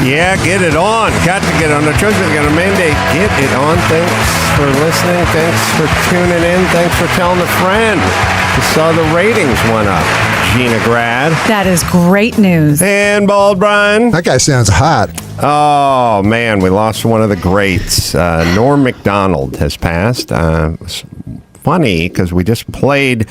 Yeah, get it on. Got to get on. The church is going to mandate. Get it on. Thanks for listening. Thanks for tuning in. Thanks for telling a friend. We saw the ratings went up. Gina Grad. That is great news. And Bald Brian. That guy sounds hot. Oh, man, we lost one of the greats. Norm Macdonald has passed. It was funny because we just played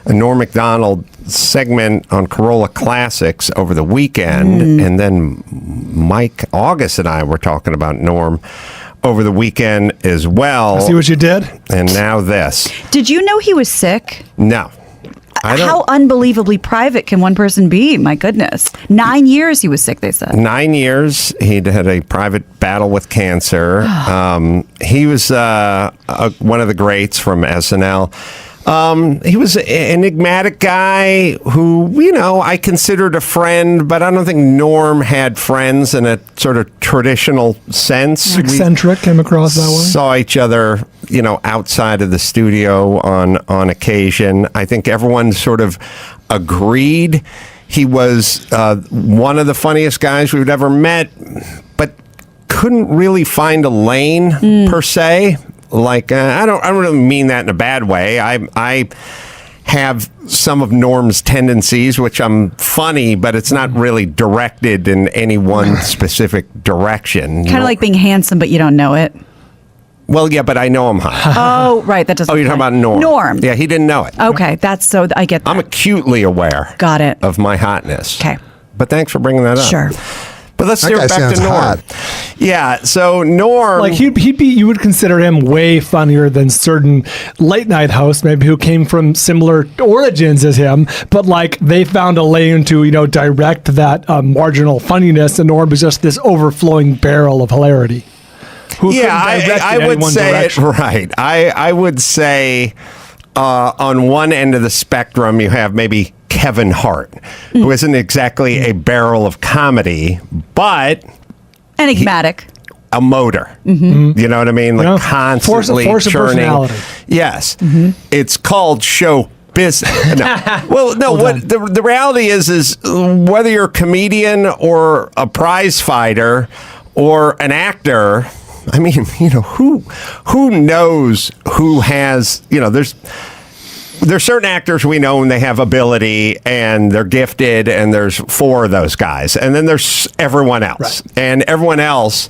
a Norm Macdonald segment on Carolla Classics over the weekend, and then Mike August and I were talking about Norm over the weekend as well. I see what you did. And now this. Did you know he was sick? No. How unbelievably private can one person be? My goodness. 9 years he was sick, they said. 9 years. He'd had a private battle with cancer. He was one of the greats from SNL. He was an enigmatic guy who, I considered a friend, but I don't think Norm had friends in a sort of traditional sense. Eccentric, came across that one. Saw each other, outside of the studio on occasion. I think everyone sort of agreed he was one of the funniest guys we've ever met, but couldn't really find a lane per se. Like, I don't really mean that in a bad way. I have some of Norm's tendencies, which I'm funny, but it's not really directed in any one specific direction. Kind of like being handsome, but you don't know it. Well, yeah, but I know I'm hot. Oh, right. That doesn't. Oh, you're talking about Norm. Norm. Yeah, he didn't know it. Okay, I get that. I'm acutely aware. Got it. Of my hotness. Okay. But thanks for bringing that up. Sure. But let's That steer guy back to sounds Norm. hot. Yeah, so Norm... Like he'd be, you would consider him way funnier than certain late night hosts, maybe who came from similar origins as him, but like they found a lane to, direct that marginal funniness, and Norm was just this overflowing barrel of hilarity. I would say it right. I would say on one end of the spectrum, you have maybe Kevin Hart, who isn't exactly a barrel of comedy, but enigmatic. A motor. Mm-hmm. You know what I mean? Like constantly force of churning. Personality. Yes. Mm-hmm. It's called show business. No. Well, no, what the reality is whether you're a comedian or a prize fighter or an actor, I mean, who knows who has, there's certain actors we know and they have ability and they're gifted, and there's four of those guys. And then there's everyone else. Right. And everyone else,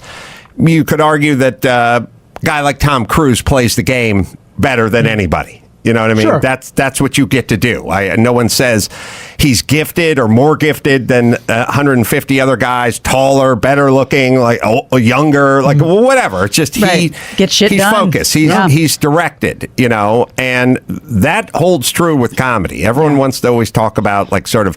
you could argue that a guy like Tom Cruise plays the game better than anybody. You know what I mean? Sure. That's what you get to do. No one says he's gifted or more gifted than 150 other guys, taller, better looking, like younger, like whatever. It's just Get shit he's done. focused. He's directed, and that holds true with comedy. Everyone wants to always talk about like sort of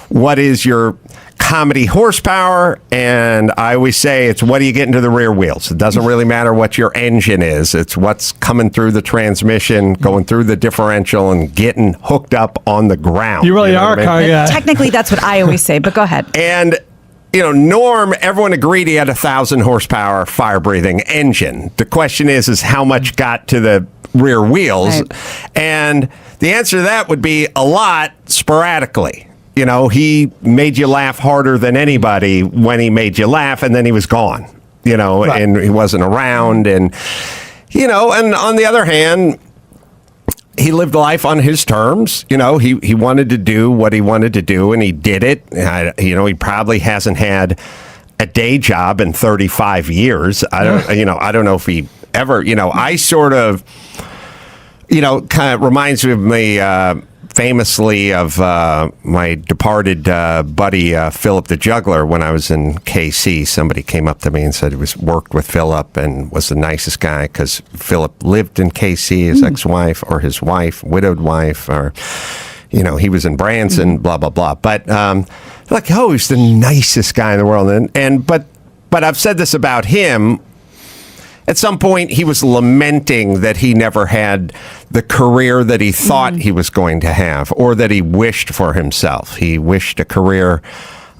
what is your comedy horsepower, and I always say it's what do you get into the rear wheels. It doesn't really matter what your engine is. It's what's coming through the transmission, going through the differential, and getting hooked up on the ground. You really are, Technically, that's what I always say, but go ahead. And Norm, everyone agreed he had 1,000 horsepower fire-breathing engine. The question is how much got to the rear wheels? Right. And the answer to that would be a lot sporadically. He made you laugh harder than anybody when he made you laugh, and then he was gone, right. And he wasn't around. And, and on the other hand, he lived life on his terms. He wanted to do what he wanted to do, and he did it. He probably hasn't had a day job in 35 years. I don't know if he ever, I sort of, kind of reminds me famously of my departed buddy Philip the Juggler. When I was in KC, somebody came up to me and said he worked with Philip and was the nicest guy because Philip lived in KC, his ex-wife or his wife, widowed wife, or he was in Branson, blah blah blah. But he's the nicest guy in the world. But I've said this about him. At some point, he was lamenting that he never had the career that he thought he was going to have, or that he wished for himself. He wished a career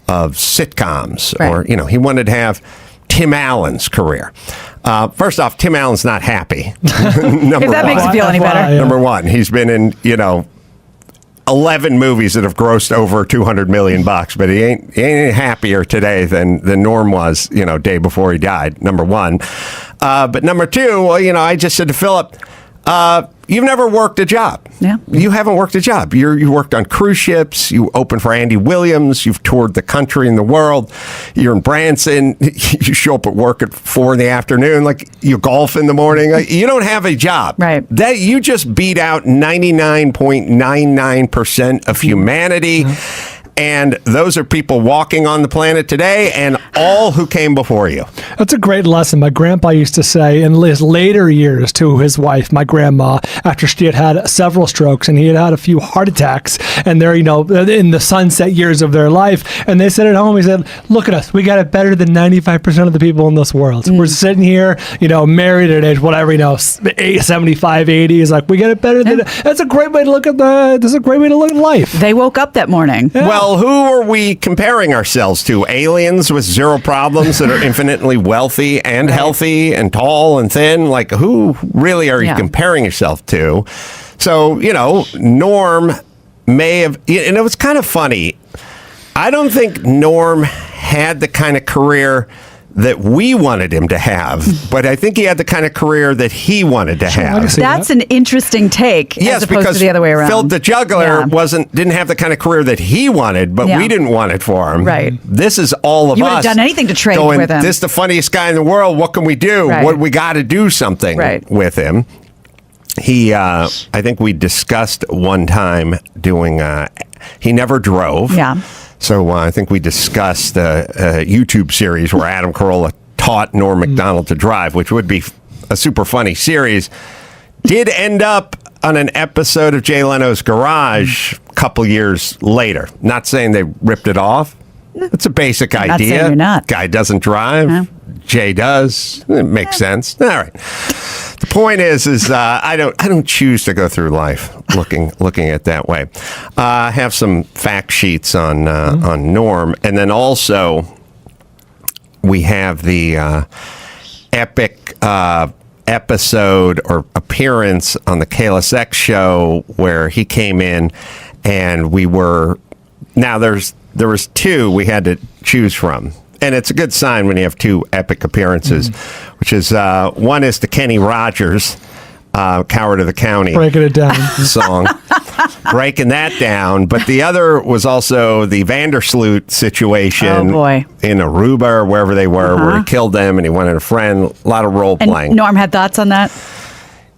of sitcoms, right. Or, he wanted to have Tim Allen's career. First off, Tim Allen's not happy. If that makes you feel any better. Number one, he's been in, 11 movies that have grossed over 200 million bucks, but he ain't happier today than Norm was, day before he died. Number one. But number two, well, I just said to Philip, you've never worked a job. Yeah. You haven't worked a job. You worked on cruise ships. You opened for Andy Williams. You've toured the country and the world. You're in Branson. You show up at work at 4 p.m. Like you golf in the morning. Like, you don't have a job. Right. That you just beat out 99.99% of humanity. Mm-hmm. And those are people walking on the planet today and all who came before you. That's a great lesson. My grandpa used to say in his later years to his wife, my grandma, after she had had several strokes and he had had a few heart attacks, and they're, in the sunset years of their life. And they said at home, he said, look at us. We got it better than 95% of the people in this world. We're sitting here, married at age, 75, 80. He's like, we got it better than, that's a great way to look at life. They woke up that morning. Yeah. Well, who are we comparing ourselves to? Aliens with zero problems that are infinitely wealthy and healthy and tall and thin? Like, who really are you comparing yourself to? So, Norm may have, and it was kind of funny. I don't think Norm had the kind of career that we wanted him to have, but I think he had the kind of career that he wanted to have. That's an interesting take, as opposed to the other way around. Phil the Juggler didn't have the kind of career that he wanted, but we didn't want it for him. Right. This is all of us. You would have done anything to trade with him. This is the funniest guy in the world. What can we do? Right. We got to do something with him. He, I think we discussed one time doing, he never drove. Yeah. So I think we discussed a YouTube series where Adam Carolla taught Norm Macdonald to drive, which would be a super funny series. Did end up on an episode of Jay Leno's Garage a couple years later. Not saying they ripped it off. It's a basic idea. Not saying you're not. Guy doesn't drive. No. Jay does. It makes sense. All right. The point is I don't choose to go through life looking at it that way. I have some fact sheets on Norm, and then also we have the epic episode or appearance on the KLSX show where he came in, and we were there was two we had to choose from. And it's a good sign when you have two epic appearances, which is one is the Kenny Rogers, Coward of the County. Breaking it down. Song. Breaking that down. But the other was also the Vandersloot situation in Aruba or wherever they were, where he killed them and he wanted a friend. A lot of role playing. Norm had thoughts on that?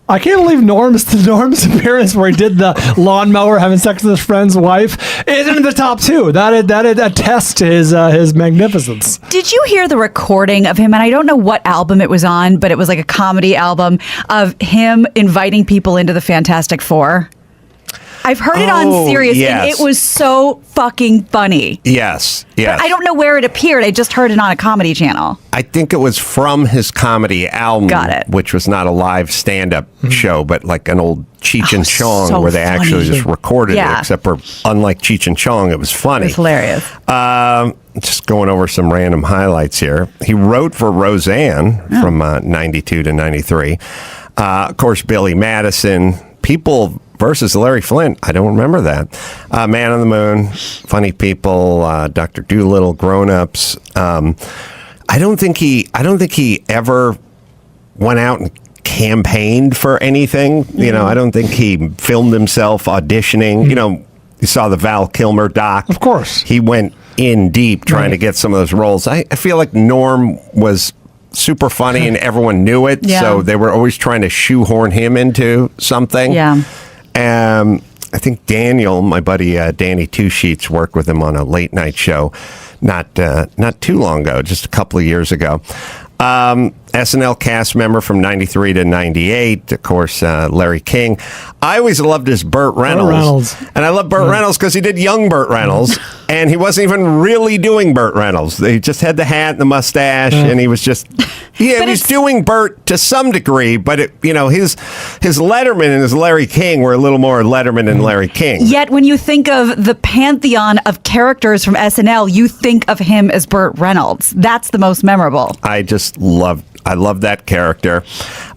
I can't believe Norm's appearance where he did the lawnmower having sex with his friend's wife isn't in the top two. That attests to his magnificence. Did you hear the recording of him? And I don't know what album it was on, but it was like a comedy album of him inviting people into the Fantastic Four. I've heard it on Sirius, and it was so fucking funny. Yes. But I don't know where it appeared. I just heard it on a comedy channel. I think it was from his comedy album. Got it. Which was not a live stand-up show, but like an old Cheech and Chong so where they actually funny. just recorded it, except for unlike Cheech and Chong, it was funny. It's hilarious. Just going over some random highlights here. He wrote for Roseanne from 92 to 93. Of course, Billy Madison. People versus Larry Flint. I don't remember that. Man on the Moon, Funny People, Dr. Dolittle, Grown Ups. I don't think he ever went out and campaigned for anything. I don't think he filmed himself auditioning. You saw the Val Kilmer doc. Of course. He went in deep trying to get some of those roles. I feel like Norm was super funny and everyone knew it. Yeah. So they were always trying to shoehorn him into something. Yeah. I think Daniel, my buddy Danny Two Sheets, worked with him on a late night show not too long ago, just a couple of years ago. SNL cast member from 93 to 98, of course, Larry King. I always loved his Burt Reynolds. And I love Burt Reynolds because he did young Burt Reynolds, and he wasn't even really doing Burt Reynolds. He just had the hat and the mustache, and he was just... he was doing Burt to some degree, but his Letterman and his Larry King were a little more Letterman and Larry King. Yet when you think of the pantheon of characters from SNL, you think of him as Burt Reynolds. That's the most memorable. I love that character.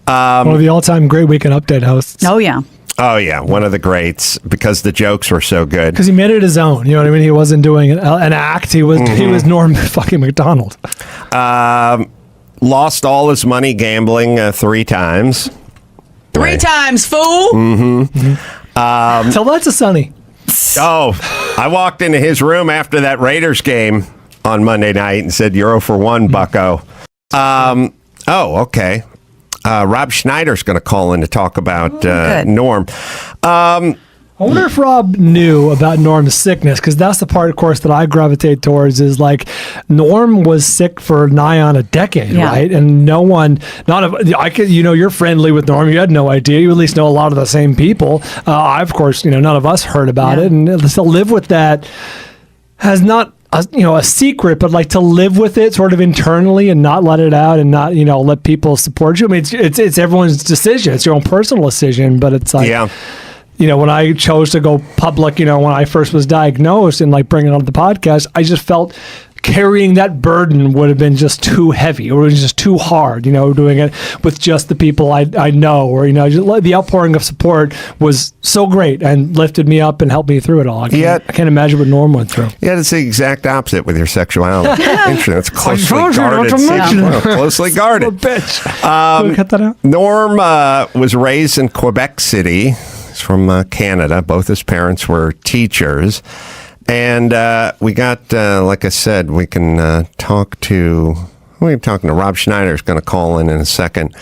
One of the all-time great Weekend Update hosts. Oh, yeah. Oh, yeah. One of the greats because the jokes were so good. Because he made it his own. You know what I mean? He wasn't doing an act. He was Norm fucking Macdonald. Lost all his money gambling 3 times. Three times, fool. Tell that to Sonny. Oh, I walked into his room after that Raiders game on Monday night and said, "You're 0 for 1, bucko." Okay. Rob Schneider's going to call in to talk about Norm. I wonder if Rob knew about Norm's sickness, because that's the part, of course, that I gravitate towards is like Norm was sick for nigh on a decade, right? And you're friendly with Norm. You had no idea. You at least know a lot of the same people. I, of course, none of us heard about it, and to live with that has not a secret, but like to live with it sort of internally and not let it out and not, let people support you. I mean, it's everyone's decision. It's your own personal decision, but it's like, when I chose to go public, when I first was diagnosed and like bringing it on the podcast, I just felt carrying that burden would have been just too heavy, or it was just too hard, doing it with just the people I know, or, just the outpouring of support was so great and lifted me up and helped me through it all. I can't imagine what Norm went through. Yeah, it's the exact opposite with your sexuality. Interesting. It's closely guarded. Closely guarded. Cut that out. Norm was raised in Quebec City. He's from Canada. Both his parents were teachers. And we got, like I said, we can talking to Rob Schneider. Is going to call in a second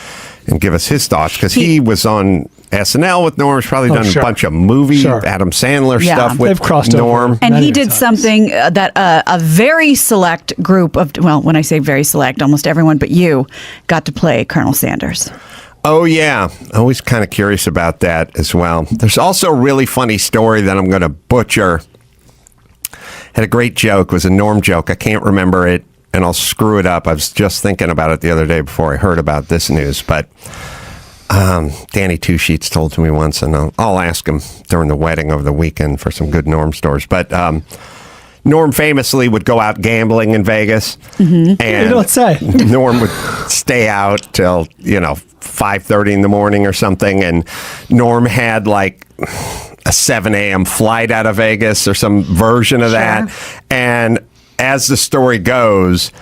and give us his thoughts, because he was on SNL with Norm. He's probably done a bunch of movie Adam Sandler stuff with Norm. And he did something that a very select group of, when I say very select, almost everyone but you got to play Colonel Sanders. Oh, yeah. Always kind of curious about that as well. There's also a really funny story that I'm going to butcher. Had a great joke. It was a Norm joke. I can't remember it, and I'll screw it up. I was just thinking about it the other day before I heard about this news. But Danny Two Sheets told to me once, and I'll ask him during the wedding over the weekend for some good Norm stories. But Norm famously would go out gambling in Vegas. And you don't say. Norm would stay out till, 5:30 in the morning or something. And Norm had like a 7 a.m. flight out of Vegas or some version of that. And as the story goes,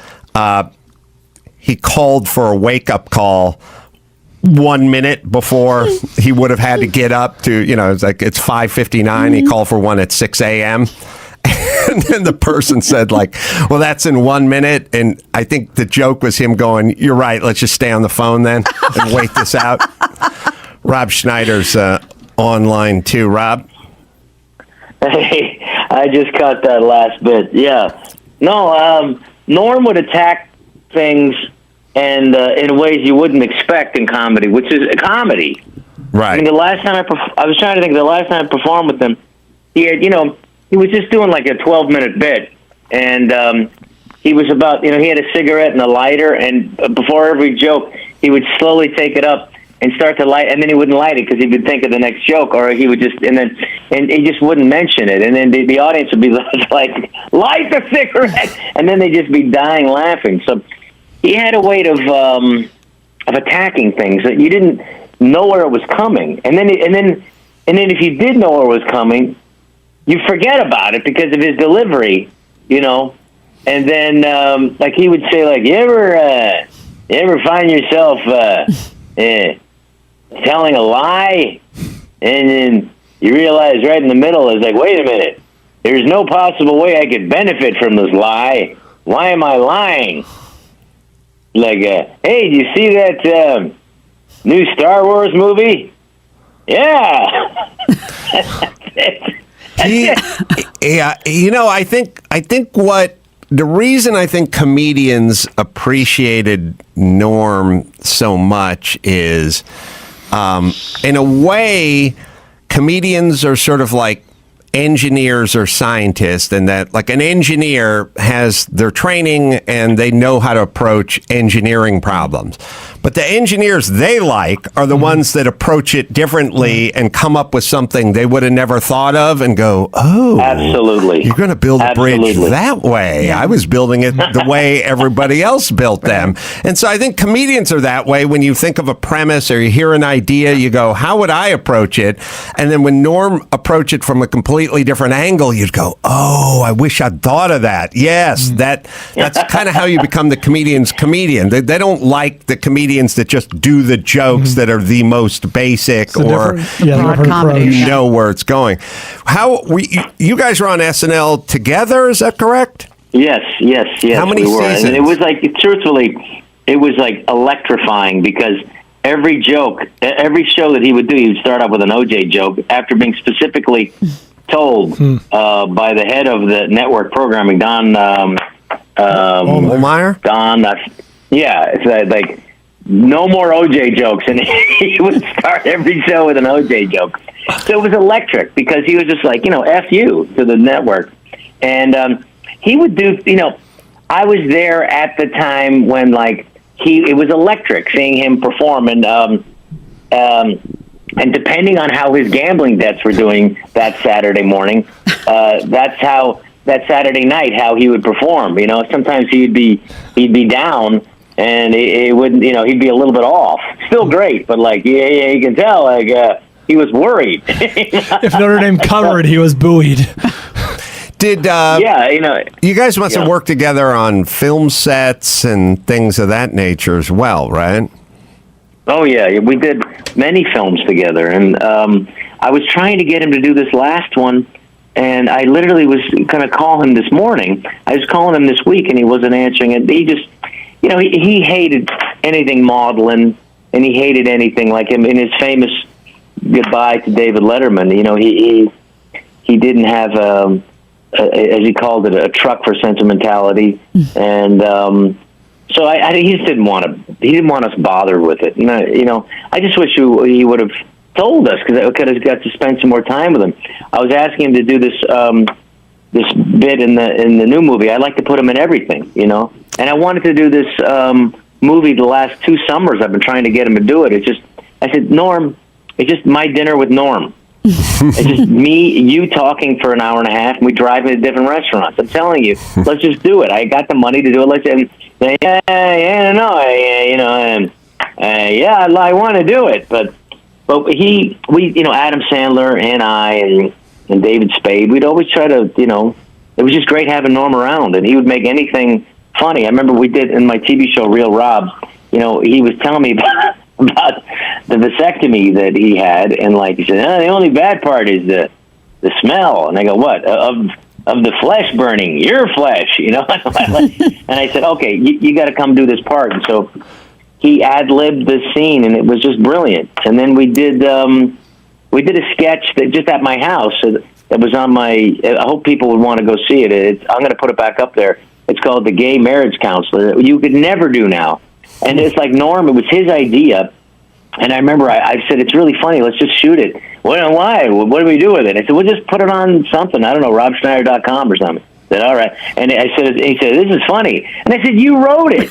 he called for a wake-up call 1 minute before he would have had to get up to, it's like it's 5:59. He called for one at 6 a.m. And then the person said, like, well, that's in 1 minute. And I think the joke was him going, you're right, let's just stay on the phone then and wait this out. Rob Schneider's online too. Rob? Hey, I just caught that last bit. Yeah. No, Norm would attack things and in ways you wouldn't expect in comedy, which is a comedy. Right. I mean, the last time I was trying to think, the last time I performed with him, he had, he was just doing like a 12-minute bit, and he was about, he had a cigarette and a lighter, and before every joke, he would slowly take it up and start to light, and then he wouldn't light it because he would think of the next joke, or he would just, and he just wouldn't mention it, and then the audience would be like, light the cigarette, and then they'd just be dying laughing. So he had a way of attacking things that you didn't know where it was coming, and then if you did know where it was coming, you forget about it because of his delivery, and then like he would say, like, you ever find yourself telling a lie, and then you realize right in the middle is like, wait a minute, there's no possible way I could benefit from this lie. Why am I lying? Like, hey, do you see that new Star Wars movie? Yeah. I think what the reason I think comedians appreciated Norm so much is, in a way, comedians are sort of like engineers or scientists, and that like an engineer has their training and they know how to approach engineering problems. But the engineers they like are the ones that approach it differently and come up with something they would have never thought of and go, oh, Absolutely. you're going to build a bridge Absolutely. that way. I was building it the way everybody else built them. And so I think comedians are that way. When you think of a premise or you hear an idea, you go, how would I approach it? And then when Norm approached it from a completely different angle, you'd go, oh, I wish I'd thought of that. Yes, that's kind of how you become the comedian's comedian. They don't like the comedians that just do the jokes that are the most basic or broad comedy. you know where it's going. You guys were on SNL together, is that correct? Yes. How many we were. seasons? And it was like, truthfully, it was like electrifying because every joke, every show that he would do, he would start off with an OJ joke after being specifically told by the head of the network programming, Don Ohlmeyer? Don, it's like no more OJ jokes, and he would start every show with an OJ joke. So it was electric because he was just like, F you to the network. And he would do, I was there at the time when it was electric seeing him perform, and depending on how his gambling debts were doing that Saturday morning, that's how that Saturday night how he would perform. Sometimes he'd be down. And it wouldn't, he'd be a little bit off. Still great, but you can tell, he was worried. If Notre Dame covered, he was buoyed. Did you guys must have worked together on film sets and things of that nature as well, right? Oh yeah, we did many films together, and I was trying to get him to do this last one, and I literally was going to call him this morning. I was calling him this week, and he wasn't answering it. He just. He hated anything maudlin, and he hated anything like him. In his famous goodbye to David Letterman, he didn't have, as he called it, a truck for sentimentality, and so he just didn't want to. He didn't want us bothered with it. And I just wish he would have told us because I could have got to spend some more time with him. I was asking him to do this bit in the new movie. I like to put him in everything, And I wanted to do this movie the last 2 summers. I've been trying to get him to do it. I said, Norm, it's just my dinner with Norm. It's just you talking for an hour and a half, and we drive to different restaurants. I'm telling you, let's just do it. I got the money to do it. I want to do it, but Adam Sandler and I and David Spade, we'd always try to, it was just great having Norm around, and he would make anything funny. I remember we did in my TV show Real Rob, he was telling me about the vasectomy that he had, and he said, the only bad part is the smell. And I go, what? Of the flesh burning, your flesh, And I said, okay, you got to come do this part. And so he ad-libbed this scene, and it was just brilliant. And then we did a sketch that just at my house that was on my. I hope people would want to go see it. I'm going to put it back up there. It's called The Gay Marriage Counselor. You could never do now. And it's like Norm. It was his idea, and I remember I said it's really funny. Let's just shoot it. Well, why? What do we do with it? I said we'll just put it on something. I don't know, RobSchneider.com or something. I said all right. And he said this is funny. And I said you wrote it.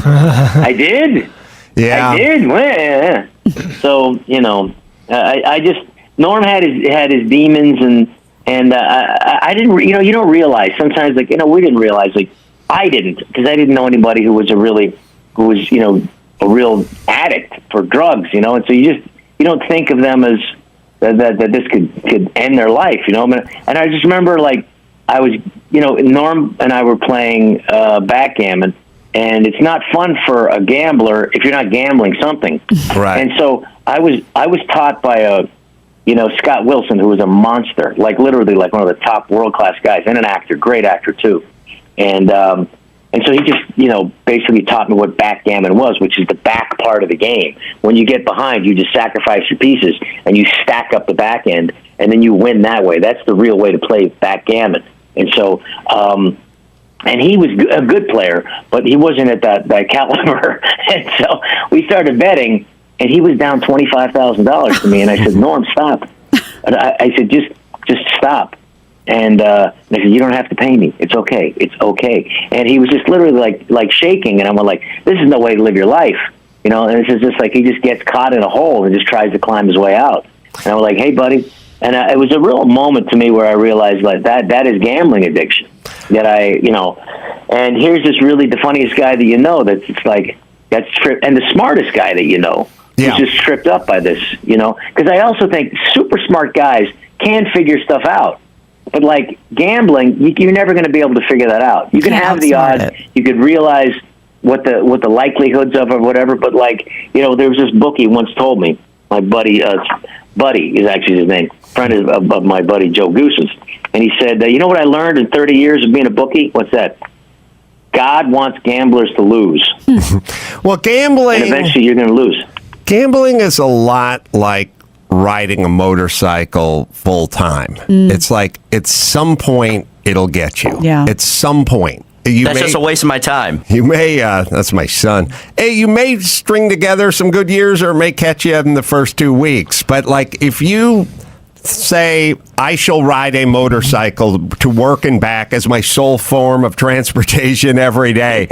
I did. Yeah, I did. Well, so I just Norm had his demons, and I didn't. You don't realize sometimes we didn't realize I didn't because I didn't know anybody who was a real addict for drugs, and so you don't think of them as that this could end their life, And I just remember I was Norm and I were playing backgammon. And it's not fun for a gambler if you're not gambling something. Right. And so I was taught by Scott Wilson, who was a monster, literally one of the top world-class guys, and an actor, great actor too. And so he just, basically taught me what backgammon was, which is the back part of the game. When you get behind, you just sacrifice your pieces and you stack up the back end, and then you win that way. That's the real way to play backgammon. And so, and he was a good player, but he wasn't at that caliber. And so we started betting, and he was down $25,000 to me. And I said, Norm, stop. And I said, just stop. And I said, you don't have to pay me. It's okay. It's okay. And he was just literally like shaking. And I'm like, this is no way to live your life. You know, and it's just like he just gets caught in a hole and just tries to climb his way out. And I was like, hey, buddy. And it was a real moment to me where I realized like that is gambling addiction. That and here's this really the funniest guy that you know that's and the smartest guy that you know who's just tripped up by this, you know. Because I also think super smart guys can figure stuff out. But like gambling, you're never going to be able to figure that out. You can have the odds. You could realize what the likelihoods of or whatever. But like, you know, there was this bookie once told me, my buddy, Buddy is actually his name, friend of my buddy Joe Goose's. And he said, you know what I learned in 30 years of being a bookie? What's that? God wants gamblers to lose. Well, gambling... And eventually you're going to lose. Gambling is a lot like riding a motorcycle full time. It's like at some point it'll get you. Yeah. At some point. That's just a waste of my time. You may, that's my son. Hey, you may string together some good years or it may catch you in the first 2 weeks. But like if you say, I shall ride a motorcycle to work and back as my sole form of transportation every day.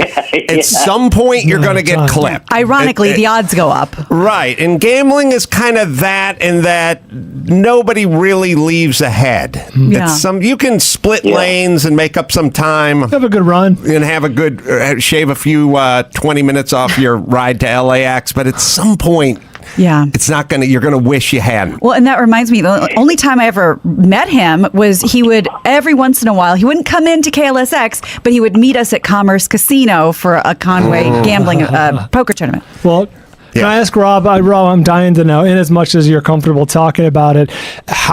At some point, you're going to get clipped. Ironically, the odds go up. Right. And gambling is kind of that, in that nobody really leaves ahead. Yeah. You can split lanes and make up some time. Have a good run. And have a good, shave a few 20 minutes off your ride to LAX. But at some point, it's not going to, you're going to wish you hadn't. Well, and that reminds me, the only time I ever met him was he would, every once in a while, he wouldn't come into KLSX, but he would meet us at Commerce Casino for a Conway gambling poker tournament. Well, can I ask Rob? Rob, I'm dying to know, in as much as you're comfortable talking about it,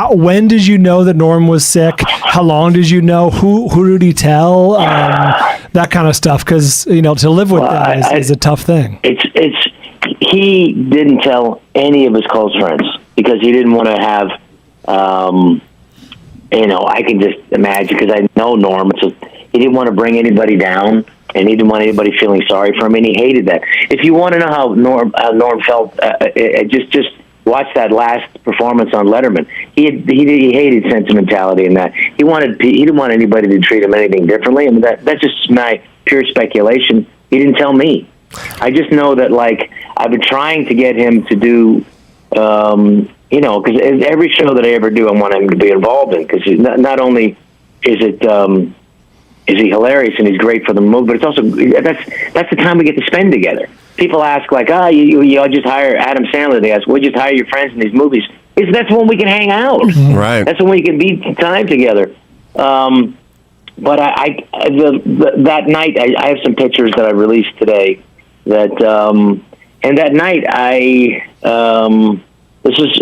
when did you know that Norm was sick? How long did you know? Who did he tell? That kind of stuff, because, you know, to live with that is a tough thing. He didn't tell any of his close friends because he didn't want to have, I can just imagine, because I know Norm, he didn't want to bring anybody down, and he didn't want anybody feeling sorry for him, and he hated that. If you want to know how Norm felt, just watch that last performance on Letterman. He hated sentimentality and that. He didn't want anybody to treat him anything differently, and that's just my pure speculation. He didn't tell me. I just know that, like, I've been trying to get him to do, because every show that I ever do, I want him to be involved in, because not only is he hilarious and he's great for the movie, but it's also, that's the time we get to spend together. People ask, like, you just hire Adam Sandler. They ask, well, just hire your friends in these movies. That's when we can hang out. Right. That's when we can be time together. But that night, I have some pictures that I released today. And that night, this is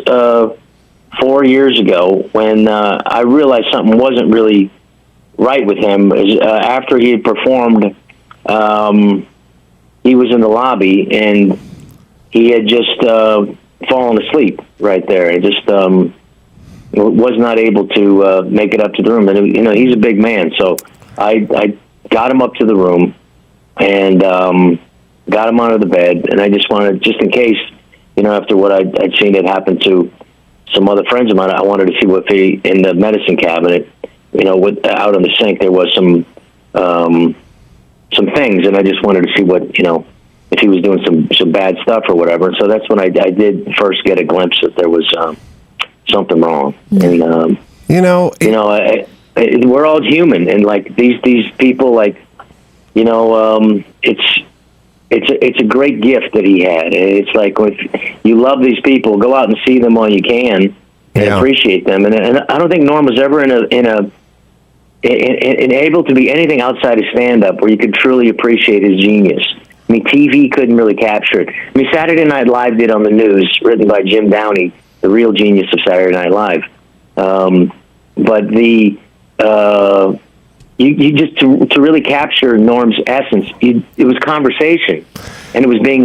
4 years ago, when I realized something wasn't really right with him. After he had performed, he was in the lobby and he had just fallen asleep right there. He just was not able to make it up to the room. And he's a big man, so I got him up to the room and got him out of the bed, and I just wanted, just in case, after what I'd seen it happen to some other friends of mine, I wanted to see what in the medicine cabinet, out on the sink, there was some things, and I just wanted to see what, if he was doing some bad stuff or whatever. And so that's when I did first get a glimpse that there was something wrong. And we're all human, and like these people, like, it's a great gift that he had. It's like, if you love these people, go out and see them while you can and appreciate them. And I don't think Norm was ever able to be anything outside of stand-up where you could truly appreciate his genius. I mean, TV couldn't really capture it. I mean, Saturday Night Live did on the news, written by Jim Downey, the real genius of Saturday Night Live. But you just to really capture Norm's essence, it was conversation, and it was seeing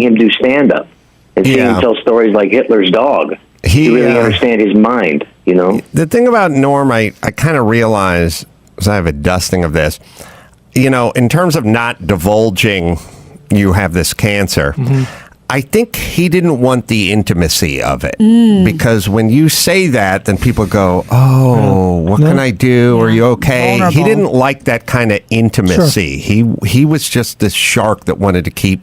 him do stand up and seeing him tell stories like Hitler's dog. You really understand his mind, The thing about Norm, I kind of realize, because I have a dusting of this, in terms of not divulging you have this cancer. I think he didn't want the intimacy of it because when you say that, then people go, "Oh, what can I do? Are you okay?" Vulnerable. He didn't like that kind of intimacy. He was just this shark that wanted to keep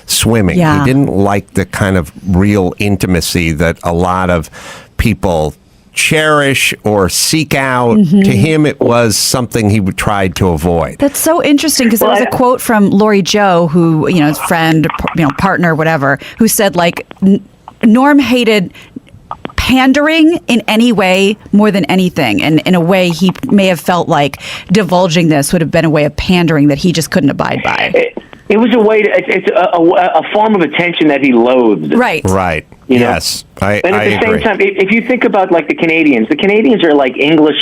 swimming. Yeah. He didn't like the kind of real intimacy that a lot of people cherish or seek out. To him, it was something he would try to avoid. That's so interesting because there was a quote from Lori Joe, who, his friend, partner, whatever, who said like Norm hated pandering in any way more than anything. And in a way, he may have felt like divulging this would have been a way of pandering that he just couldn't abide by. It was a way to, it's a form of attention that he loathed. Right. Right. You know? Yes. I And at the agree. same time, if you think about like the Canadians are like English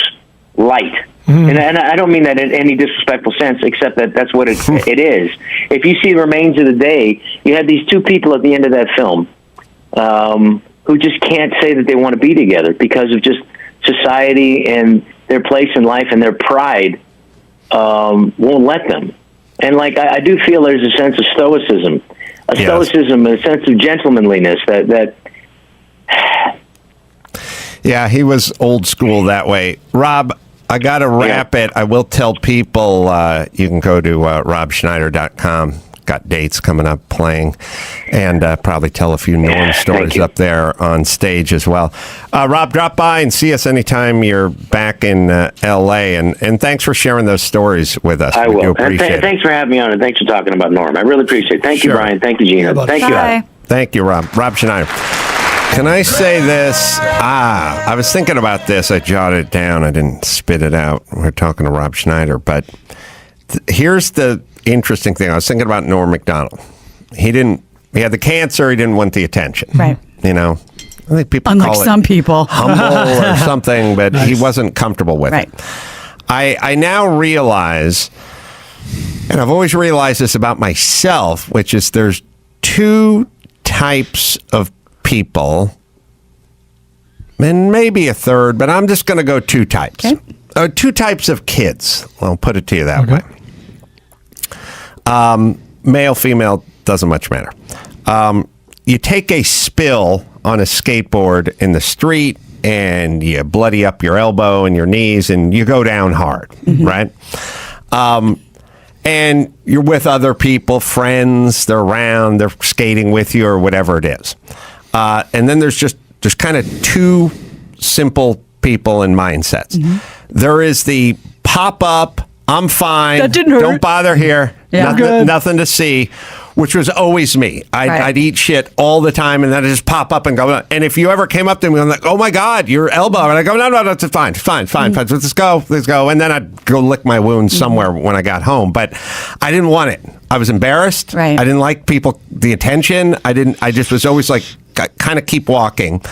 light. And I don't mean that in any disrespectful sense, except that that's what it is. If you see Remains of the Day, you had these two people at the end of that film who just can't say that they want to be together because of just society and their place in life, and their pride won't let them. And like I do feel there's a sense of stoicism, stoicism, a sense of gentlemanliness that. Yeah, he was old school that way. Rob, I got to wrap it. I will tell people you can go to robschneider.com. Got dates coming up playing, and probably tell a few Norm stories up there on stage as well. Rob, drop by and see us anytime you're back in L.A., and thanks for sharing those stories with us. I We will. do appreciate it. Thanks for having me on, and thanks for talking about Norm. I really appreciate it. Thank you, Sure. Brian. Thank you, Gina. Yeah, Thank you, Bye. Adam. Thank you, Rob. Rob Schneider. Can I say this? I was thinking about this. I jotted it down. I didn't spit it out. We're talking to Rob Schneider. But here's the interesting thing. I was thinking about Norm Macdonald. He had the cancer. He didn't want the attention. Right. I think people Unlike call it some people. humble or something, but he wasn't comfortable with Right. it. I now realize, and I've always realized this about myself, which is there's two types of people, and maybe a third, but I'm just going to go two types. Okay. Two types of kids. I'll put it to you that way. Male, female, doesn't much matter. You take a spill on a skateboard in the street and you bloody up your elbow and your knees and you go down hard, right? And you're with other people, friends, they're around, they're skating with you or whatever it is. And then there's kind of two simple people and mindsets. There is the pop up, I'm fine. That didn't hurt. Don't bother here. Yeah. Nothing to see, which was always me. I'd eat shit all the time, and then I just pop up and go. And if you ever came up to me, I'm like, "Oh my God, your elbow," and I go, "No, it's fine. Let's go." And then I'd go lick my wound somewhere when I got home. But I didn't want it. I was embarrassed. Right. I didn't like the attention. I just was always like, kind of keep walking.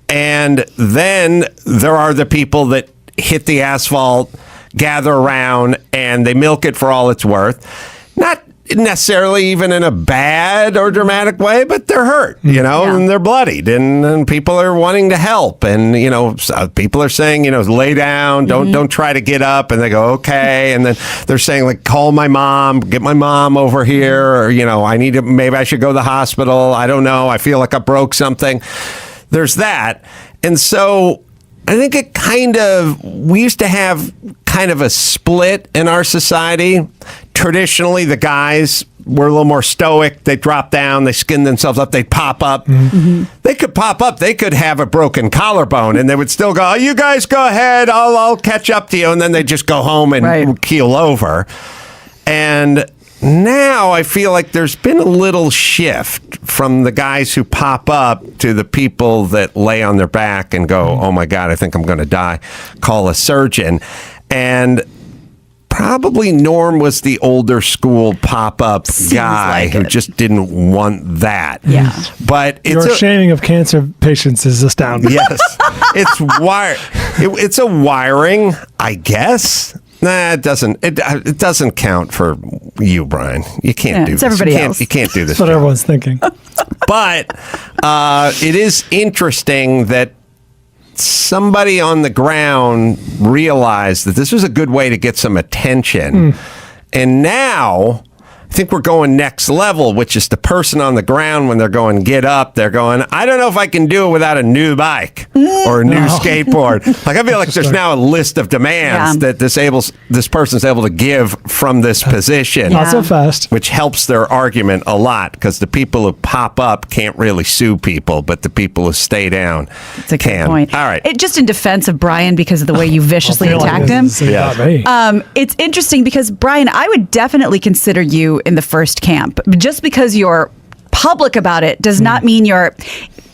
And then there are the people that hit the asphalt, gather around, and they milk it for all it's worth. Not necessarily even in a bad or dramatic way, but they're hurt, and they're bloodied, and people are wanting to help, and people are saying, lay down, don't try to get up, and they go okay, and then they're saying like, call my mom, get my mom over here, or maybe I should go to the hospital. I don't know. I feel like I broke something. There's that, and so I think we used to have kind of a split in our society. Traditionally, the guys were a little more stoic. They drop down, they skin themselves up, they pop up. They could pop up, they could have a broken collarbone, and they would still go, "Oh, you guys go ahead, I'll catch up to you," and then they just go home and keel over. And now I feel like there's been a little shift from the guys who pop up to the people that lay on their back and go, "Oh my God, I think I'm going to die. Call a surgeon." And probably Norm was the older school pop-up guy who just didn't want that. Yeah. But Your shaming of cancer patients is astounding. Yes. It's a wiring, I guess. Nah, it doesn't. It doesn't count for you, Brian. You can't do it's this. Everybody else. You can't do this. That's what everyone's thinking. But it is interesting that somebody on the ground realized that this was a good way to get some attention. And now I think we're going next level, which is the person on the ground when they're going get up, they're going, I don't know if I can do it without a new bike or a new skateboard. Like, I feel like there's now a list of demands that this person's able to give from this position. Not so fast. Which helps their argument a lot, because the people who pop up can't really sue people, but the people who stay down That's a can. good point. All right. Just in defense of Brian, because of the way you viciously attacked him. It's interesting because, Brian, I would definitely consider you in the first camp. Just because you're public about it does not mean you're...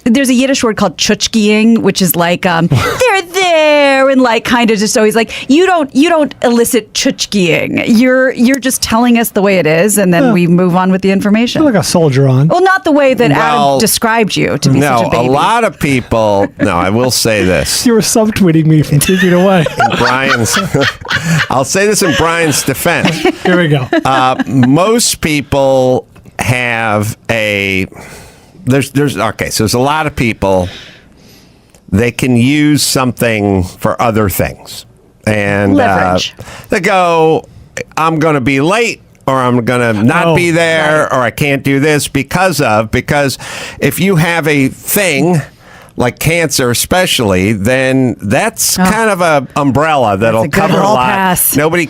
There's a Yiddish word called tchutchkieing, which is like they're there and like kind of just always like you don't elicit tchutchkieing. You're just telling us the way it is, and then we move on with the information. Like a soldier on. Well, not the way that Adam described you to be such a baby. No, a lot of people. No, I will say this. You were subtweeting me from 2 feet away. Brian's. I'll say this in Brian's defense. Here we go. Most people have a. There's okay. So there's a lot of people. They can use something for other things, and leverage. They go, I'm going to be late, or I'm going to not be there, or I can't do this because if you have a thing like cancer, especially, then that's kind of a umbrella that'll cover a lot. Pass. Nobody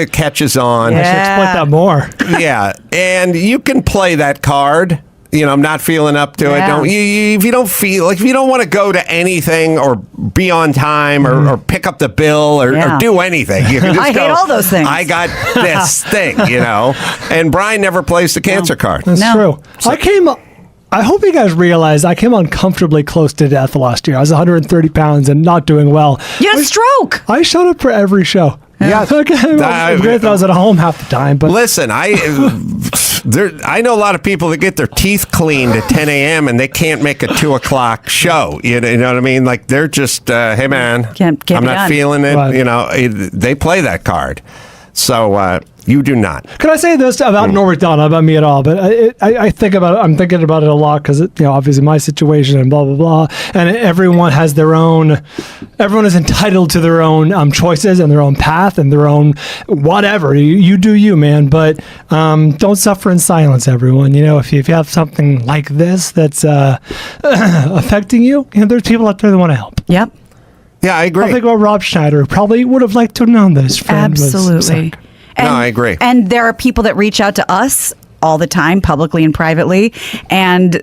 catches on. I should exploit that more. Yeah, and you can play that card. I'm not feeling up to it. If you don't feel like, if you don't want to go to anything or be on time or pick up the bill or do anything, you can just I hate all those things. I got this thing, And Brian never plays the cancer card. That's true. So, I hope you guys realize I came uncomfortably close to death last year. I was 130 pounds and not doing well. You had a stroke. I showed up for every show. Yeah. Okay. I was at home half the time, but listen, I know a lot of people that get their teeth cleaned at 10 a.m. and they can't make a 2 o'clock show. You know what I mean? Like, they're just, hey man, I'm not feeling it. Right. They play that card. So you do not. Can I say this about Norm Macdonald, not about me at all? But I think about it. I'm thinking about it a lot because obviously my situation and blah blah blah. And everyone has their own. Everyone is entitled to their own choices and their own path and their own whatever. You do you, man. But don't suffer in silence, everyone. If you have something like this that's affecting you, there's people out there that want to help. Yep. Yeah, I agree. I think about Rob Schneider, who probably would have liked to have known that his friend was sick. And, no, I agree. And there are people that reach out to us all the time, publicly and privately. And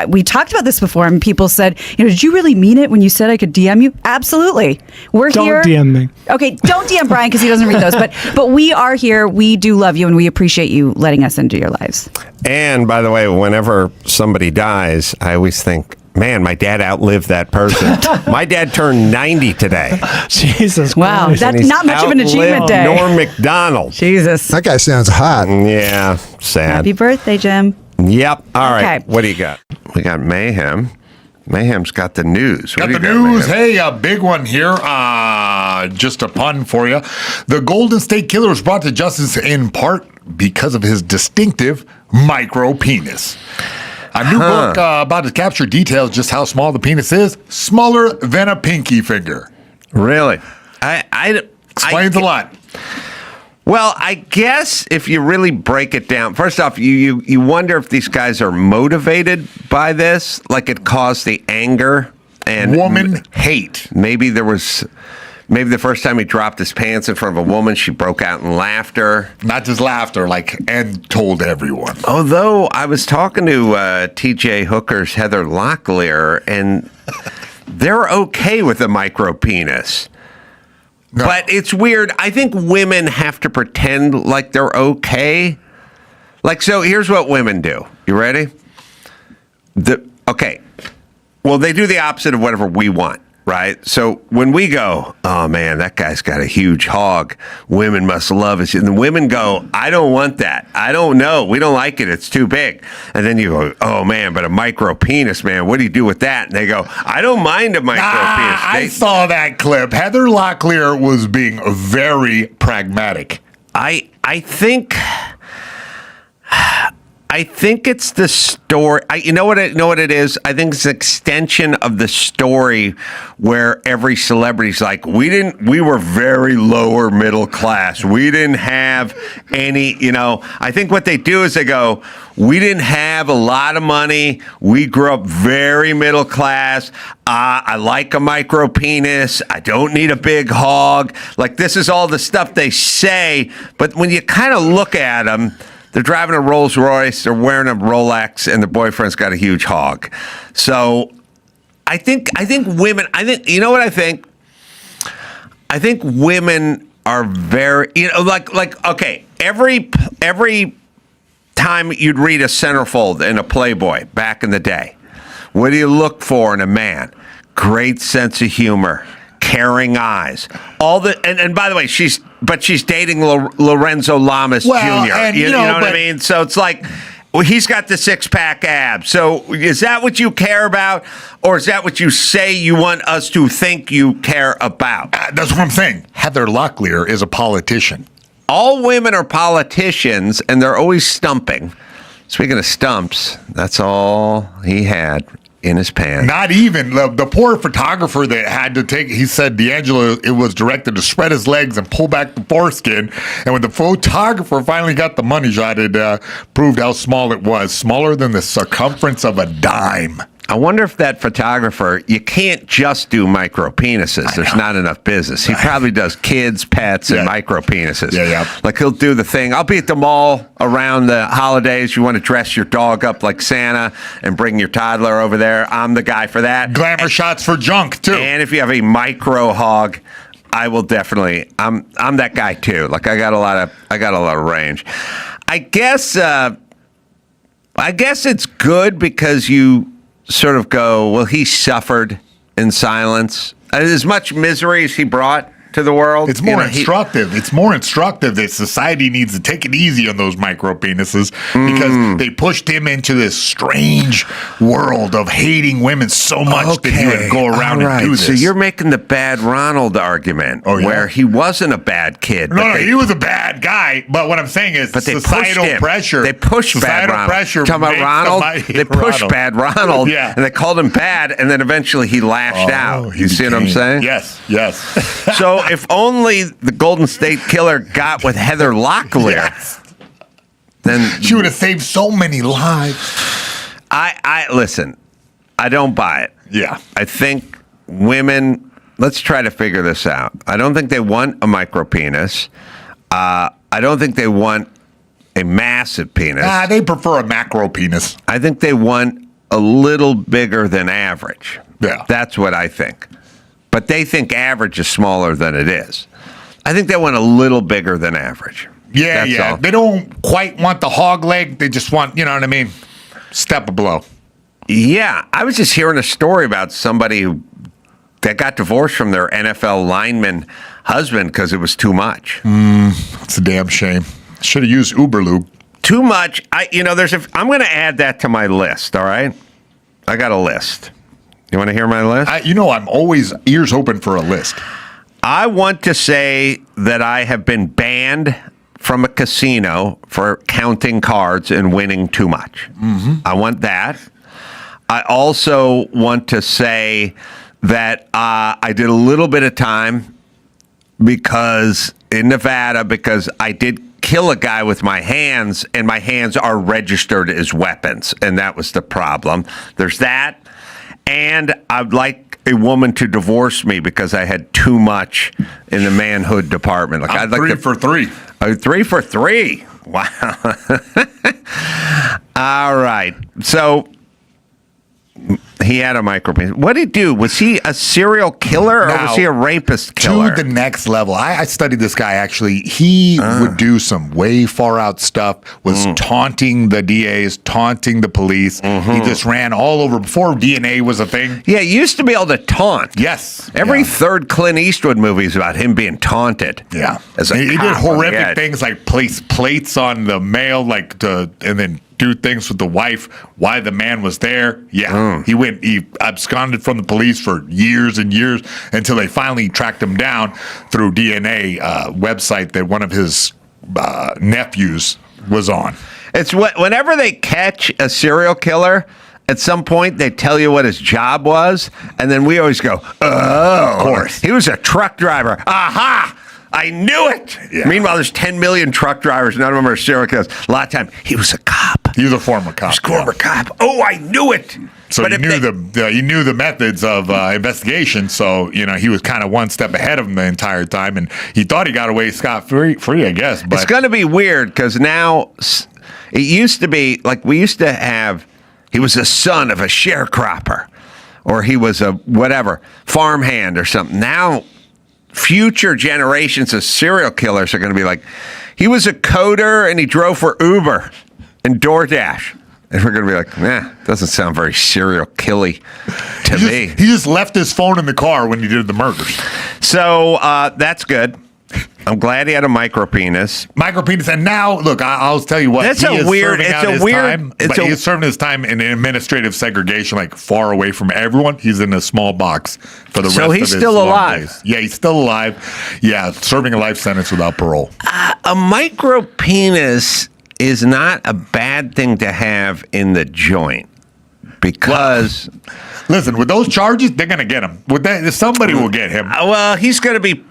we talked about this before, and people said, did you really mean it when you said I could DM you? Absolutely. We're here. Don't DM me. Okay, don't DM Brian because he doesn't read those. But we are here. We do love you, and we appreciate you letting us into your lives. And by the way, whenever somebody dies, I always think, man, my dad outlived that person. My dad turned 90 today. Jesus wow, Christ. that's not much of an achievement day. Norm Macdonald. Jesus. That guy sounds hot. Yeah, sad. Happy birthday, Jim. Yep. All right. Okay. What do you got? We got Mayhem. Mayhem's got the news. Got the news. Hey, a big one here. Just a pun for you. The Golden State Killer was brought to justice in part because of his distinctive micro penis. A new book about to capture details just how small the penis is. Smaller than a pinky finger. Really? Explains a lot. Well, I guess if you really break it down, first off, you wonder if these guys are motivated by this, like it caused the anger and woman hate. Maybe the first time he dropped his pants in front of a woman, she broke out in laughter. Not just laughter, and told everyone. Although I was talking to T.J. Hooker's Heather Locklear, and they're okay with a micro penis. No. But it's weird. I think women have to pretend like they're okay. So here's what women do. You ready? Okay. Well, they do the opposite of whatever we want. Right? So when we go, oh man, that guy's got a huge hog. Women must love it. And the women go, I don't want that. I don't know. We don't like it. It's too big. And then you go, oh man, but a micro penis, man. What do you do with that? And they go, I don't mind a micro penis. I saw that clip. Heather Locklear was being very pragmatic. I think I think it's the story. You know what it is? I think it's an extension of the story where every celebrity's like, we were very lower middle class. We didn't have any, I think what they do is they go, we didn't have a lot of money. We grew up very middle class. I like a micro penis. I don't need a big hog. Like, this is all the stuff they say. But when you kind of look at them, they're driving a Rolls Royce, they're wearing a Rolex, and the boyfriend's got a huge hog. So I think women, you know what I think? I think women are very, okay, every time you'd read a centerfold in a Playboy back in the day, what do you look for in a man? Great sense of humor, caring eyes, and by the way, she's dating Lorenzo Lamas Jr. And, you know what I mean? So it's like, well, he's got the six-pack abs. So is that what you care about, or is that what you say you want us to think you care about? That's what I'm saying. Heather Locklear is a politician. All women are politicians, and they're always stumping. Speaking of stumps, that's all he had in his pants. Not even the poor photographer that had to take. He said D'Angelo, it was directed to spread his legs and pull back the foreskin. And when the photographer finally got the money shot, it proved how small it was, smaller than the circumference of a dime. I wonder if that photographer, you can't just do micro penises. There's not enough business. He probably does kids, pets, and micro penises. Yeah. Like, he'll do the thing. I'll be at the mall around the holidays. You want to dress your dog up like Santa and bring your toddler over there. I'm the guy for that. Glamour shots for junk, too. And if you have a micro hog, I will definitely. I'm that guy too. Like, I got a lot of range. I guess it's good because you sort of go, well, he suffered in silence. As much misery as he brought to the world. It's more instructive. It's more instructive that society needs to take it easy on those micro penises because they pushed him into this strange world of hating women so much that he would go around and do this. So you're making the bad Ronald argument where he wasn't a bad kid. No, he was a bad guy. But what I'm saying is societal pressure. They pushed bad Ronald. Pressure. Talking about Ronald, they pushed bad Ronald, and they called him bad, and then eventually he lashed out. You see what I'm saying? Yes. So if only the Golden State Killer got with Heather Locklear, then she would have saved so many lives. I listen. I don't buy it. Yeah, I think women. Let's try to figure this out. I don't think they want a micro penis. I don't think they want a massive penis. They prefer a macro penis. I think they want a little bigger than average. Yeah, that's what I think. But they think average is smaller than it is. I think they want a little bigger than average. Yeah. They don't quite want the hog leg. They just want, you know what I mean, step below. Yeah. I was just hearing a story about somebody that got divorced from their NFL lineman husband because it was too much. It's a damn shame. Should have used Uber Lube. Too much. I'm going to add that to my list, all right? I got a list. You want to hear my list? I'm always ears open for a list. I want to say that I have been banned from a casino for counting cards and winning too much. Mm-hmm. I want that. I also want to say that I did a little bit of time in Nevada because I did kill a guy with my hands, and my hands are registered as weapons, and that was the problem. There's that. And I'd like a woman to divorce me because I had too much in the manhood department. Like, I'm 3 for 3. 3 for 3. Wow. All right. So he had a micro penis. What did he do? Was he a serial killer or was he a rapist killer? To the next level. I studied this guy, actually. He would do some way far out stuff, was taunting the DAs, taunting the police. Mm-hmm. He just ran all over before DNA was a thing. Yeah, he used to be able to taunt. Yes. Every third Clint Eastwood movie is about him being taunted. Yeah. He did horrific things like place plates on the mail, and then do things with the wife why the man was there. Yeah. He absconded from the police for years and years until they finally tracked him down through DNA website that one of his nephews was on. It's whenever they catch a serial killer, at some point they tell you what his job was, and then we always go, "Oh, of course, he was a truck driver." Aha! I knew it. Yeah. Meanwhile, there's 10 million truck drivers. None of them are serial killers. A lot of time, he was a cop. He was a former cop. Former cop. Oh, I knew it. So he knew the methods of investigation. So he was kind of one step ahead of him the entire time, and he thought he got away scot-free, I guess. But it's going to be weird because now it used to be like we used to have. He was the son of a sharecropper, or he was a whatever farmhand or something. Now, future generations of serial killers are going to be like, he was a coder and he drove for Uber and DoorDash. And we're going to be like, doesn't sound very serial killy to me. He just left his phone in the car when he did the murders. So that's good. I'm glad he had a micro penis. And now, look, I'll tell you what. That's he is weird. He's serving his time in administrative segregation, like far away from everyone. He's in a small box for the rest of his life. So he's still alive. Yeah, he's still alive. Yeah, serving a life sentence without parole. A micro penis is not a bad thing to have in the joint because, listen, with those charges, they're going to get him. Somebody will get him. Well, he's going to be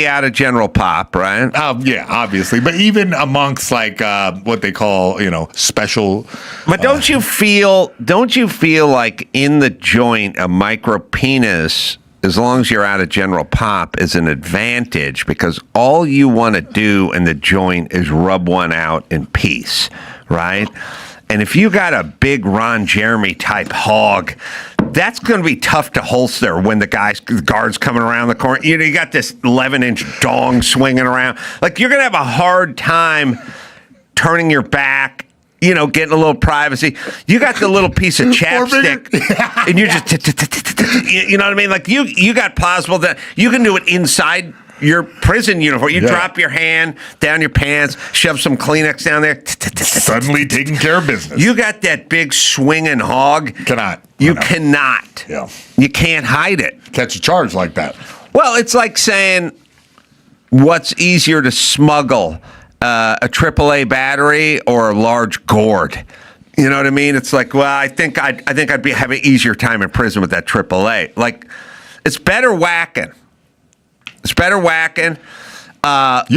out of general pop, right? Yeah, obviously. But even amongst what they call, special. But don't you feel like in the joint a micro penis, as long as you're out of general pop, is an advantage because all you want to do in the joint is rub one out in peace, right? And if you got a big Ron Jeremy type hog, that's going to be tough to holster when the guard's coming around the corner. You got this 11-inch dong swinging around. Like, you're going to have a hard time turning your back, getting a little privacy. You got the little piece of chapstick, and you're just, you know what I mean? Like, you got plausible that you can do it inside your prison uniform. You drop your hand down your pants, shove some Kleenex down there. Suddenly taking care of business. You got that big swinging hog. You cannot. Yeah. You can't hide it. Catch a charge like that. Well, it's like saying, what's easier to smuggle, a AAA battery or a large gourd? You know what I mean? It's like, well, I think I'd have an easier time in prison with that AAA. Like, it's better whacking. You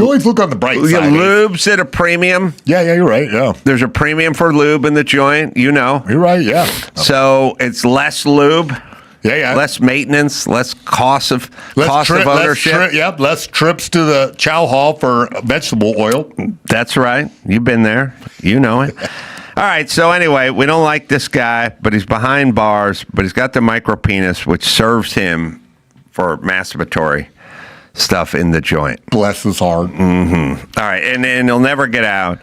always look on the bright side. Lube's at a premium. Yeah, you're right. Yeah, there's a premium for lube in the joint. You're right. Yeah. So it's less lube. Yeah. Less maintenance, less cost of ownership. Less trips to the chow hall for vegetable oil. That's right. You've been there. You know it. All right. So anyway, we don't like this guy, but he's behind bars. But he's got the micro penis, which serves him for masturbatory stuff in the joint. Bless his heart. Mm-hmm. All right, and he'll never get out.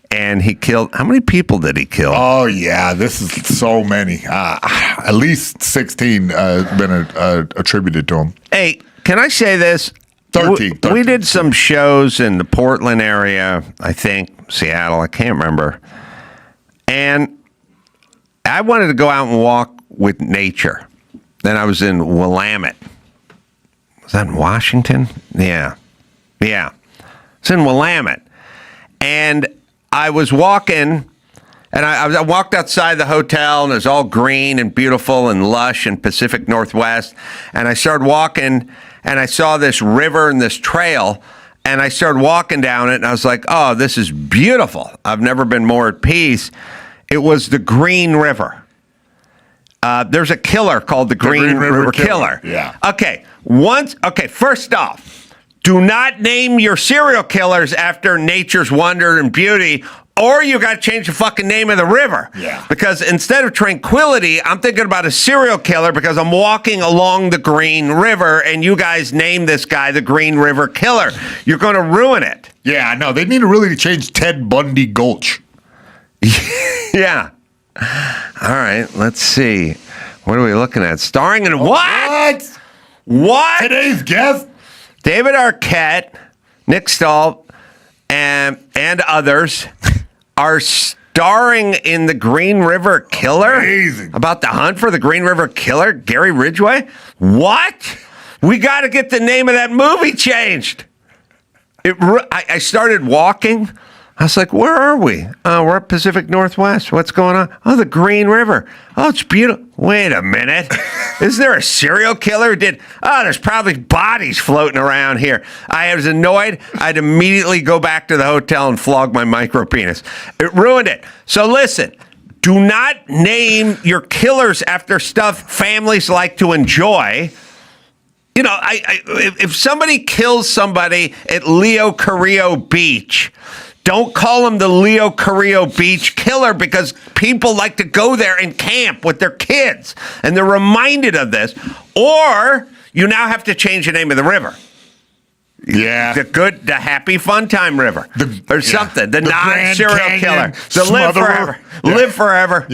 And he killed. How many people did he kill? Oh yeah, this is so many. At least 16 been attributed to him. Hey, can I say this? 13. We did some shows in the Portland area. I think Seattle. I can't remember. And I wanted to go out and walk with nature. Then I was in Willamette. Was that in Washington? Yeah. It's in Willamette. And I was walking, and I walked outside the hotel, and it was all green and beautiful and lush and Pacific Northwest. And I started walking, and I saw this river and this trail, and I started walking down it, and I was like, oh, this is beautiful. I've never been more at peace. It was the Green River. There's a killer called the Green River Killer. Yeah. Okay. First off, do not name your serial killers after nature's wonder and beauty, or you got to change the fucking name of the river. Yeah. Because instead of tranquility, I'm thinking about a serial killer because I'm walking along the Green River, and you guys name this guy the Green River Killer. You're going to ruin it. Yeah, no, they need to really change Ted Bundy Gulch. Yeah. All right, let's see. What are we looking at? Starring in what? What? Today's guest? David Arquette, Nick Stahl, and others are starring in the Green River Killer. Amazing. About the hunt for the Green River Killer, Gary Ridgway. What? We got to get the name of that movie changed. I started walking I was like, where are we? We're at Pacific Northwest. What's going on? Oh, the Green River. Oh, it's beautiful. Wait a minute. Is there a serial killer? There's probably bodies floating around here. I was annoyed. I'd immediately go back to the hotel and flog my micro penis. It ruined it. So listen, do not name your killers after stuff families like to enjoy. You know, if somebody kills somebody at Leo Carrillo Beach, don't call him the Leo Carrillo Beach killer, because people like to go there and camp with their kids, and they're reminded of this. Or you now have to change the name of the river. Yeah. The happy fun time river. Or something. The non-serial killer. The live forever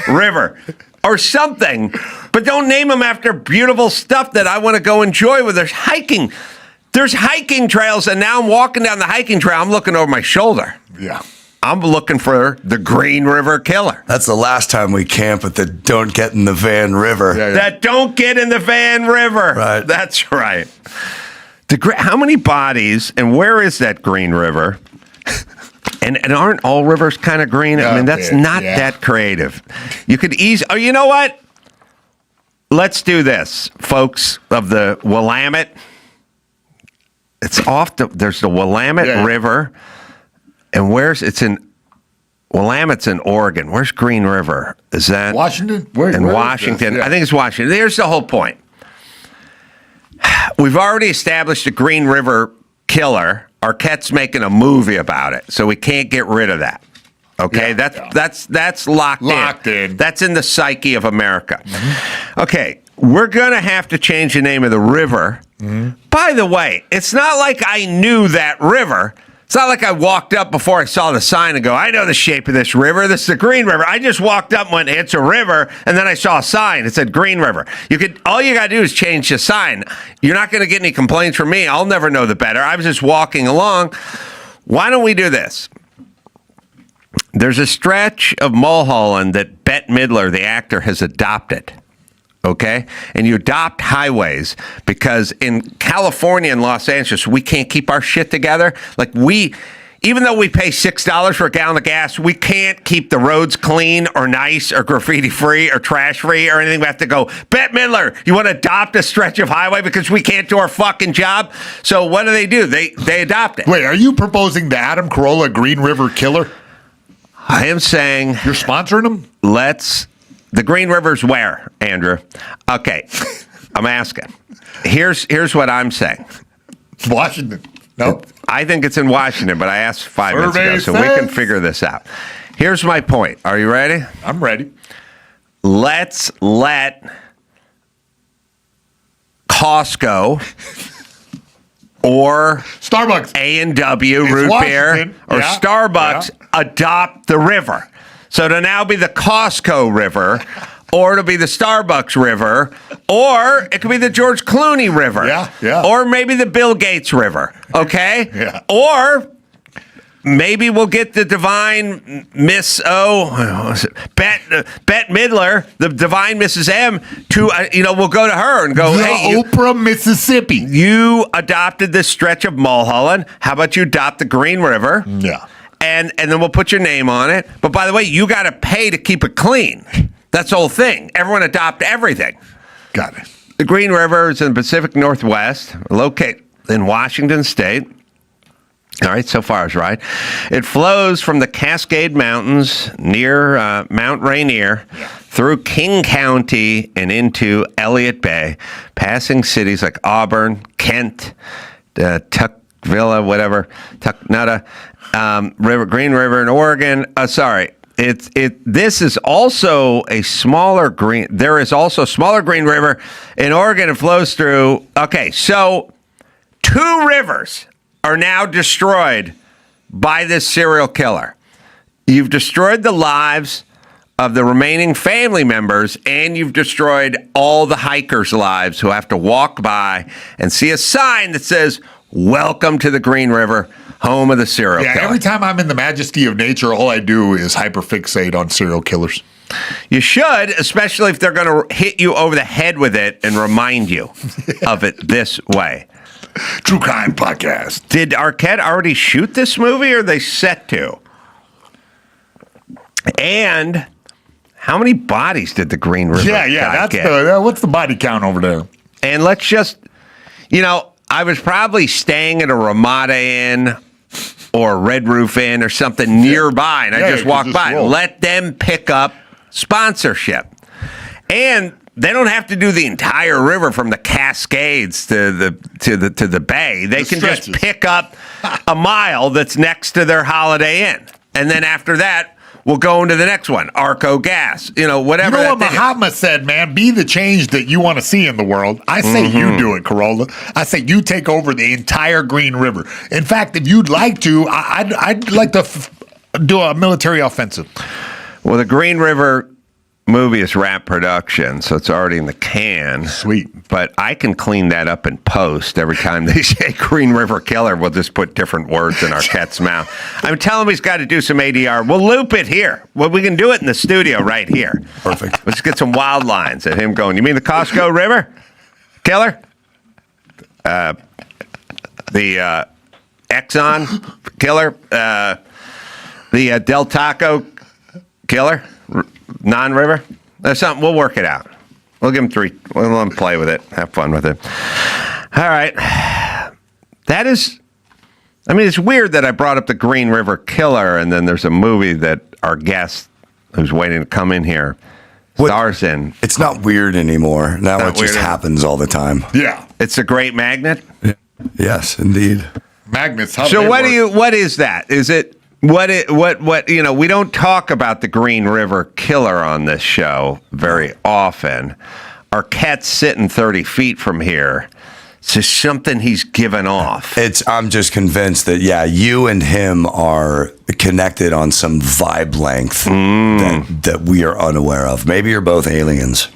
river. Or something. But don't name them after beautiful stuff that I want to go enjoy with. There's hiking. There's hiking trails, and now I'm walking down the hiking trail. I'm looking over my shoulder. Yeah. I'm looking for the Green River Killer. That's the last time we camp at the Don't Get in the Van River. Yeah. That Don't Get in the Van River. Right. That's right. How many bodies, and where is that Green River? And aren't all rivers kind of green? I mean, that's not that creative. You could easily... Oh, you know what? Let's do this, folks of the Willamette. There's the Willamette River, and it's in Willamette's in Oregon. Where's Green River? Is that Washington? In Washington. I think it's Washington. Here's the whole point. We've already established a Green River killer. Arquette's making a movie about it, so we can't get rid of that. Okay, that's locked in. That's in the psyche of America. Mm-hmm. Okay, we're going to have to change the name of the river. Mm-hmm. By the way, it's not like I knew that river. It's not like I walked up before I saw the sign and go, I know the shape of this river. This is the Green River. I just walked up and went, it's a river, and then I saw a sign. It said Green River. All you got to do is change the sign. You're not going to get any complaints from me. I'll never know the better. I was just walking along. Why don't we do this? There's a stretch of Mulholland that Bette Midler, the actor, has adopted. Okay? And you adopt highways because in California and Los Angeles, we can't keep our shit together. Like even though we pay $6 for a gallon of gas, we can't keep the roads clean or nice or graffiti free or trash free or anything. We have to go, Bette Midler, you want to adopt a stretch of highway because we can't do our fucking job? So what do? They adopt it. Wait, are you proposing the Adam Carolla Green River Killer? I am saying... You're sponsoring them? The Green River's where, Andrew? Okay, I'm asking. Here's what I'm saying. Washington. Nope. I think it's in Washington, but I asked 5 minutes ago, so we can figure this out. Here's my point. Are you ready? I'm ready. Let's let Costco or Starbucks, A&W, root beer, or Starbucks adopt the river. So it'll now be the Costco River, or it'll be the Starbucks River, or it could be the George Clooney River. Yeah. Or maybe the Bill Gates River, okay? Yeah. Or maybe we'll get the divine Miss Bette Midler, the divine Mrs. M, to, we'll go to her and go, hey, Oprah, Mississippi. You adopted this stretch of Mulholland. How about you adopt the Green River? Yeah. And then we'll put your name on it. But by the way, you got to pay to keep it clean. That's the whole thing. Everyone adopt everything. Got it. The Green River is in the Pacific Northwest, located in Washington State. All right, so far is right. It flows from the Cascade Mountains near Mount Rainier through King County and into Elliott Bay, passing cities like Auburn, Kent, Tuckville, Tucknutta, Green River in Oregon. This is also a smaller green. There is also a smaller Green River in Oregon. It flows through. Okay, so 2 rivers are now destroyed by this serial killer. You've destroyed the lives of the remaining family members, and you've destroyed all the hikers' lives who have to walk by and see a sign that says, "Welcome to the Green River, home of the serial killer." Every time I'm in the majesty of nature, all I do is hyperfixate on serial killers. You should, especially if they're going to hit you over the head with it and remind you of it this way. True Crime Podcast. Did Arquette already shoot this movie, or are they set to? And how many bodies did the Green River Yeah, guy that's get? what's the body count over there? And let's just, I was probably staying at a Ramada Inn or a Red Roof Inn or something nearby, and I just walked by. Roll. Let them pick up sponsorship. And they don't have to do the entire river from the Cascades to the bay. They can just pick up a mile that's next to their Holiday Inn. And then after that, we'll go into the next one, Arco Gas, whatever. You know what Mahatma said, man? Be the change that you want to see in the world. I say you do it, Carolla. I say you take over the entire Green River. In fact, if you'd like to, I'd like to do a military offensive. Well, the Green River movie is Rant production, so it's already in the can. Sweet. But I can clean that up in post. Every time they say Green River Killer, we'll just put different words in Arquette's mouth. I'm telling him he's got to do some ADR. We'll loop it here. Well, we can do it in the studio right here. Perfect. Let's get some wild lines at him going, you mean the Costco River Killer? The Exxon Killer? The Del Taco Killer? Non-river? There's something. We'll work it out. We'll give him 3. We'll let him play with it. Have fun with it. All right. That is... it's weird that I brought up the Green River Killer, and then there's a movie that our guest, who's waiting to come in here, stars in. It's not weird anymore. Now it just happens all the time. Yeah. It's a great magnet? Yes, indeed. Magnets. So what is that? Is it... What we don't talk about the Green River Killer on this show very often. Arquette's sitting 30 feet from here. It's just something he's given off. I'm just convinced that, you and him are connected on some vibe length that we are unaware of. Maybe you're both aliens.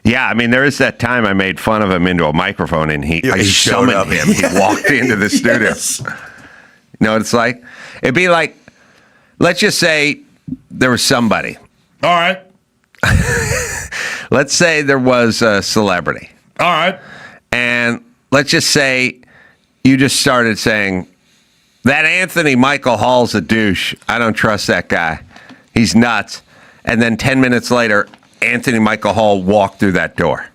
Yeah, there is that time I made fun of him into a microphone, and I showed summoned up. him. He walked into the studio. Yes. You know what it's like? It'd be like, let's just say there was somebody. All right. Let's say there was a celebrity. All right. And let's just say you just started saying, that Anthony Michael Hall's a douche. I don't trust that guy. He's nuts. And then 10 minutes later, Anthony Michael Hall walked through that door.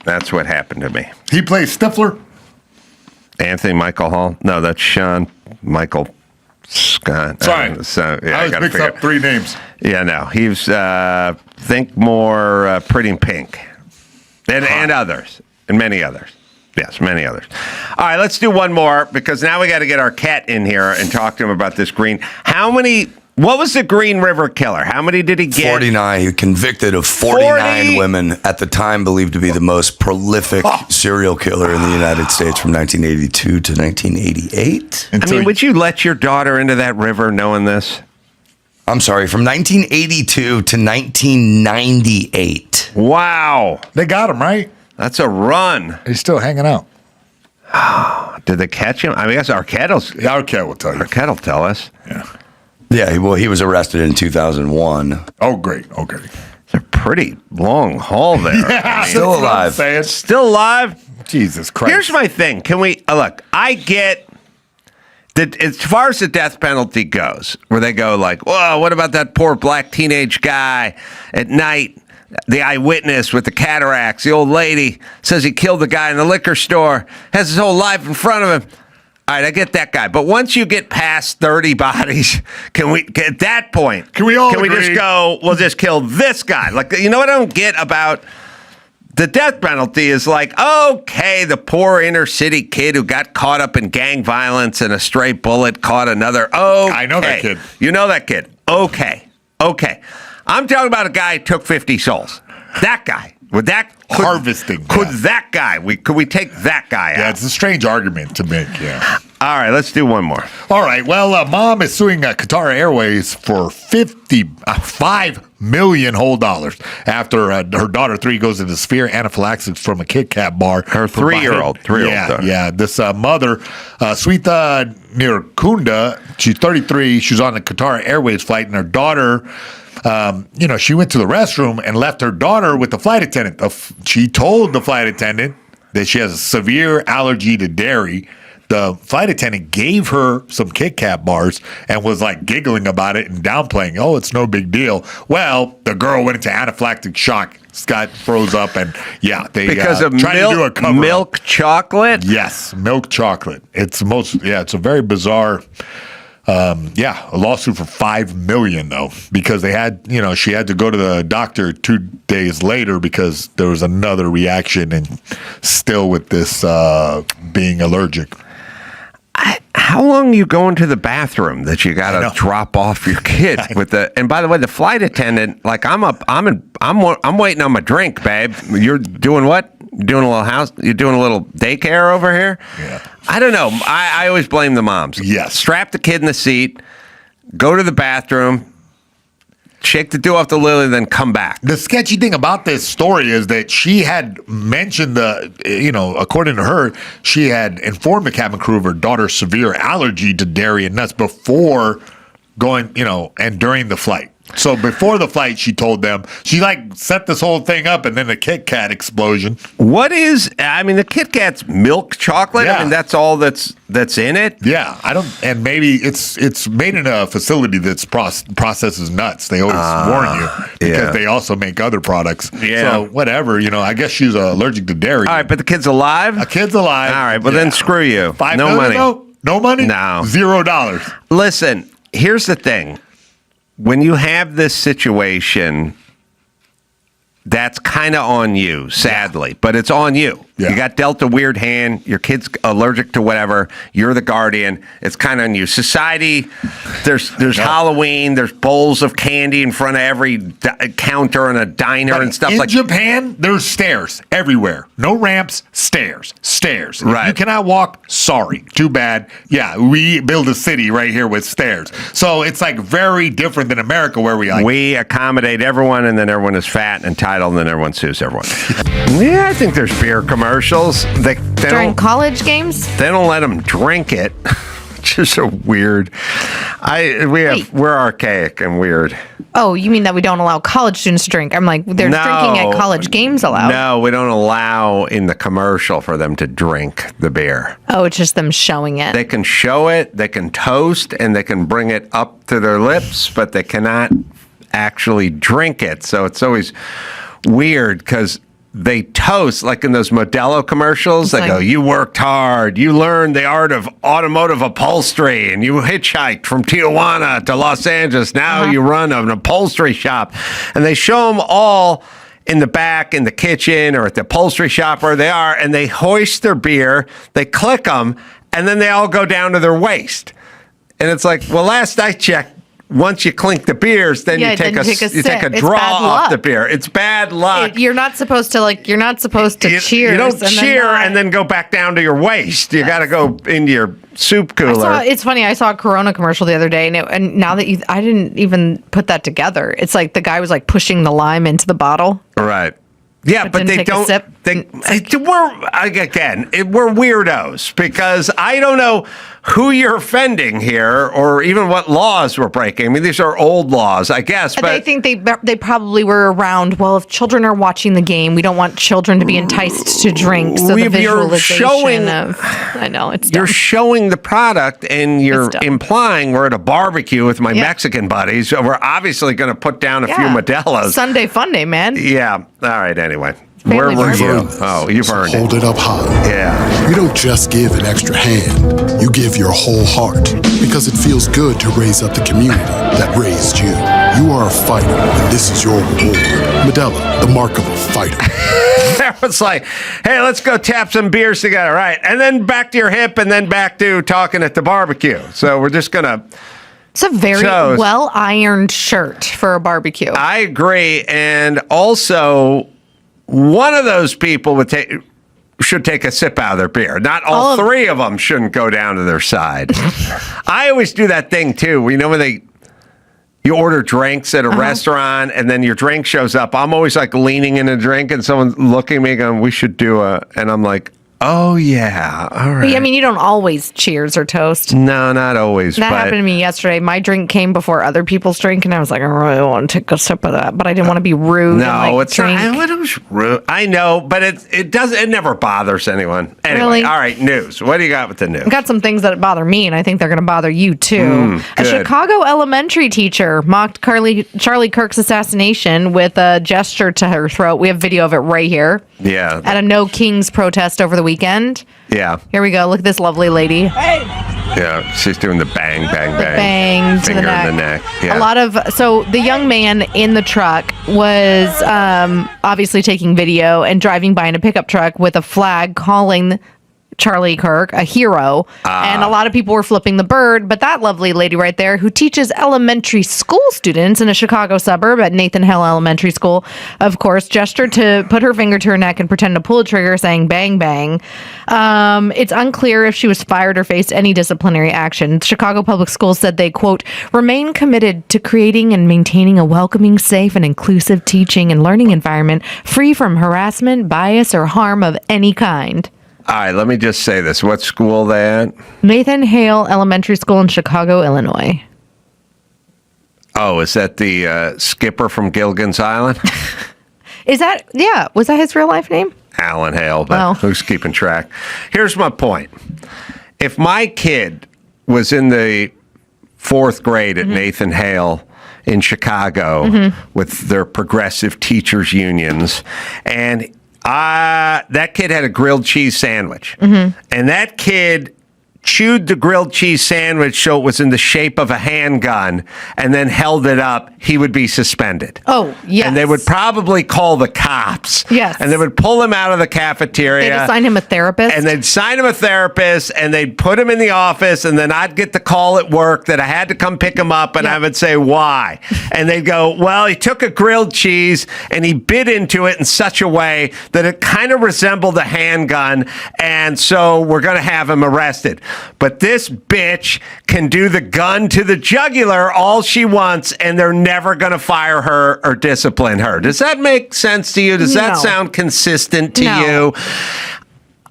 That's what happened to me. He plays Stifler. Anthony Michael Hall? No, that's Sean Michael Scott. Sorry. I was mixed up 3 names. Yeah, no. He was, think more Pretty in Pink. And others. And many others. Yes, many others. All right, let's do one more, because now we got to get Arquette in here and talk to him about this green. What was the Green River Killer? How many did he get? 49. He convicted of 49 women, at the time believed to be the most prolific serial killer in the United States from 1982 to 1988. Would you let your daughter into that river knowing this? I'm sorry, from 1982 to 1998. Wow. They got him, right? That's a run. He's still hanging out. Did they catch him? I guess Arquette will tell you. Arquette will tell us. Yeah. Yeah, he was arrested in 2001. Oh, great. Okay. It's a pretty long haul there. Yeah, still alive. Still alive? Jesus Christ. Here's my thing. Can we look? I get that as far as the death penalty goes, where they go like, "Whoa, what about that poor black teenage guy at night? The eyewitness with the cataracts, the old lady says he killed the guy in the liquor store, has his whole life in front of him." All right, I get that guy. But once you get past 30 bodies, at that point, can we just go, we'll just kill this guy? Like, you know what I don't get about the death penalty is like, okay, the poor inner city kid who got caught up in gang violence and a stray bullet caught another. Okay. I know that kid. You know that kid. Okay. I'm talking about a guy who took 50 souls. That guy. Harvesting. Could that guy? Could we take that guy out? Yeah, it's a strange argument to make. Yeah. All right, let's do one more. All right. Well, mom is suing Qatar Airways for $5 million whole dollars after her daughter 3 goes into severe anaphylaxis from a Kit Kat bar. Her 3-year-old daughter. Yeah. This mother, Sweeta Nirkunda, she's 33. She's on the Qatar Airways flight, and her daughter. She went to the restroom and left her daughter with the flight attendant. She told the flight attendant that she has a severe allergy to dairy. The flight attendant gave her some Kit Kat bars and was like giggling about it and downplaying. Oh, it's no big deal. Well, the girl went into anaphylactic shock. Scott froze up, and they because of tried to do a cover-up. Milk chocolate. Yes, milk chocolate. It's it's a very bizarre. A lawsuit for $5 million though, because they had, she had to go to the doctor 2 days later because there was another reaction, and still with this being allergic. How long you going to the bathroom that you got to drop off your kid with the? And by the way, the flight attendant, like I'm waiting on my drink, babe. You're doing what? You're doing a little daycare over here? Yeah. I don't know. I always blame the moms. Yes. Strap the kid in the seat, go to the bathroom, shake the dew off the lily, then come back. The sketchy thing about this story is that she had mentioned according to her, she had informed the cabin crew of her daughter's severe allergy to dairy and nuts before going, and during the flight. So before the flight, she told them, she set this whole thing up, and then the Kit Kat explosion. The Kit Kat's milk chocolate? Yeah. I mean, that's all that's in it? Yeah, and maybe it's made in a facility that's processes nuts. They always warn you because they also make other products. Yeah. So whatever, I guess she's allergic to dairy. All right, but the kid's alive? A kid's alive. All right, well then screw you. $5 No million, money. though? No money? No. $0. Listen, here's the thing. When you have this situation, that's kind of on you, sadly, but it's on you. Yeah. You got dealt a weird hand. Your kid's allergic to whatever. You're the guardian. It's kind of on you. Society, there's Halloween. There's bowls of candy in front of every counter in a diner and stuff in like that. In Japan, there's stairs everywhere. No ramps, stairs. Right. If you cannot walk, sorry. Too bad. Yeah, we build a city right here with stairs. So it's very different than America where we accommodate everyone, and then everyone is fat and entitled, and then everyone sues everyone. Yeah, I think there's beer commercials. They During college games? They don't let them drink it, which is so weird. We're archaic and weird. Oh, you mean that we don't allow college students to drink? I'm like, they're drinking at college games allowed. No, we don't allow in the commercial for them to drink the beer. Oh, it's just them showing it. They can show it, they can toast, and they can bring it up to their lips, but they cannot actually drink it. So it's always weird because they toast, like in those Modelo commercials. They go, you worked hard. You learned the art of automotive upholstery, and you hitchhiked from Tijuana to Los Angeles. Now you run an upholstery shop. And they show them all in the back, in the kitchen, or at the upholstery shop where they are, and they hoist their beer, they click them, and then they all go down to their waist. And it's like, well, last I checked, once you clink the beers, then you take a draw off the beer. It's bad luck. You're not supposed to cheer. You don't cheer and then go back down to your waist. You got to go into your soup cooler. It's funny. I saw a Corona commercial the other day, and now that I didn't even put that together. It's like the guy was pushing the lime into the bottle. Right. Yeah, but they don't. We're weirdos because I don't know who you're offending here or even what laws we're breaking. I mean, these are old laws, I guess. But I think they probably were around. Well, if children are watching the game, we don't want children to be enticed to drink. So the visualization I know it's dumb. You're showing the product and you're implying we're at a barbecue with my Mexican buddies. So we're obviously going to put down a few Modelos. Sunday fun day, man. Yeah. All right. Anyway. Where were you? Oh, you've earned Hold it up high. Yeah. You don't just give an extra hand. You give your whole heart because it feels good to raise up the community that raised you. You are a fighter, and this is your reward. Modelo, the mark of a fighter. It's like, hey, let's go tap some beers together, right? And then back to your hip, and then back to talking at the barbecue. So we're just gonna. It's a very well-ironed shirt for a barbecue. I agree, and also. One of those people should take a sip out of their beer. Not all three of them shouldn't go down to their side. I always do that thing too. You know when you order drinks at a restaurant and then your drink shows up. I'm always leaning in a drink and someone's looking at me going, "We should do a," and I'm like, Oh, yeah. All right. I mean, you don't always cheers or toast. No, not always. That happened to me yesterday. My drink came before other people's drink, and I was like, I really want to take a sip of that, but I didn't want to be rude. No, it's not. It was rude. I know, but it doesn't. It never bothers anyone. Anyway, really? All right, news. What do you got with the news? I've got some things that bother me, and I think they're going to bother you too. A Chicago elementary teacher mocked Charlie Kirk's assassination with a gesture to her throat. We have video of it right here. Yeah. At a No Kings protest over the weekend. Yeah. Here we go. Look at this lovely lady. Hey. Yeah, she's doing the bang, bang, bang. Bang to the neck. Yeah. So the young man in the truck was obviously taking video and driving by in a pickup truck with a flag calling Charlie Kirk a hero, and a lot of people were flipping the bird, but that lovely lady right there who teaches elementary school students in a Chicago suburb at Nathan Hale Elementary School, of course, gestured to put her finger to her neck and pretend to pull a trigger saying bang bang. It's unclear if she was fired or faced any disciplinary action. Chicago Public Schools said they, quote, remain committed to creating and maintaining a welcoming, safe, and inclusive teaching and learning environment free from harassment, bias, or harm of any kind. All right, let me just say this. What school they at? Nathan Hale Elementary School in Chicago, Illinois. Oh, is that the skipper from Gilligan's Island? Was that his real life name? Alan Hale, but who's keeping track? Here's my point. If my kid was in the 4th grade at Nathan Hale in Chicago with their progressive teachers unions, and that kid had a grilled cheese sandwich, and that kid chewed the grilled cheese sandwich so it was in the shape of a handgun and then held it up, he would be suspended. Oh, yes. And they would probably call the cops. Yes. And they would pull him out of the cafeteria. They'd assign him a therapist. And they'd sign him a therapist, and they'd put him in the office, and then I'd get the call at work that I had to come pick him up, and I would say, why? And they'd go, well, he took a grilled cheese, and he bit into it in such a way that it kind of resembled a handgun, and so we're going to have him arrested. But this bitch can do the gun to the jugular all she wants, and they're never going to fire her or discipline her. Does that make sense to you? Does that sound consistent to you?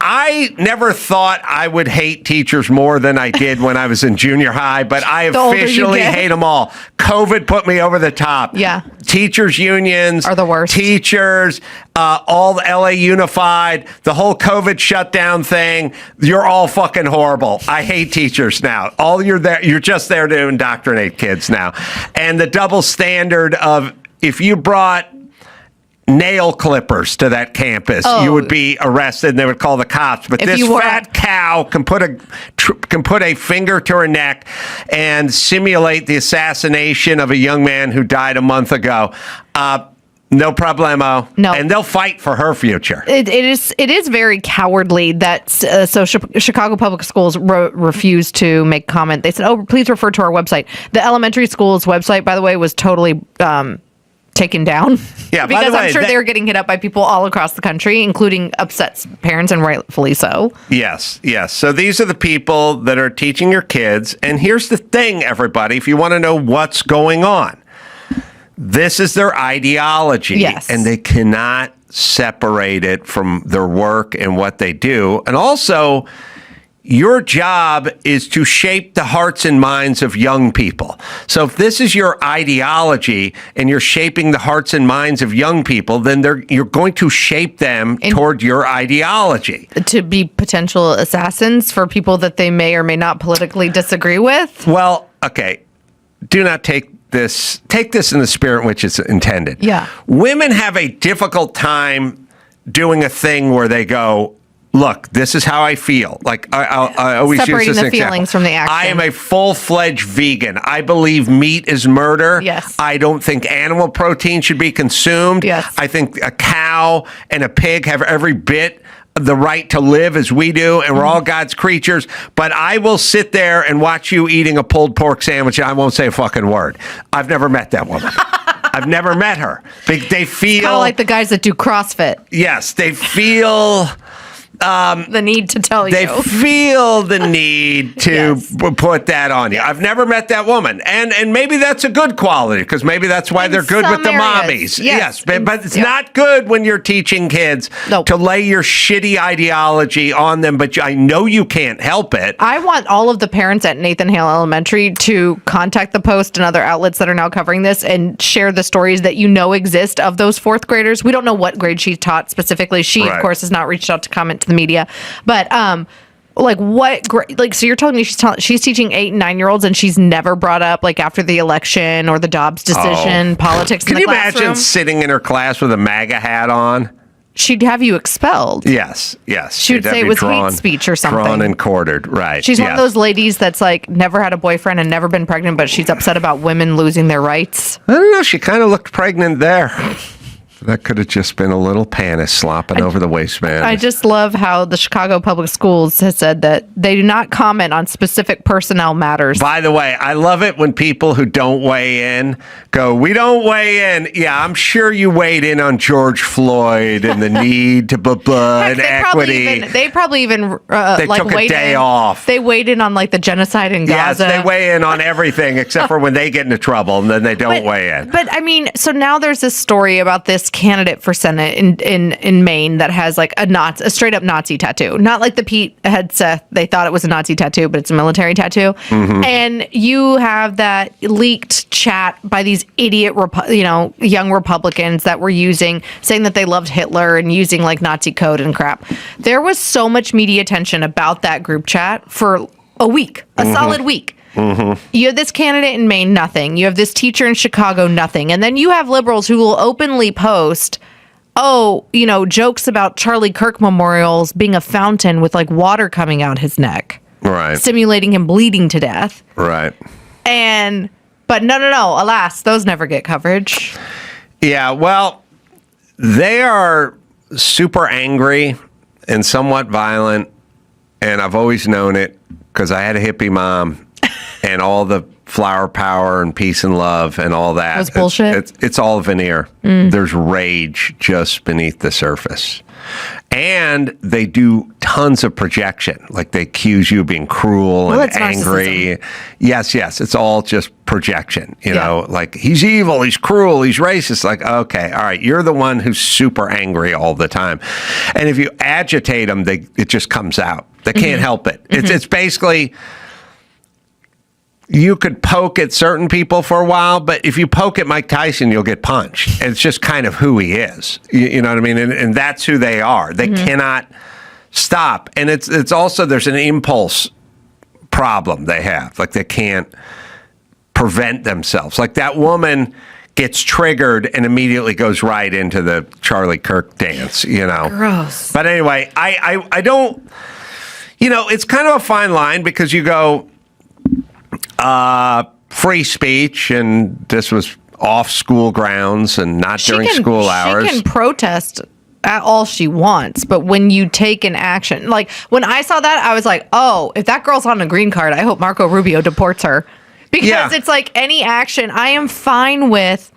I never thought I would hate teachers more than I did when I was in junior high, but I officially hate them all. COVID put me over the top. Yeah. Teachers unions are the worst. Teachers, all the LA Unified, the whole COVID shutdown thing. You're all fucking horrible. I hate teachers now. You're just there to indoctrinate kids now. And the double standard of if you brought nail clippers to that campus, you would be arrested and they would call the cops. But this fat cow can put a finger to her neck and simulate the assassination of a young man who died a month ago. No problemo. No. And they'll fight for her future. It is very cowardly that Chicago Public Schools refused to make comment. They said, please refer to our website. The elementary school's website, by the way, was totally taken down. Yeah, because by the way, I'm sure they were getting hit up by people all across the country, including upset parents, and rightfully so. Yes. So these are the people that are teaching your kids. And here's the thing, everybody, if you want to know what's going on, this is their ideology. Yes. And they cannot separate it from their work and what they do. And also, your job is to shape the hearts and minds of young people. So if this is your ideology and you're shaping the hearts and minds of young people, then you're going to shape them toward your ideology. To be potential assassins for people that they may or may not politically disagree with? Well, okay. Do not take this in the spirit in which it's intended. Yeah. Women have a difficult time doing a thing where they go, look, this is how I feel. Like I always separating use this the example. feelings from the action. I am a full-fledged vegan. I believe meat is murder. Yes. I don't think animal protein should be consumed. Yes. I think a cow and a pig have every bit of the right to live as we do, and we're all God's creatures. But I will sit there and watch you eating a pulled pork sandwich, and I won't say a fucking word. I've never met that woman. I've never met her. They feel kind of like the guys that do CrossFit. Yes, they feel the need to tell They you. feel the need to put that on you. I've never met that woman. And maybe that's a good quality because maybe that's why they're good with the mommies. Yes. But it's not good when you're teaching kids to lay your shitty ideology on them, but I know you can't help it. I want all of the parents at Nathan Hale Elementary to contact the Post and other outlets that are now covering this and share the stories that exist of those fourth graders. We don't know what grade she taught specifically. She, of course, has not reached out to comment to the media. But so you're telling me she's teaching 8 and 9-year-olds and she's never brought up after the election or the Dobbs decision, politics in the classroom? Can you imagine sitting in her class with a MAGA hat on? She'd have you expelled. Yes. She would say it was hate speech or something. Drawn and quartered, right. She's one of those ladies that's never had a boyfriend and never been pregnant, but she's upset about women losing their rights. I don't know. She kind of looked pregnant there. That could have just been a little panties slopping over the waistband. I just love how the Chicago Public Schools has said that they do not comment on specific personnel matters. By the way, I love it when people who don't weigh in go, we don't weigh in. Yeah, I'm sure you weighed in on George Floyd and the need to and equity. They probably even they took a day off. They weighed in on the genocide in Gaza. Yes, they weigh in on everything except for when they get into trouble and then they don't weigh in. But I mean, so now there's this story about this candidate for Senate in Maine that has a straight up Nazi tattoo. Not like the Pete Hegseth. They thought it was a Nazi tattoo, but it's a military tattoo. Mm-hmm. And you have that leaked chat by these idiot, young Republicans that were saying that they loved Hitler and using Nazi code and crap. There was so much media attention about that group chat for a week, a solid week. Mm-hmm. You have this candidate in Maine, nothing. You have this teacher in Chicago, nothing. And then you have liberals who will openly post, jokes about Charlie Kirk memorials being a fountain with water coming out his neck. Right. Simulating him bleeding to death. Right. But no. Alas, those never get coverage. Yeah, well, they are super angry and somewhat violent. And I've always known it because I had a hippie mom. And all the flower power and peace and love and all that. Was bullshit? It's all veneer. There's rage just beneath the surface. And they do tons of projection. They accuse you of being cruel and angry. Narcissism. Yes. It's all just projection. You know, he's evil, he's cruel, he's racist. Okay, all right, you're the one who's super angry all the time. And if you agitate them, it just comes out. They can't help it. It's basically... You could poke at certain people for a while, but if you poke at Mike Tyson, you'll get punched. And it's just kind of who he is. You know what I mean? And that's who they are. They cannot stop. And it's also, there's an impulse problem they have. They can't prevent themselves. That woman gets triggered and immediately goes right into the Charlie Kirk dance, Gross. But anyway, I don't, it's kind of a fine line because you go, free speech, and this was off school grounds and not during school hours. She can protest all she wants, but when you take an action, when I saw that, I was like, oh, if that girl's on a green card, I hope Marco Rubio deports her. Because it's any action, I am fine with,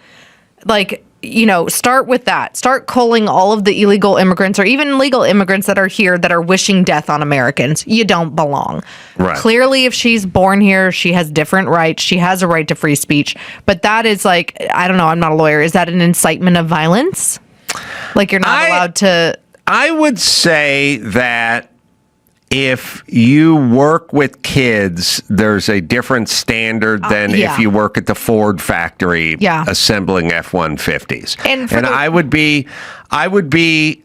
start with that. Start culling all of the illegal immigrants or even legal immigrants that are here that are wishing death on Americans. You don't belong. Right. Clearly, if she's born here, she has different rights. She has a right to free speech. But that is I don't know, I'm not a lawyer. Is that an incitement of violence? You're not allowed to... I would say that if you work with kids, there's a different standard than if you work at the Ford factory assembling F-150s. And I would be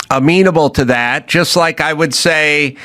amenable to that, just like I would say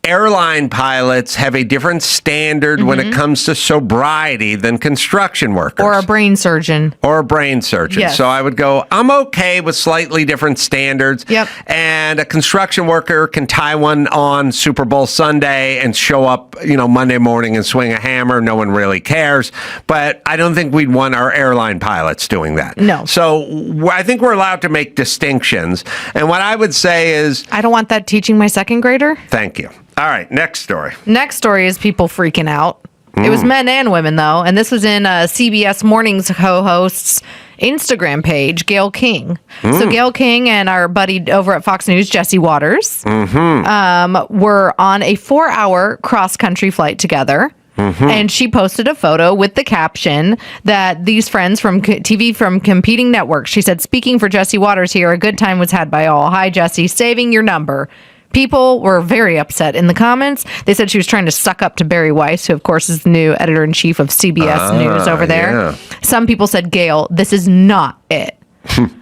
airline pilots have a different standard when it comes to sobriety than construction workers. Or a brain surgeon. Yes. So I would go, I'm okay with slightly different standards. Yep. And a construction worker can tie one on Super Bowl Sunday and show up, Monday morning and swing a hammer. No one really cares. But I don't think we'd want our airline pilots doing that. No. So I think we're allowed to make distinctions. And what I would say is... I don't want that teaching my second grader. Thank you. All right, next story. Next story is people freaking out. It was men and women, though, and this was in CBS Mornings co-hosts Instagram page, Gayle King. So Gayle King and our buddy over at Fox News, Jesse Waters, were on a 4-hour cross-country flight together. And she posted a photo with the caption that these friends from TV from competing networks, she said, speaking for Jesse Waters here, a good time was had by all. Hi, Jesse, saving your number. People were very upset in the comments. They said she was trying to suck up to Barry Weiss, who, of course, is the new editor-in-chief of CBS News over there. Yeah. Some people said, Gayle, this is not it.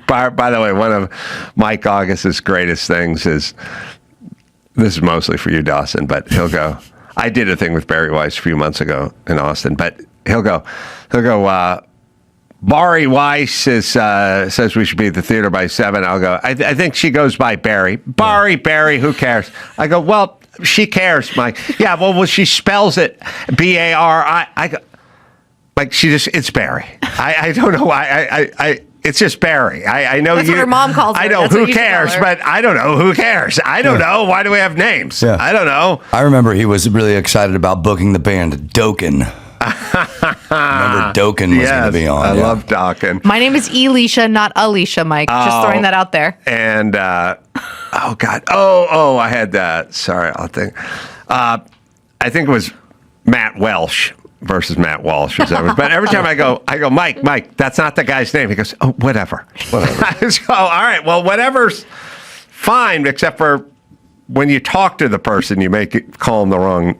By the way, one of Mike August's greatest things is, this is mostly for you, Dawson, but he'll go, I did a thing with Barry Weiss a few months ago in Austin, but he'll go, Barry Weiss says we should be at the theater by 7. I'll go, I think she goes by Barry. Barry, who cares? I go, well, she cares, Mike. Yeah, well, she spells it B-A-R-I. I go, like, it's Barry. I don't know why. It's just Barry. I know That's what her mom calls her. I know who cares, but I don't know who cares. I don't know. Why do we have names? Yeah. I don't know. I remember he was really excited about booking the band Dokken. Remember Dokken was going to be on. I love Dokken. My name is Elisha, not Alicia, Mike. Just throwing that out there. And, oh, God. Oh, I had that. Sorry, I'll think. I think it was Matt Welsh versus Matt Walsh. But every time I go, Mike, that's not the guy's name. He goes, oh, whatever. I just go, all right, well, whatever's fine, except for when you talk to the person, you call them the wrong,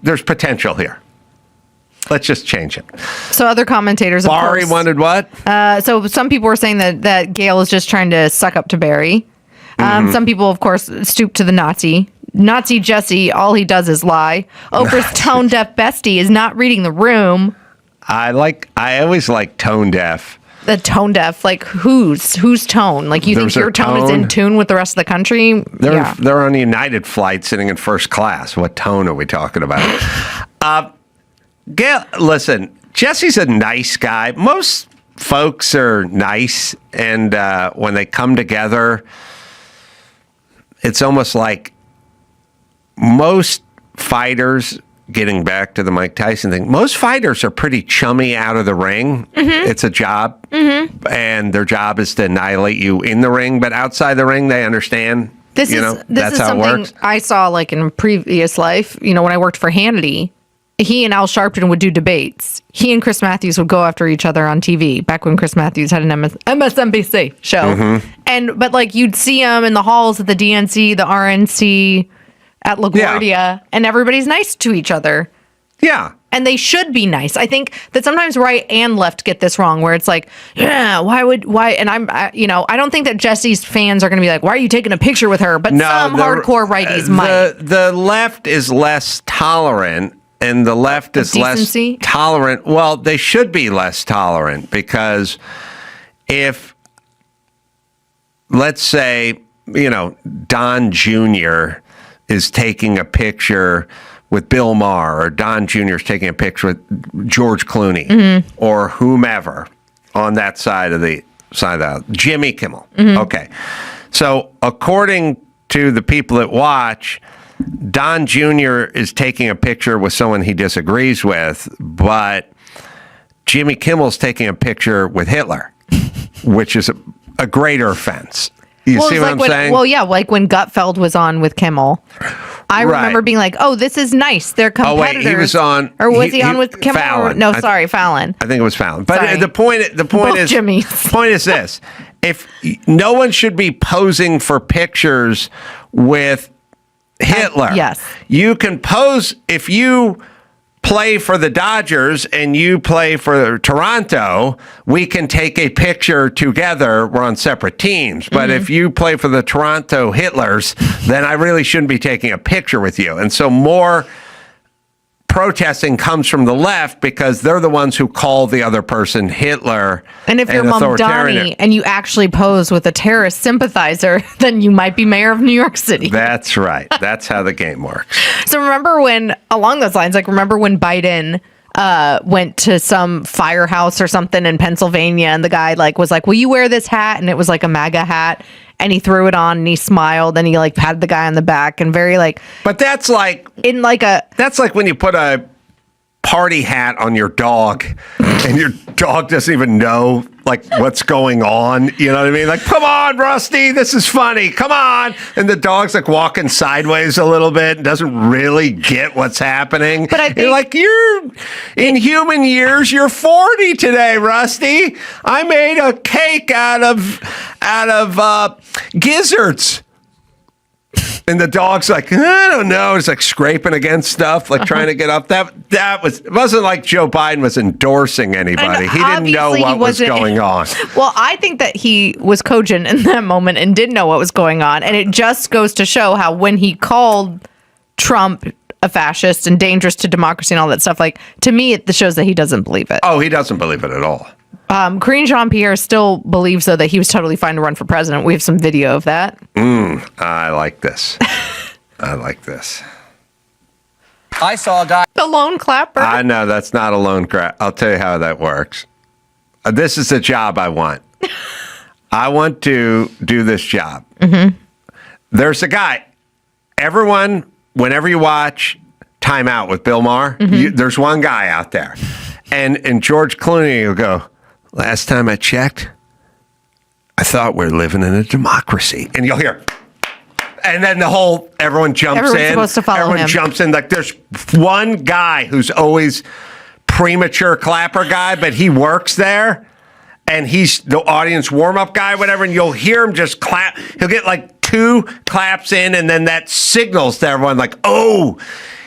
there's potential here. Let's just change it. So other commentators, of Barry course, wanted what? So some people were saying that Gayle is just trying to suck up to Barry. Some people, of course, stoop to the Nazi Jesse, all he does is lie. Oprah's tone deaf bestie is not reading the room. I always like tone deaf. The tone deaf, like whose tone? Like you think your tone is in tune with the rest of the country? They're on a United flight sitting in first class. What tone are we talking about? Gayle, listen, Jesse's a nice guy. Most folks are nice, and when they come together, it's almost like most fighters, getting back to the Mike Tyson thing, most fighters are pretty chummy out of the ring. It's a job, and their job is to annihilate you in the ring, but outside the ring, they understand. This is something it works. I saw like in a previous life, when I worked for Hannity. He and Al Sharpton would do debates. He and Chris Matthews would go after each other on TV back when Chris Matthews had an MSNBC show. But like you'd see him in the halls at the DNC, the RNC, at LaGuardia, and everybody's nice to each other. Yeah. And they should be nice. I think that sometimes right and left get this wrong, where it's like, why? And I don't think that Jesse's fans are going to be like, why are you taking a picture with her? But some hardcore righties might. The left is less tolerant. And the left is less tolerant. Well, they should be less tolerant because if, let's say, Don Jr. is taking a picture with Bill Maher, or Don Jr. is taking a picture with George Clooney, or whomever on that side of the Jimmy Kimmel. Okay. So according to the people that watch, Don Jr. is taking a picture with someone he disagrees with, but Jimmy Kimmel's taking a picture with Hitler, which is a greater offense. You see what I'm saying? Well, yeah, like when Gutfeld was on with Kimmel. I remember being like, oh, this is nice. They're competitors. Oh, wait, he was on... Or was he on with Kimmel? Fallon. No, sorry, Fallon. I think it was Fallon. But the point is... Jimmys. The point is this. If no one should be posing for pictures with Hitler. Yes. You can pose if you play for the Dodgers and you play for Toronto, we can take a picture together. We're on separate teams. But if you play for the Toronto Hitlers, then I really shouldn't be taking a picture with you. And so more protesting comes from the left because they're the ones who call the other person Hitler. And if you're Mamdani and you actually pose with a terrorist sympathizer, then you might be mayor of New York City. That's right. That's how the game works. So remember when, along those lines, remember when Biden went to some firehouse or something in Pennsylvania and the guy was like, will you wear this hat? And it was like a MAGA hat. And he threw it on and he smiled and he patted the guy on the back and very But that's that's like when you put a party hat on your dog and your dog doesn't even know like what's going on. You know what I mean? Like, come on, Rusty, this is funny. Come on. And the dog's like walking sideways a little bit and doesn't really get what's happening. But I think, you're like, you're in human years, you're 40 today, Rusty. I made a cake out of gizzards. And the dog's like, I don't know. It's like scraping against stuff, like trying to get up. It wasn't like Joe Biden was endorsing anybody. He didn't know what was going on. Well, I think that he was cogent in that moment and didn't know what was going on. And it just goes to show how when he called Trump a fascist and dangerous to democracy and all that stuff, like, to me, it shows that he doesn't believe it. Oh, he doesn't believe it at all. Karine Jean-Pierre still believes, though, that he was totally fine to run for president. We have some video of that. I like this. I like this. I saw a guy. The lone clapper. I know that's not a lone clap. I'll tell you how that works. This is the job I want. I want to do this job. Mm-hmm. There's a guy. Everyone, whenever you watch Time Out with Bill Maher, there's one guy out there. And George Clooney will go, last time I checked, I thought we're living in a democracy. And you'll hear, and then everyone jumps Everyone's in. supposed to follow Everyone him. jumps in. Like there's one guy who's always premature clapper guy, but he works there. And he's the audience warm-up guy, whatever. And you'll hear him just clap. He'll get like 2 claps in, and then that signals to everyone like, oh,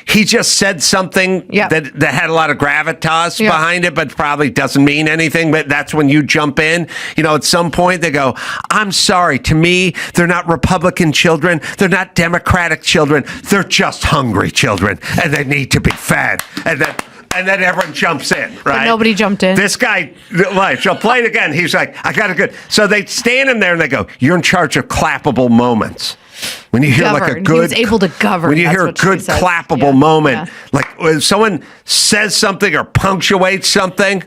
he just said something that had a lot of gravitas behind it, but probably doesn't mean anything. But that's when you jump in. You know, at some point they go, I'm sorry. To me, they're not Republican children. They're not Democratic children. They're just hungry children, and they need to be fed. And then everyone jumps in, right? But nobody jumped in. This guy, she'll play it again. He's like, I got a good. So they stand him there and they go, you're in charge of clappable moments. When you hear like a good, he was able to govern. When you hear a good clappable moment, like when someone says something or punctuates something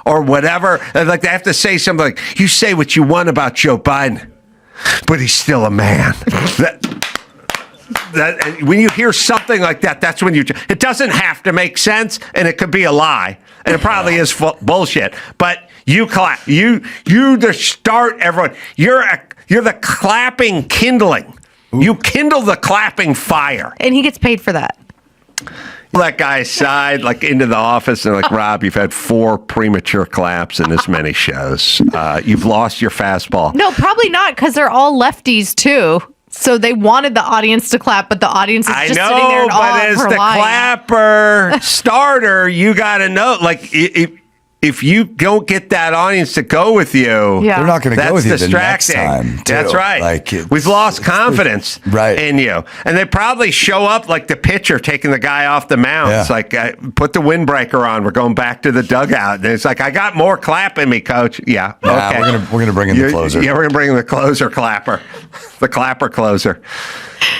or whatever, like they have to say something like, you say what you want about Joe Biden, but he's still a man. That when you hear something like that, that's when it doesn't have to make sense, and it could be a lie, and it probably is bullshit. But you clap, you the start. Everyone, you're the clapping kindling. Ooh. You kindle the clapping fire, and he gets paid for that. That guy aside, like into the office, and like, Rob, you've had 4 premature claps in this many shows. You've lost your fastball. No, probably not, because they're all lefties too. So they wanted the audience to clap, but the audience is just sitting there in awe but of as her the lying. clapper starter, you got to know, like, if you don't get that audience to go with you, they're not going to go with you the next time. Too. That's right. Like we've lost confidence in you, and they probably show up like the pitcher taking the guy off the mound. It's like, put the windbreaker on. We're going back to the dugout. And it's like, I got more clap in me, coach. Yeah, okay. We're gonna bring in the closer. Yeah, we're gonna bring in the closer clapper, the clapper closer.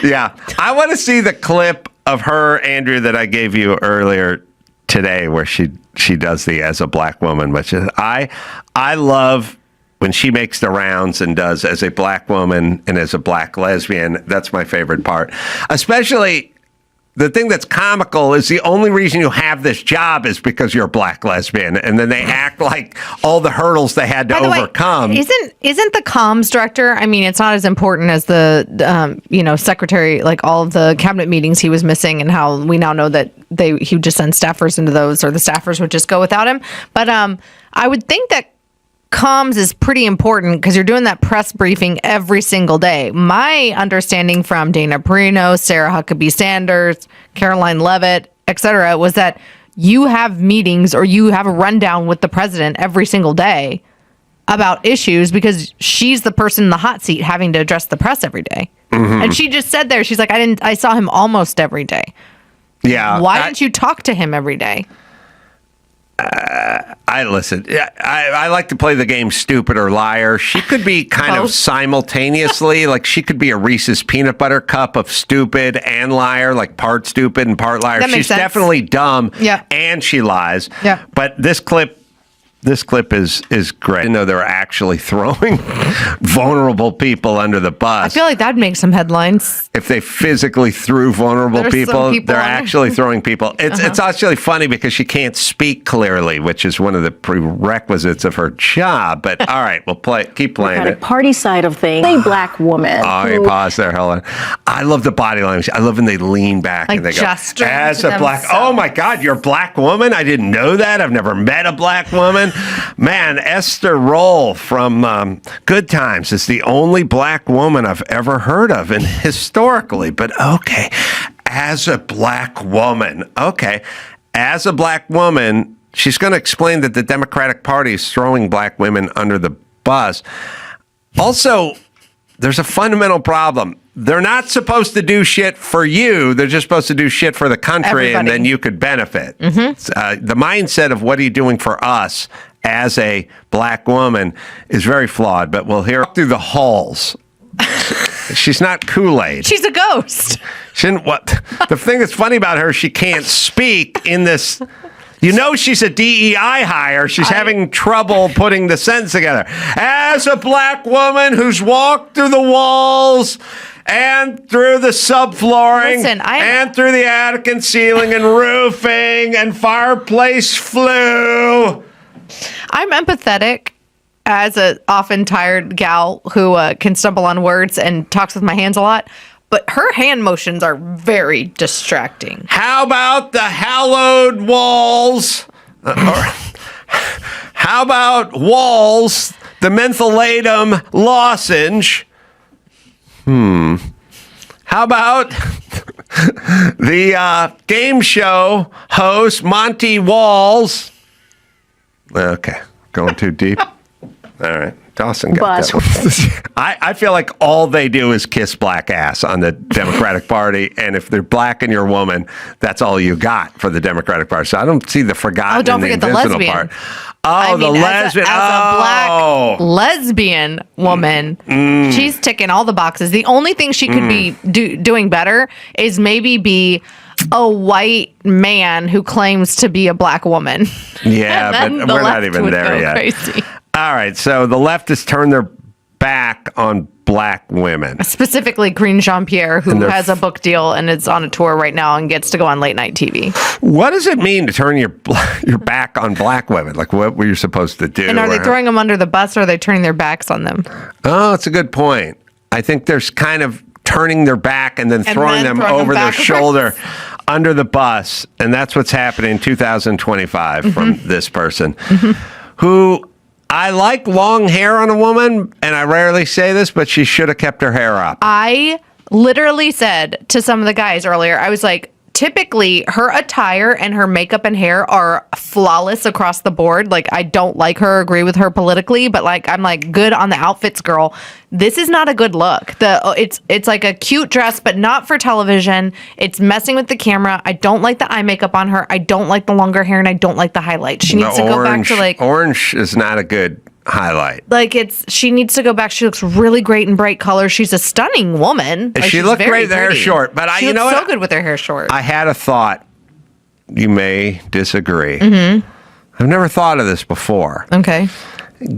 Yeah, I want to see the clip of her, Andrew, that I gave you earlier today, where she does the as a black woman, which is I love when she makes the rounds and does as a black woman and as a black lesbian. That's my favorite part. Especially the thing that's comical is the only reason you have this job is because you're a black lesbian, and then they act like all the hurdles they had to overcome. Isn't the comms director? I mean, it's not as important as the secretary, like all of the cabinet meetings he was missing, and how we now know that he would just send staffers into those, or the staffers would just go without him. But I would think that comms is pretty important because you're doing that press briefing every single day. My understanding from Dana Perino, Sarah Huckabee Sanders, Caroline Leavitt, etc., was that you have meetings or you have a rundown with the president every single day about issues because she's the person in the hot seat having to address the press every day. Mm-hmm. And she just said there, she's like, I saw him almost every day. Yeah. Why didn't you talk to him every day? I listen. I like to play the game stupid or liar. She could be kind of simultaneously, like she could be a Reese's peanut butter cup of stupid and liar, like part stupid and part liar. That makes She's sense. definitely dumb, Yeah. and she lies. Yeah. But this clip This clip is great. I didn't know they were actually throwing vulnerable people under the bus. I feel like that'd make some headlines. If they physically threw vulnerable There's people, some people they're on- actually throwing people. It's actually funny because she can't speak clearly, which is one of the prerequisites of her job. But all right, keep playing it. Party side of things. A black woman. Oh, you pause there, Helen. I love the body language. I love when they lean back and they go, gesturing as to a black, themselves. oh my God, you're a black woman? I didn't know that. I've never met a black woman. Man, Esther Roll from Good Times is the only black woman I've ever heard of, and historically, but okay, as a black woman, she's going to explain that the Democratic Party is throwing black women under the bus. Also, there's a fundamental problem. They're not supposed to do shit for you. They're just supposed to do shit for the country, and then you could benefit. The mindset of what are you doing for us as a black woman is very flawed, but we'll hear through the halls. She's not Kool-Aid. She's a ghost. The thing that's funny about her, she can't speak in this. You know she's a DEI hire. She's having trouble putting the sentence together. As a black woman who's walked through the walls and through the subflooring and through the attic and ceiling and roofing and fireplace flue. I'm empathetic as a often tired gal who can stumble on words and talks with my hands a lot. But her hand motions are very distracting. How about the hallowed walls? How about walls, the mentholatum lozenge? How about the game show host, Monty Walls? Okay, going too deep. All right. Dawson got that one. I feel like all they do is kiss black ass on the Democratic Party, and if they're black and you're a woman, that's all you got for the Democratic Party. So I don't see the forgotten don't and the forget the invisible lesbian. part. The lesbian. As a black lesbian woman, she's ticking all the boxes. The only thing she could be doing better is maybe be a white man who claims to be a black woman. Yeah, but we're not even there yet. Crazy. All right, so the leftists turn their back on black women. Specifically, Green Jean-Pierre, who has a book deal and is on a tour right now and gets to go on late night TV. What does it mean to turn your back on black women? Like, what were you supposed to do? And are they throwing them under the bus, or are they turning their backs on them? Oh, that's a good point. I think there's kind of turning their back and then throwing them over their shoulder under the bus. And that's what's happening in 2025 from this person who... I like long hair on a woman, and I rarely say this, but she should have kept her hair up. I literally said to some of the guys earlier, I was like, typically her attire and her makeup and hair are flawless across the board. Like, I don't like her, agree with her politically, but like, I'm like, good on the outfits, girl. This is not a good look. It's like a cute dress, but not for television. It's messing with the camera. I don't like the eye makeup on her. I don't like the longer hair, and I don't like the highlights. She needs to go back to like orange is not a good highlight. Like she needs to go back. She looks really great in bright colors. She's a stunning woman. Like, she looked great with her hair short, but she looks so good with her hair short. I had a thought. You may disagree. I've never thought of this before. Okay.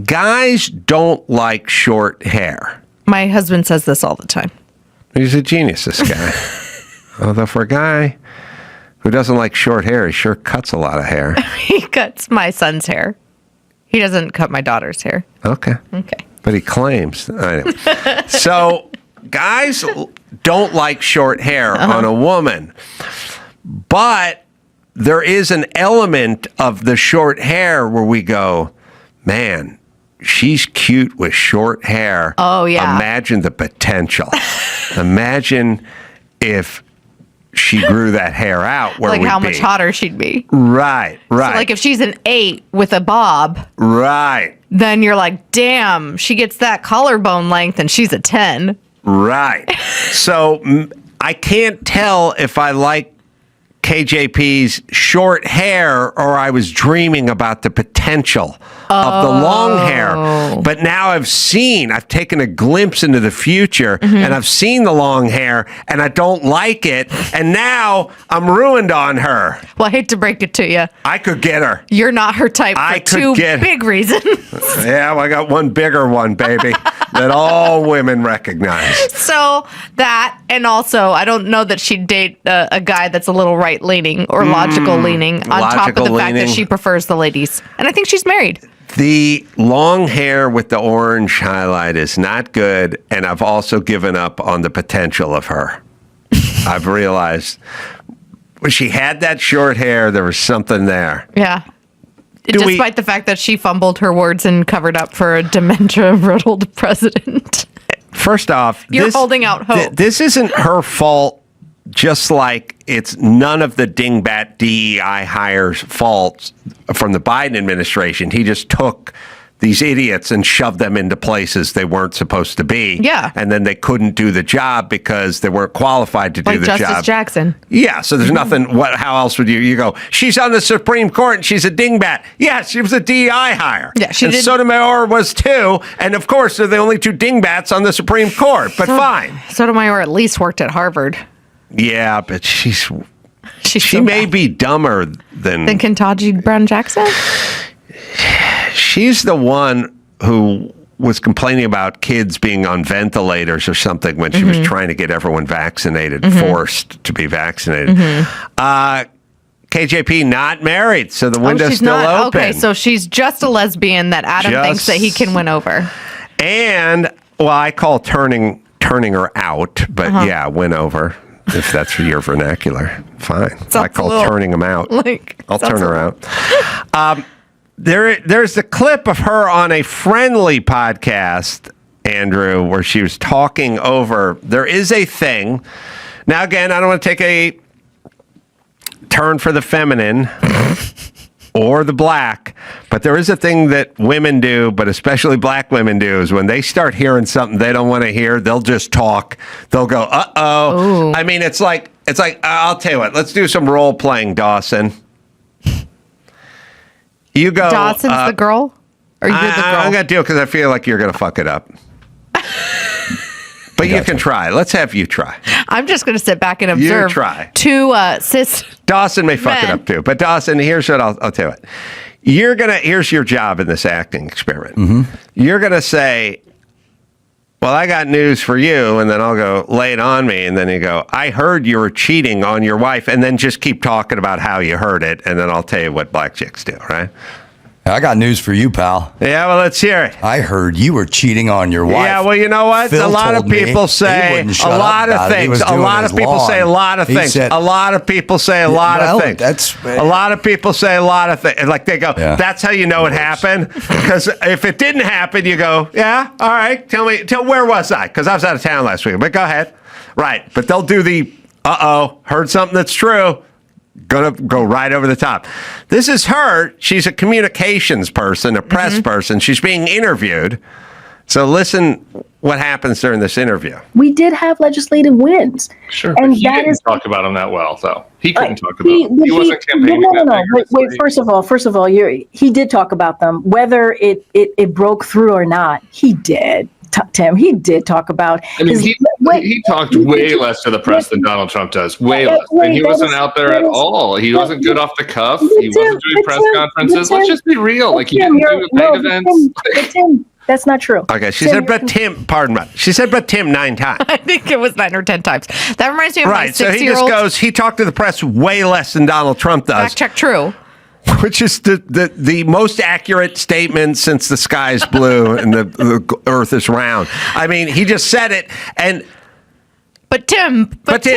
Guys don't like short hair. My husband says this all the time. He's a genius, this guy. Although for a guy who doesn't like short hair, he sure cuts a lot of hair. He cuts my son's hair. He doesn't cut my daughter's hair. Okay. But he claims. Anyway. So guys don't like short hair on a woman. But there is an element of the short hair where we go, man, she's cute with short hair. Oh, yeah. Imagine the potential. Imagine if she grew that hair out where like how much hotter she'd be. Right. So like if she's an 8 with a bob. Right. Then you're like, damn, she gets that collarbone length and she's a 10. Right. So I can't tell if I like KJP's short hair, or I was dreaming about the potential of the long hair. But now I've taken a glimpse into the future, and I've seen the long hair, and I don't like it. And now I'm ruined on her. Well, I hate to break it to you. I could get her. You're not her type for two big reasons. Yeah, well, I got one bigger one, baby, that all women recognize. So that, and also, I don't know that she'd date a guy that's a little right-leaning or logical-leaning, on top of the fact that she prefers the ladies. And I think she's married. The long hair with the orange highlight is not good, and I've also given up on the potential of her. I've realized when she had that short hair, there was something there. Yeah. Despite the fact that she fumbled her words and covered up for a dementia-riddled president. First off, you're holding out hope. This isn't her fault. Just like it's none of the dingbat DEI hires' faults from the Biden administration. He just took these idiots and shoved them into places they weren't supposed to be. Yeah. And then they couldn't do the job because they weren't qualified to do the job. Like Justice Jackson. Yeah, so there's nothing, how else would you go, she's on the Supreme Court and she's a dingbat. Yeah, she was a DEI hire. Yeah, she did. Sotomayor was too. And of course, they're the only two dingbats on the Supreme Court, but fine. Sotomayor at least worked at Harvard. Yeah, but she so may be dumber than Ketanji Brown Jackson. She's the one who was complaining about kids being on ventilators or something when she was trying to get everyone vaccinated, forced to be vaccinated. KJP not married, so the window's still open. Okay, so she's just a lesbian that Adam thinks that he can win over. And I call turning her out, but yeah, win over. If that's your vernacular, fine. I call turning them out. I'll turn her out. There's a clip of her on a Friendly podcast, Andrew, where she was talking over. There is a thing. Now, again, I don't want to take a turn for the feminine or the black, but there is a thing that women do, but especially black women do, is when they start hearing something they don't want to hear, they'll just talk. They'll go, uh-oh. Ooh. I mean, it's like, I'll tell you what, let's do some role playing, Dawson. You go. Dawson's the girl? Or you're the girl? I'm going to do it because I feel like you're going to fuck it up. But you can try. Let's have you try. I'm just going to sit back and observe. You try. Two cis. Dawson may fuck it up too. But Dawson, here's what I'll tell you. Here's your job in this acting experiment. You're going to say, well, I got news for you. And then I'll go, lay it on me. And then you go, I heard you were cheating on your wife. And then just keep talking about how you heard it. And then I'll tell you what black chicks do, right? I got news for you, pal. Yeah, well, let's hear it. I heard you were cheating on your wife. Yeah, well, you know what? Phil a lot of people say a lot of things. A lot of people say a lot of things. A lot of people say a lot of things. A lot of people say a lot of things. Like they go, that's how you know it happened. Because if it didn't happen, you go, yeah, all right. Tell me, where was I? Because I was out of town last week. But go ahead. Right. But they'll do the, heard something that's true. Gonna go right over the top. This is her. She's a communications person, a press person. She's being interviewed. So listen what happens during this interview. We did have legislative wins. Sure, and he didn't talk about them that well, though. He couldn't talk about them. He wasn't campaigning. No. Wait, first of all, he did talk about them. Whether it broke through or not, he did. Tim, he did talk about. I mean, he talked way less to the press than Donald Trump does. Way less. And he wasn't out there at all. He wasn't good off the cuff. He wasn't doing press conferences. Let's just be real. Like, he didn't do big events. Tim, that's not true. Okay, she said, but Tim, pardon me. She said, but Tim 9 times. I think it was 9 or 10 times. That reminds me of my 6-year-old. So he just goes, he talked to the press way less than Donald Trump does. Fact check true. Which is the most accurate statement since the sky is blue and the earth is round. I mean, he just said it, and but Tim. Like,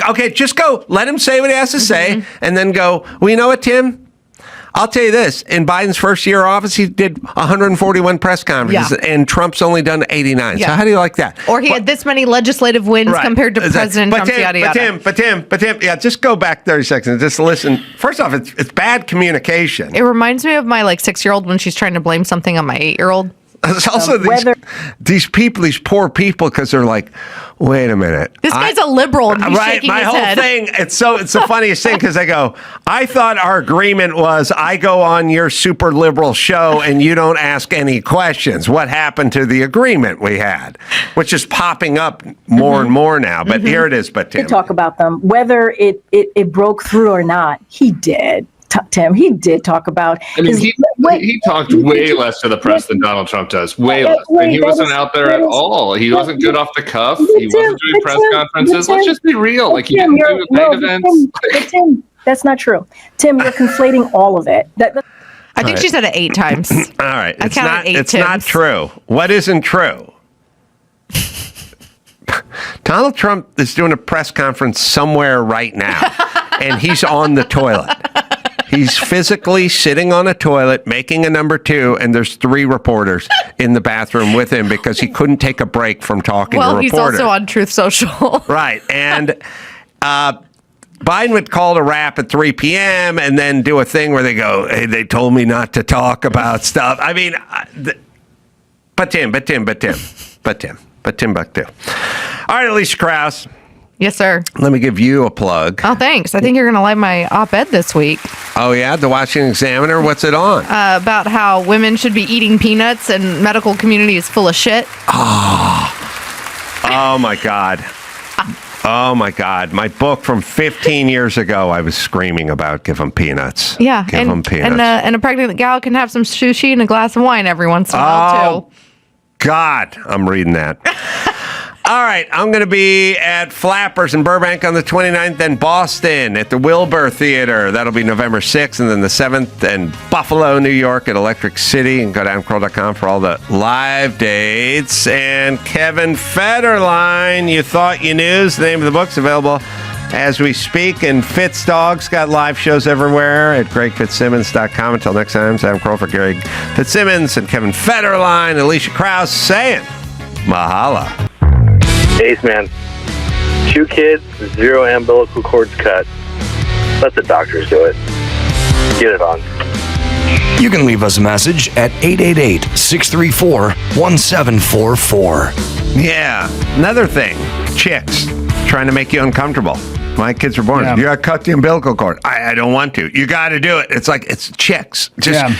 okay, just go. Let him say what he has to say, and then go, well, you know what, Tim? I'll tell you this. In Biden's first year of office, he did 141 press conferences, and Trump's only done 89. So how do you like that? Or he had this many legislative wins compared to President Trump's yada yada. But Tim, yeah, just go back 30 seconds and just listen. First off, it's bad communication. It reminds me of my 6-year-old when she's trying to blame something on my 8-year-old. It's also these people, these poor people, because they're like, wait a minute. This guy's a liberal and he's shaking my his whole head. thing, it's the funniest thing, because I go, I thought our agreement was I go on your super liberal show and you don't ask any questions. What happened to the agreement we had? Which is popping up more and more now. But here it is, Tim. Talk about them, whether it broke through or not. He did. Tim, he did talk about. I mean, he talked way less to the press than Donald Trump does. Way less. And he wasn't out there at all. He wasn't good off the cuff. He wasn't doing press conferences. Let's just be real. Like, he didn't do paid events. Tim, that's not true. Tim, you're conflating all of it. I think she said it 8 times. All right. It's Tims. not true. What isn't true? Donald Trump is doing a press conference somewhere right now, and he's on the toilet. He's physically sitting on a toilet, making a number 2, and there's 3 reporters in the bathroom with him because he couldn't take a break from talking to reporters. Well, he's also on Truth Social. Right. And Biden would call to wrap at 3 p.m. and then do a thing where they go, hey, they told me not to talk about stuff. I mean, but Timbuktu. All right, Alicia Krause. Yes, sir. Let me give you a plug. Oh, thanks. I think you're going to like my op-ed this week. Oh, yeah? The Washington Examiner? What's it on? About how women should be eating peanuts and medical community is full of shit. Oh my God. Oh, my God. My book from 15 years ago, I was screaming about give them peanuts. Yeah. Give them peanuts. And a pregnant gal can have some sushi and a glass of wine every once in a while, too. God, I'm reading that. All right, I'm going to be at Flappers in Burbank on the 29th and Boston at the Wilbur Theater. That'll be November 6th, and then the 7th in Buffalo, New York at Electric City. And go to adamcarolla.com for all the live dates. And Kevin Federline, You Thought You Knew, is the name of the book's available as we speak. And Fitz Dog's got live shows everywhere at GregFitzsimmons.com. Until next time, it's Adam Carolla for Greg Fitzsimmons and Kevin Federline, Alicia Krause saying mahala. Ace man, 2 kids, 0 umbilical cords cut. Let the doctors do it. Get it on. You can leave us a message at 888-634-1744. Yeah, another thing, chicks trying to make you uncomfortable. My kids were born. You got to cut the umbilical cord. I don't want to. You got to do it. It's like, it's chicks.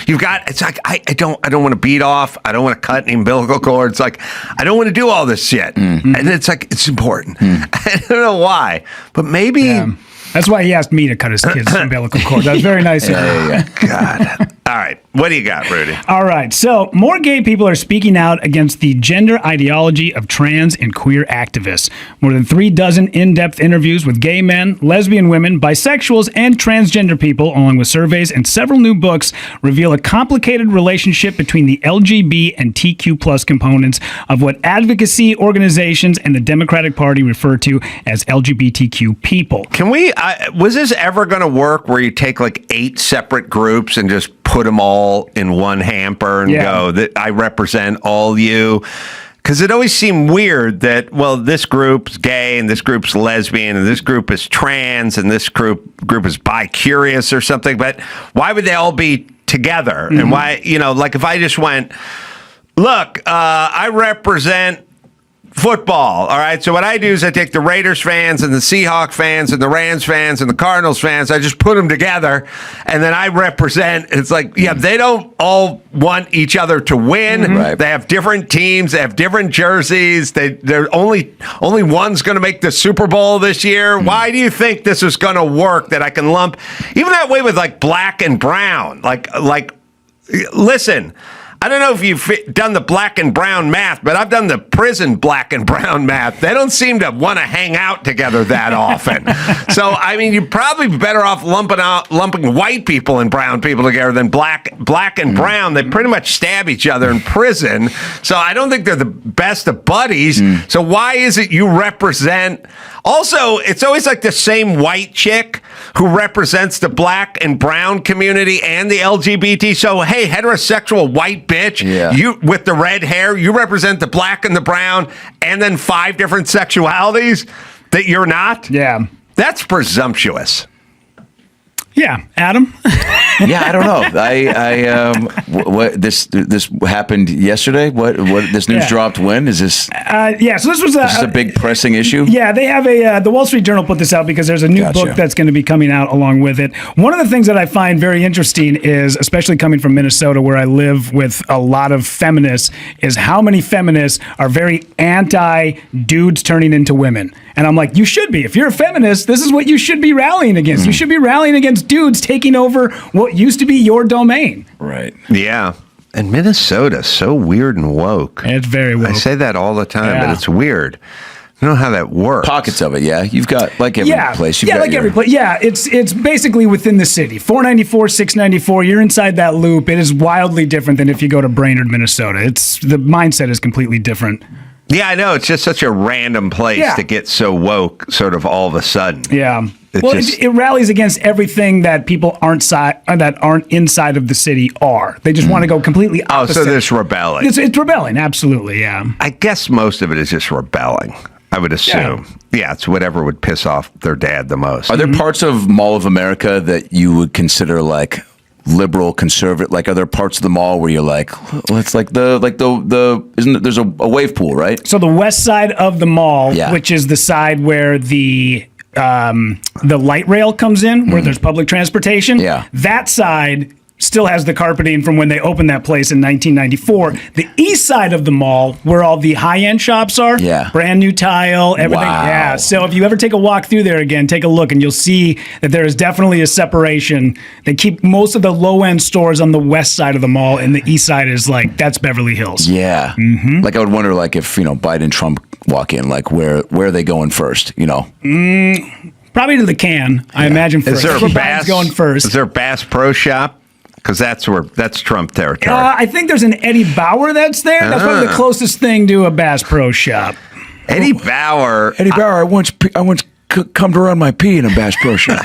You've got. It's like I don't want to beat off. I don't want to cut the umbilical cord. It's like I don't want to do all this shit. And it's like it's important. I don't know why, but maybe. Yeah. That's why he asked me to cut his kid's umbilical cord. That was very nice of him. God. All right. What do you got, Rudy? All right. So, more gay people are speaking out against the gender ideology of trans and queer activists. More than 36 in-depth interviews with gay men, lesbian women, bisexuals, and transgender people, along with surveys and several new books, reveal a complicated relationship between the LGB and TQ plus components of what advocacy organizations and the Democratic Party refer to as LGBTQ people. Can we, was this ever going to work where you take like 8 separate groups and just put them all in one hamper and go, that I represent all you? Because it always seemed weird that, well, this group's gay and this group's lesbian and this group is trans and this group is bi-curious or something. But why would they all be together? And why, like if I just went, look, I represent football. All right. So what I do is I take the Raiders fans and the Seahawk fans and the Rams fans and the Cardinals fans. I just put them together and then I represent. It's like, they don't all want each other to win. Right. They have different teams. They have different jerseys. They're only one's going to make the Super Bowl this year. Why do you think this is going to work that I can lump even that way with like black and brown? Like, listen, I don't know if you've done the black and brown math, but I've done the prison black and brown math. They don't seem to want to hang out together that often. So, I mean, you'd probably be better off lumping white people and brown people together than black and brown. They pretty much stab each other in prison. So I don't think they're the best of buddies. So why is it you represent? Also, it's always like the same white chick who represents the black and brown community and the LGBT. So, hey, heterosexual white bitch, you with the red hair, you represent the black and the brown and then 5 different sexualities that you're not? Yeah. That's presumptuous. Yeah, Adam. Yeah, I don't know. What this happened yesterday? What this news dropped when? Is this? Yeah, so this was a big pressing issue. Yeah, they have the Wall Street Journal put this out because there's a new book that's going to be coming out along with it. One of the things that I find very interesting is, especially coming from Minnesota, where I live with a lot of feminists, is how many feminists are very anti dudes turning into women. And I'm like, you should be. If you're a feminist, this is what you should be rallying against. You should be rallying against dudes taking over what used to be your domain. Right. Yeah. And Minnesota's so weird and woke. It's very woke. I say that all the time, but it's weird. I don't know how that works. Pockets of it, yeah. You've got like every place. Every place. Yeah, it's basically within the city. 494, 694. You're inside that loop. It is wildly different than if you go to Brainerd, Minnesota. The mindset is completely different. Yeah, I know. It's just such a random place to get so woke, sort of all of a sudden. Yeah. It rallies against everything that people that aren't inside of the city are. They just want to go completely opposite. Oh, so there's rebelling. It's rebelling, absolutely, yeah. I guess most of it is just rebelling, I would assume. Yeah, it's whatever would piss off their dad the most. Are there parts of Mall of America that you would consider like liberal, conservative? Like, are there parts of the mall where you're like, well, it's like the isn't it, there's a wave pool, right? So the west side of the mall, which is the side where the light rail comes in, where there's public transportation. Yeah, that side still has the carpeting from when they opened that place in 1994. The east side of the mall, where all the high-end shops are, brand new tile, everything. Wow. Yeah, so if you ever take a walk through there again, take a look, and you'll see that there is definitely a separation. They keep most of the low-end stores on the west side of the mall, and the east side is like, that's Beverly Hills. Yeah. Mm-hmm. Like, I would wonder, like, if, Biden and Trump walk in, like, where are they going first, Probably to the can, I imagine first. Is there a Biden's going first. Is there a Bass Pro Shop? Because that's Trump territory. I think there's an Eddie Bauer that's there. That's probably the closest thing to a Bass Pro Shop. Eddie Bauer. I once come to run my pee in a Bass Pro Shop.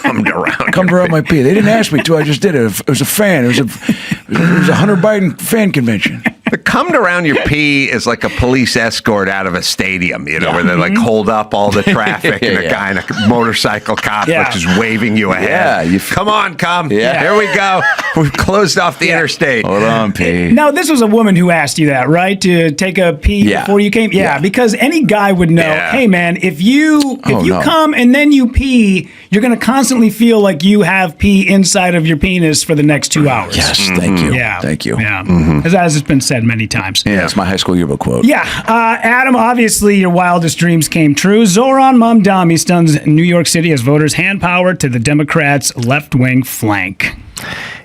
come to run my pee. They didn't ask me to. I just did it. It was a fan. It was a Hunter Biden fan convention. The come to round your pee is like a police escort out of a stadium, where they like hold up all the traffic and a guy in a motorcycle cop which is waving you ahead. Yeah, come on, come. Yeah. Here we go. We've closed off the interstate. Hold on, pee. Now, this was a woman who asked you that, right? To take a pee before you came? Yeah, because any guy would know, hey, man, if you come and then you pee, you're going to constantly feel like you have pee inside of your penis for the next 2 hours. Yes, thank you. Yeah. Thank you. Yeah. As it's been said many times. Yeah, it's my high school yearbook quote. Yeah. Adam, obviously your wildest dreams came true. Zoran Mamdani stuns New York City as voters hand power to the Democrats' left-wing flank.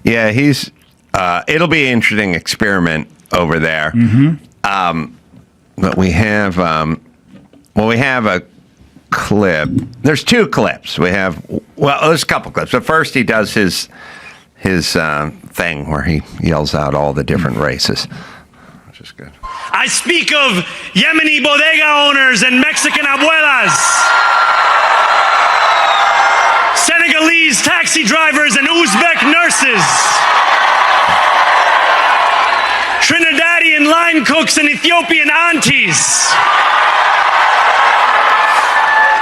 Yeah, he's it'll be an interesting experiment over there. But we have a clip. There's two clips. There's a couple clips. But first he does his thing where he yells out all the different races. Which is good. I speak of Yemeni bodega owners and Mexican abuelas, Senegalese taxi drivers and Uzbek nurses, Trinidadian line cooks and Ethiopian aunties.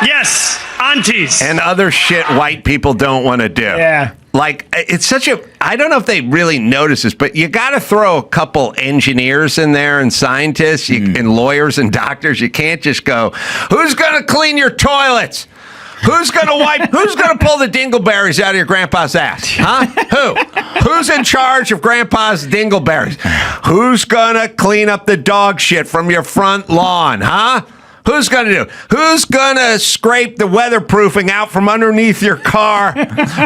Yes, aunties. And other shit white people don't want to do. Yeah. Like, it's I don't know if they really notice this, but you got to throw a couple engineers in there and scientists and lawyers and doctors. You can't just go, who's going to clean your toilets? Who's going to pull the dingleberries out of your grandpa's ass? Huh? Who's in charge of grandpa's dingleberries? Who's going to clean up the dog shit from your front lawn? Huh? Who's going to do? Who's going to scrape the weatherproofing out from underneath your car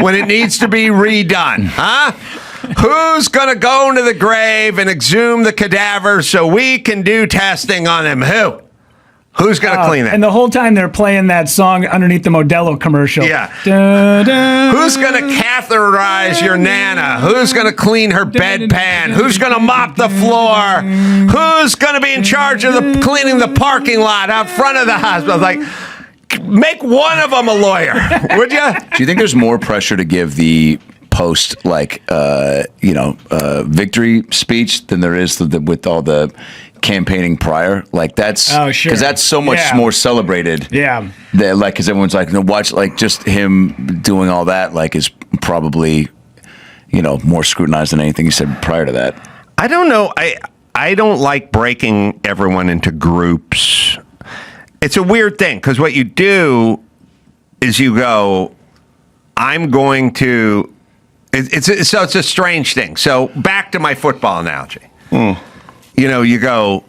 when it needs to be redone? Huh? Who's going to go into the grave and exhume the cadavers so we can do testing on them? Who's going to clean that? And the whole time they're playing that song underneath the Modelo commercial. Yeah. Who's going to catheterize your Nana? Who's going to clean her bedpan? Who's going to mop the floor? Who's going to be in charge of cleaning the parking lot out front of the hospital? Like, make one of them a lawyer, would you? Do you think there's more pressure to give the post victory speech than there is with all the campaigning prior. Like that's because that's so much more celebrated. Yeah, because everyone's like, no, watch, like just him doing all that, like is probably more scrutinized than anything he said prior to that. I don't know. I don't like breaking everyone into groups. It's a weird thing because what you do is you go, I'm going to. It's a strange thing. So back to my football analogy. You go,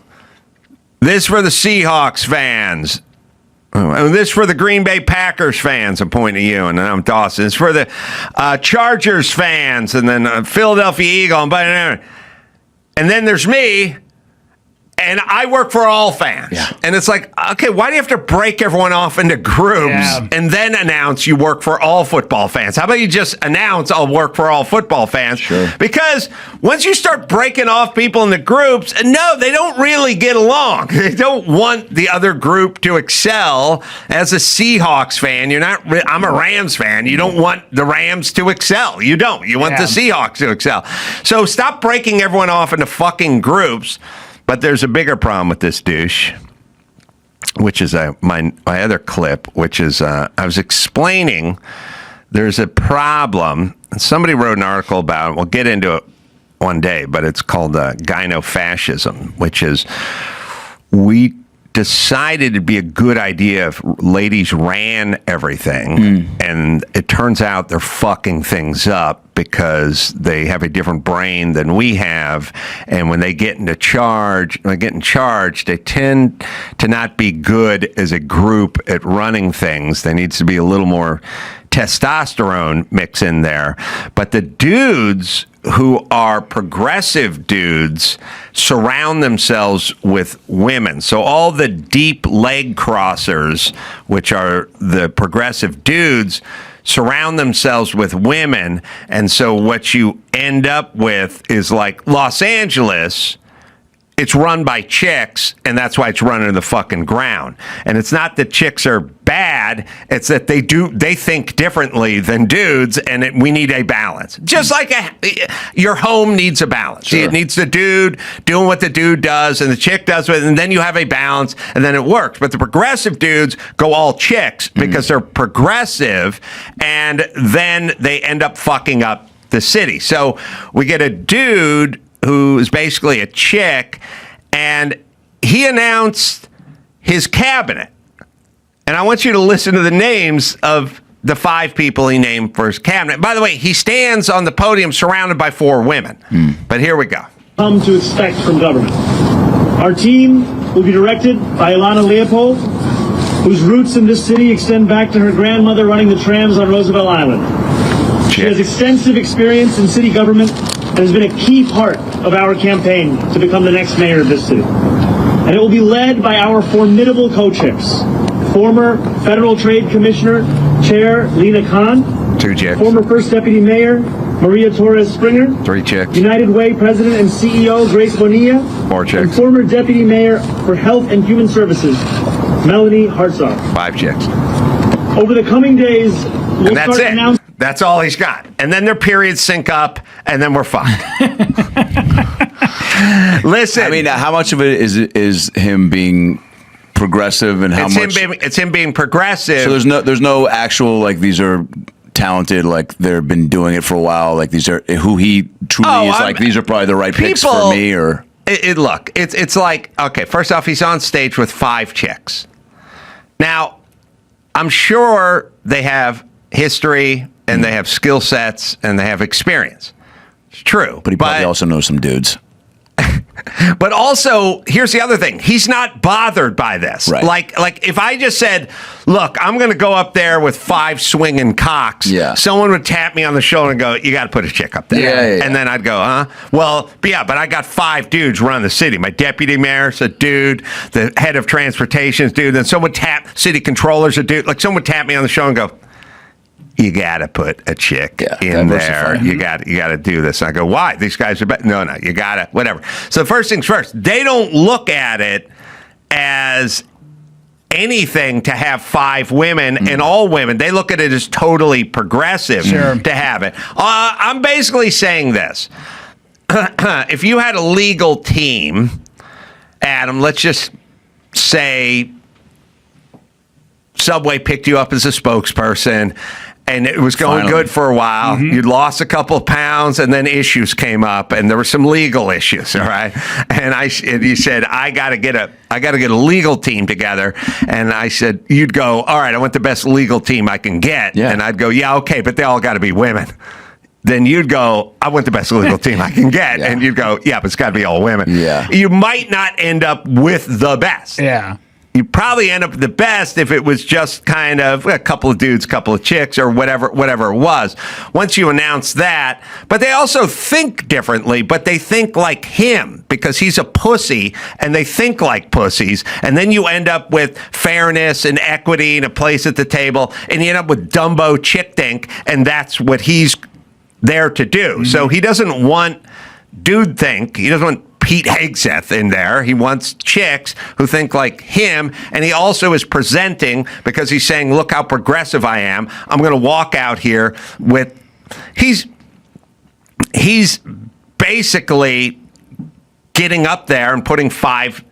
this for the Seahawks fans. This for the Green Bay Packers fans. I'm pointing at you, and then I'm Dawson. It's for the Chargers fans, and then Philadelphia Eagle, and then there's me. And I work for all fans. Yeah. And it's like, okay, why do you have to break everyone off into groups and then announce you work for all football fans? How about you just announce I'll work for all football fans? Sure. Because once you start breaking off people into groups, no, they don't really get along. They don't want the other group to excel. As a Seahawks fan, I'm a Rams fan. You don't want the Rams to excel. You don't. You want the Seahawks to excel. So stop breaking everyone off into fucking groups. But there's a bigger problem with this douche, which is my other clip, which is I was explaining there's a problem. And somebody wrote an article about it. We'll get into it one day, but it's called gynofascism, which is we decided it'd be a good idea if ladies ran everything. And it turns out they're fucking things up because they have a different brain than we have. And when they get in charge, they tend to not be good as a group at running things. There needs to be a little more testosterone mix in there. But the dudes who are progressive dudes surround themselves with women. So all the deep leg crossers, which are the progressive dudes, surround themselves with women. And so what you end up with is like Los Angeles, it's run by chicks, and that's why it's run into the fucking ground. And it's not that chicks are bad, it's that they think differently than dudes, and we need a balance. Just like your home needs a balance. Sure. It needs the dude doing what the dude does, and the chick does it, and then you have a balance, and then it works. But the progressive dudes go all chicks because they're progressive, and then they end up fucking up the city. So we get a dude who is basically a chick, and he announced his cabinet. And I want you to listen to the names of the 5 people he named for his cabinet. By the way, he stands on the podium surrounded by 4 women. But here we go. Come to expect from government. Our team will be directed by Ilana Leopold, whose roots in this city extend back to her grandmother running the trams on Roosevelt Island. She has extensive experience in city government and has been a key part of our campaign to become the next mayor of this city. And it will be led by our formidable co-chicks, former Federal Trade Commissioner Chair Lena Khan, 2 chicks, former First Deputy Mayor Maria Torres Springer, 3 chicks, United Way President and CEO Grace Bonilla, 4 chicks, and former Deputy Mayor for Health and Human Services Melanie Hartzog. 5 chicks. Over the coming days, we'll and that's start it. That's all he's got. And then their periods sync up, and then we're fine. Listen. I mean, how much of it is him being progressive, and how much? It's him being progressive. So there's no actual, like, these are talented, like they've been doing it for a while, like these are who he truly is. Like these are probably the right picks for me. Or look, it's like, okay, first off, he's on stage with 5 chicks. Now, I'm sure they have history, and they have skill sets, and they have experience. It's true. But he probably also knows some dudes. But also, here's the other thing. He's not bothered by this. Right. Like if I just said, look, I'm going to go up there with 5 swinging cocks, someone would tap me on the shoulder and go, you got to put a chick up there. And then I'd go, huh? Well, but I got 5 dudes running the city. My deputy mayor's a dude. The head of transportation's a dude. Then someone city controller's a dude. Like someone would tap me on the shoulder and go, you got to put a chick in there. You got to do this. And I go, why? These guys are better. No, you got to, whatever. So first things first, they don't look at it as anything to have 5 women and all women. They look at it as totally progressive to have it. I'm basically saying this. If you had a legal team, Adam, let's just say Subway picked you up as a spokesperson, and it was going good for a while. You'd lost a couple of pounds, and then issues came up, and there were some legal issues. All right, and you said, I got to get a legal team together. And I said, you'd go, all right, I want the best legal team I can get. And I'd go, yeah, okay, but they all got to be women. Then you'd go, I want the best legal team I can get. And you'd go, yeah, but it's got to be all women. You might not end up with the best. You probably end up with the best if it was just kind of a couple of dudes, couple of chicks, or whatever it was. Once you announce that, but they also think differently, but they think like him because he's a pussy and they think like pussies. And then you end up with fairness and equity and a place at the table, and you end up with Dumbo chick think, and that's what he's there to do. So he doesn't want dude think. He doesn't want Pete Hegseth in there. He wants chicks who think like him, and he also is presenting because he's saying, look how progressive I am. I'm going to walk out here with... He's basically getting up there and putting 5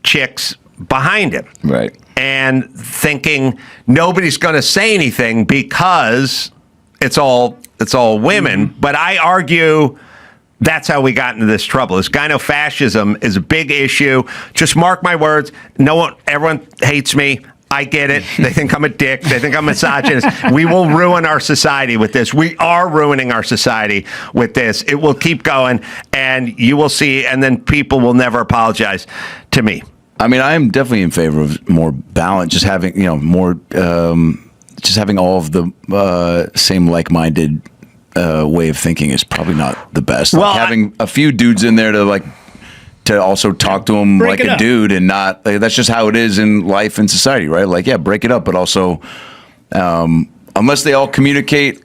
chicks behind him. Right. And thinking nobody's going to say anything because it's all women. But I argue... That's how we got into this trouble. This gynofascism is a big issue. Just mark my words. Everyone hates me. I get it. They think I'm a dick. They think I'm misogynist. We will ruin our society with this. We are ruining our society with this. It will keep going, and you will see, and then people will never apologize to me. I mean, I am definitely in favor of more balance, just having, just having all of the same like-minded way of thinking is probably not the best. Well, having a few dudes in there to also talk to them like a dude and not that's just how it is in life and society, right? Like, yeah, break it up, but also unless they all communicate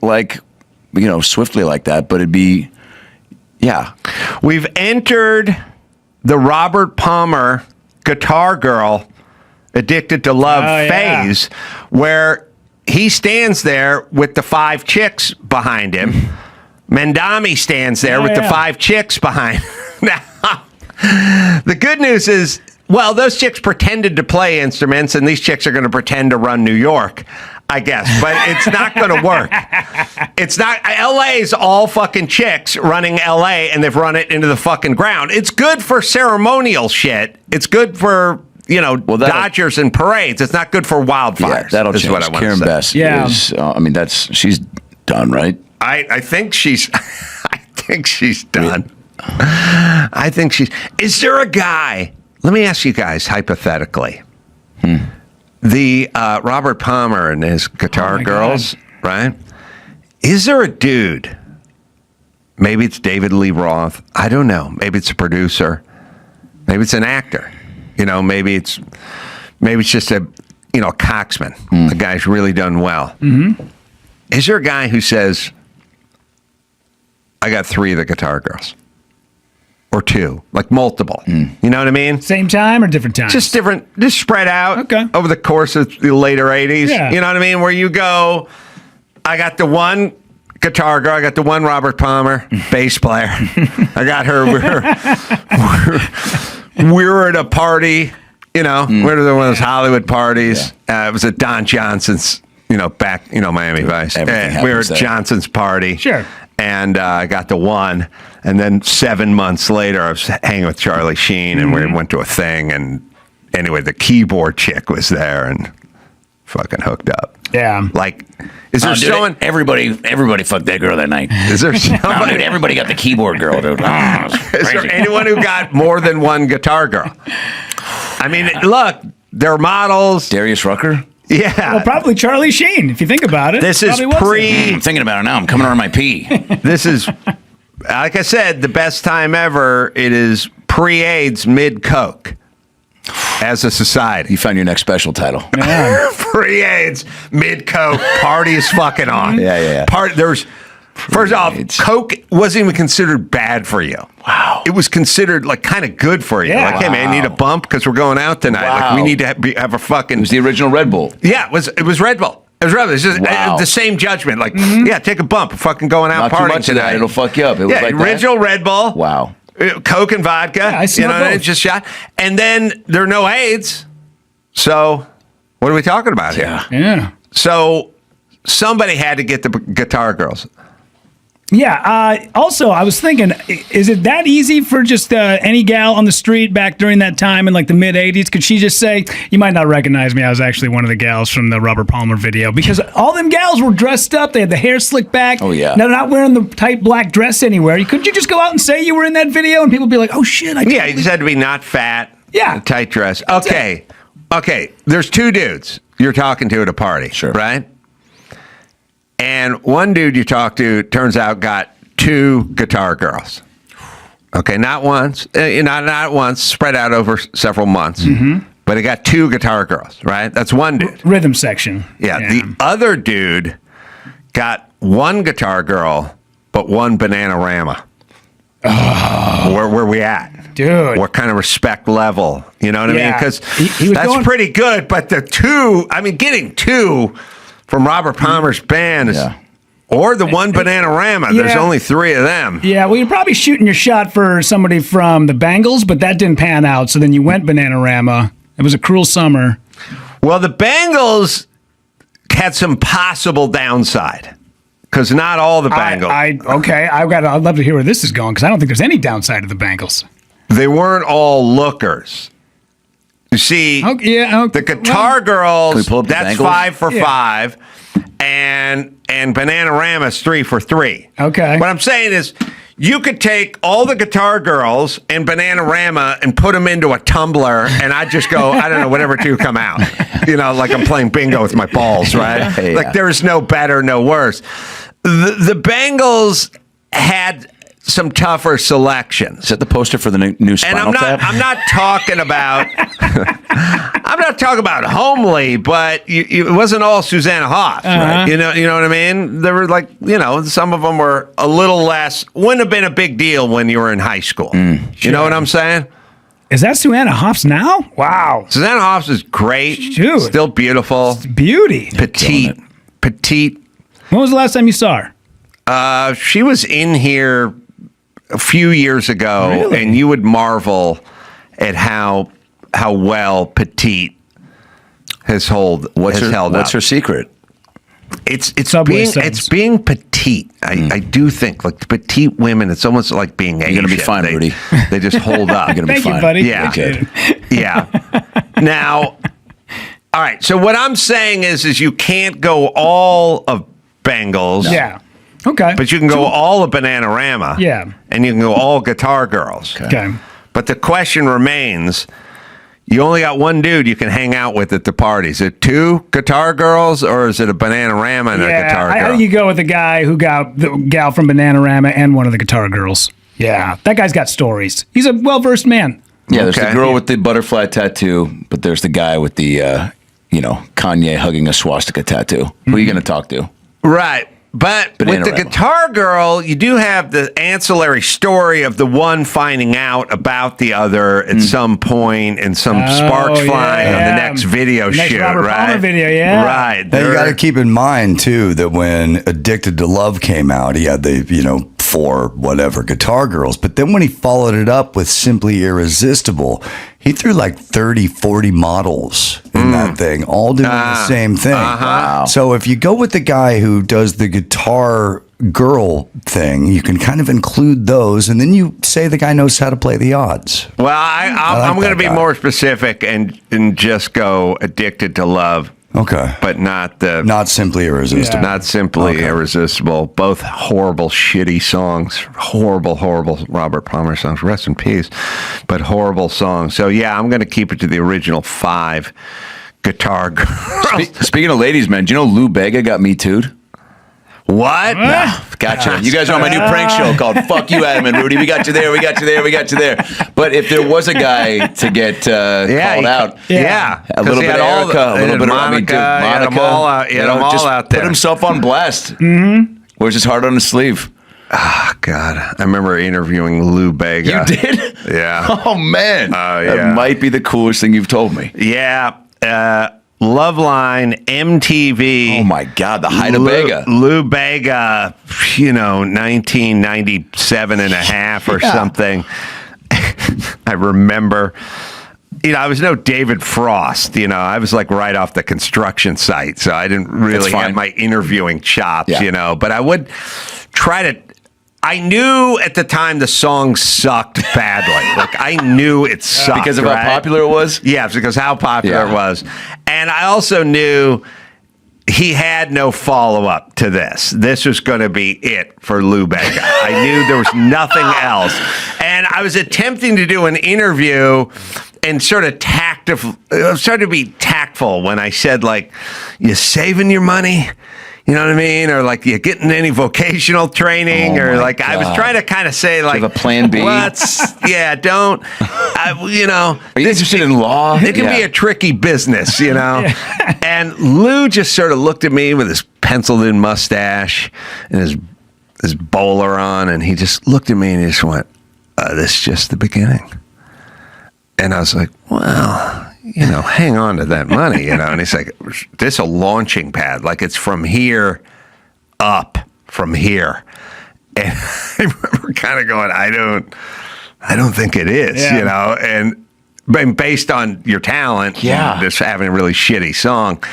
swiftly like that, but it'd be We've entered the Robert Palmer Guitar Girl Addicted to Love phase where he stands there with the 5 chicks behind him. Mendami stands there with the 5 chicks behind. Now, the good news is, well, those chicks pretended to play instruments, and these chicks are going to pretend to run New York, I guess. But it's not going to work. It's not. LA's all fucking chicks running LA, and they've run it into the fucking ground. It's good for ceremonial shit. It's good for... Dodgers and parades. It's not good for wildfires. Yeah, that'll change. What I want Karen to say. Bess is, she's done, right? I think she's done. I think she's. Is there a guy? Let me ask you guys hypothetically. The Robert Palmer and his Guitar Girls, right? Is there a dude? Maybe it's David Lee Roth. I don't know. Maybe it's a producer. Maybe it's an actor. Maybe it's just a coxman. The guy's really done well. Is there a guy who says, I got 3 of the Guitar Girls? Or 2, like multiple. You know what I mean? Same time or different times? Just different, just spread out over the course of the later 80s. Yeah. You know what I mean? Where you go, I got the one Guitar Girl, I got the one Robert Palmer, bass player. I got her. We were at a party, we were at one of those Hollywood parties. It was at Don Johnson's, back, Miami Vice. We were at Johnson's party. Sure. And I got the one. And then 7 months later, I was hanging with Charlie Sheen, and we went to a thing. And anyway, the keyboard chick was there and fucking hooked up. Yeah. Like, is there someone... Everybody fucked that girl that night. Is there somebody... dude, everybody got the keyboard girl, dude. Is there anyone who got more than one Guitar Girl? I mean, look, they're models. Darius Rucker? Yeah. Well, probably Charlie Sheen, if you think about it. This is pre... I'm thinking about it now. I'm coming on my pee. This is, like I said, the best time ever. It is pre-AIDS, mid-Coke. As a society. You found your next special title. Pre-AIDS, mid-Coke, party is fucking on. Yeah. There's First off, coke wasn't even considered bad for you. Wow. It was considered like kind of good for you. Yeah. Like, hey man, you need a bump because we're going out tonight. Like we need to have a fucking. It was the original Red Bull. Yeah, it was Red Bull. It was Red Bull. It's just the same judgment. Like, yeah, take a bump. We're fucking going out Not too partying much of that, tonight. it'll fuck you up. It was like original Red Bull. Wow. Coke and vodka. I see both. Just shot. And then there are no AIDS. So what are we talking about here? Yeah. So somebody had to get the guitar girls. Yeah. Also, I was thinking, is it that easy for just any gal on the street back during that time in like the mid 80s? Could she just say, you might not recognize me. I was actually one of the gals from the Robert Palmer video, because all them gals were dressed up. They had the hair slicked back. Oh, yeah. They're not wearing the tight black dress anywhere. Couldn't you just go out and say you were in that video and people be like, oh shit. Yeah, you just had to be not fat. Yeah. Tight dress. Okay. There's two dudes you're talking to at a party. Sure. Right? And one dude you talk to turns out got two guitar girls. Okay, not once, not once, spread out over several months. Mm-hmm. But he got two guitar girls, right? That's one dude. Rhythm section. Yeah. The other dude got one guitar girl, but one Bananarama. Oh. Where we at? Dude. What kind of respect level? You know what I mean? Because he that's pretty good, but the two, getting two from Robert Palmer's band is, or the one Bananarama. There's only three of them. Yeah, well, you're probably shooting your shot for somebody from the Bangles, but that didn't pan out. So then you went Bananarama. It was a cruel summer. Well, the Bangles had some possible downside, because not all the Bangles. I'd love to hear where this is going, because I don't think there's any downside to the Bangles. They weren't all lookers. You see, the guitar girls, that's 5 for 5, and Bananarama's 3 for 3. Okay. What I'm saying is, you could take all the guitar girls and Bananarama and put them into a tumbler, and I'd just go, I don't know, whatever two come out. Like I'm playing bingo with my balls, right? Yeah. Like there's no better, no worse. The Bangles had some tougher selections. Is that the poster for the new Spinal And Tap? I'm not talking about I'm not talking about homely, but it wasn't all Susanna Hoffs, right? You know what I mean? There were some of them were a little less, wouldn't have been a big deal when you were in high school. You know what I'm saying? Is that Susanna Hoffs now? Wow. Susanna Hoffs is great. Dude. Still beautiful. Beauty. Petite. When was the last time you saw her? She was in here a few years ago, and you would marvel at how well Petite has held up. What's her secret? It's being petite. I do think like petite women. It's almost like being Asian. You're gonna be fine, Rudy. They just hold up. You're gonna be Thank fine. you, buddy. Yeah. Now, all right. So what I'm saying is you can't go all of Bangles. Yeah. Okay. But you can go all of Bananarama. Yeah. And you can go all guitar girls. Okay. But the question remains, you only got one dude you can hang out with at the party. Is it two guitar girls, or is it a Bananarama and a guitar girl? I think you go with the guy who got the gal from Bananarama and one of the guitar girls. Yeah. That guy's got stories. He's a well-versed man. Yeah, there's the girl with the butterfly tattoo, but there's the guy with the, Kanye hugging a swastika tattoo. Who are you going to talk to? Right. But with the guitar girl, you do have the ancillary story of the one finding out about the other at some point, and some sparks flying on the next video shoot, Robert right? Palmer video, yeah. Right. Now you got to keep in mind too that when Addicted to Love came out, he had the 4 whatever guitar girls, but then when he followed it up with Simply Irresistible, he threw like 30, 40 models in that thing, all doing the same thing. Wow. So if you go with the guy who does the guitar girl thing, you can kind of include those, and then you say the guy knows how to play the odds. Well, I'm going to be more specific and just go Addicted to Love. Okay. But not Simply Irresistible. Not Simply Irresistible. Both horrible, shitty songs. Horrible Robert Palmer songs. Rest in peace. But horrible songs. So, yeah, I'm going to keep it to the original 5 guitar girls. Speaking of ladies, man, do you know Lou Bega got Me Too'd? What? No, gotcha. You guys are on my new prank show called Fuck You, Adam and Rudy. We got you there. But if there was a guy to get called out, a little bit of Erica, a little bit of Monica, Monica, he had them all out there. Put himself on blast. Mm-hmm. Wears his heart on his sleeve. Oh, God. I remember interviewing Lou Bega. You did? Yeah. Oh, man. Yeah. That might be the coolest thing you've told me. Yeah. Loveline, MTV. Oh, my God. The height of Bega. Lou Bega, 1997 and a half or something. I remember... I was no David Frost, I was like right off the construction site, so I didn't really have my interviewing chops, but I would try to, I knew at the time the song sucked badly. Like I knew it sucked. Because of how popular it was? Yeah, because how popular it was. And I also knew he had no follow-up to this. This was going to be it for Lou Bega. I knew there was nothing else. And I was attempting to do an interview and sort of started to be tactful when I said, like, you saving your money? You know what I mean? Or like, you getting any vocational training? Or like, God. I was trying to kind of say, like, a plan B. Don't. Are you interested in law? It can be a tricky business, And Lou just sort of looked at me with his penciled-in mustache and his bowler on, and he just looked at me and he just went, "This is just the beginning." And I was like, well, hang on to that money, And he's like, this is a launching pad. Like it's from here up, from here. And I remember kind of going, I don't think it is, And based on your talent, just having a really shitty song.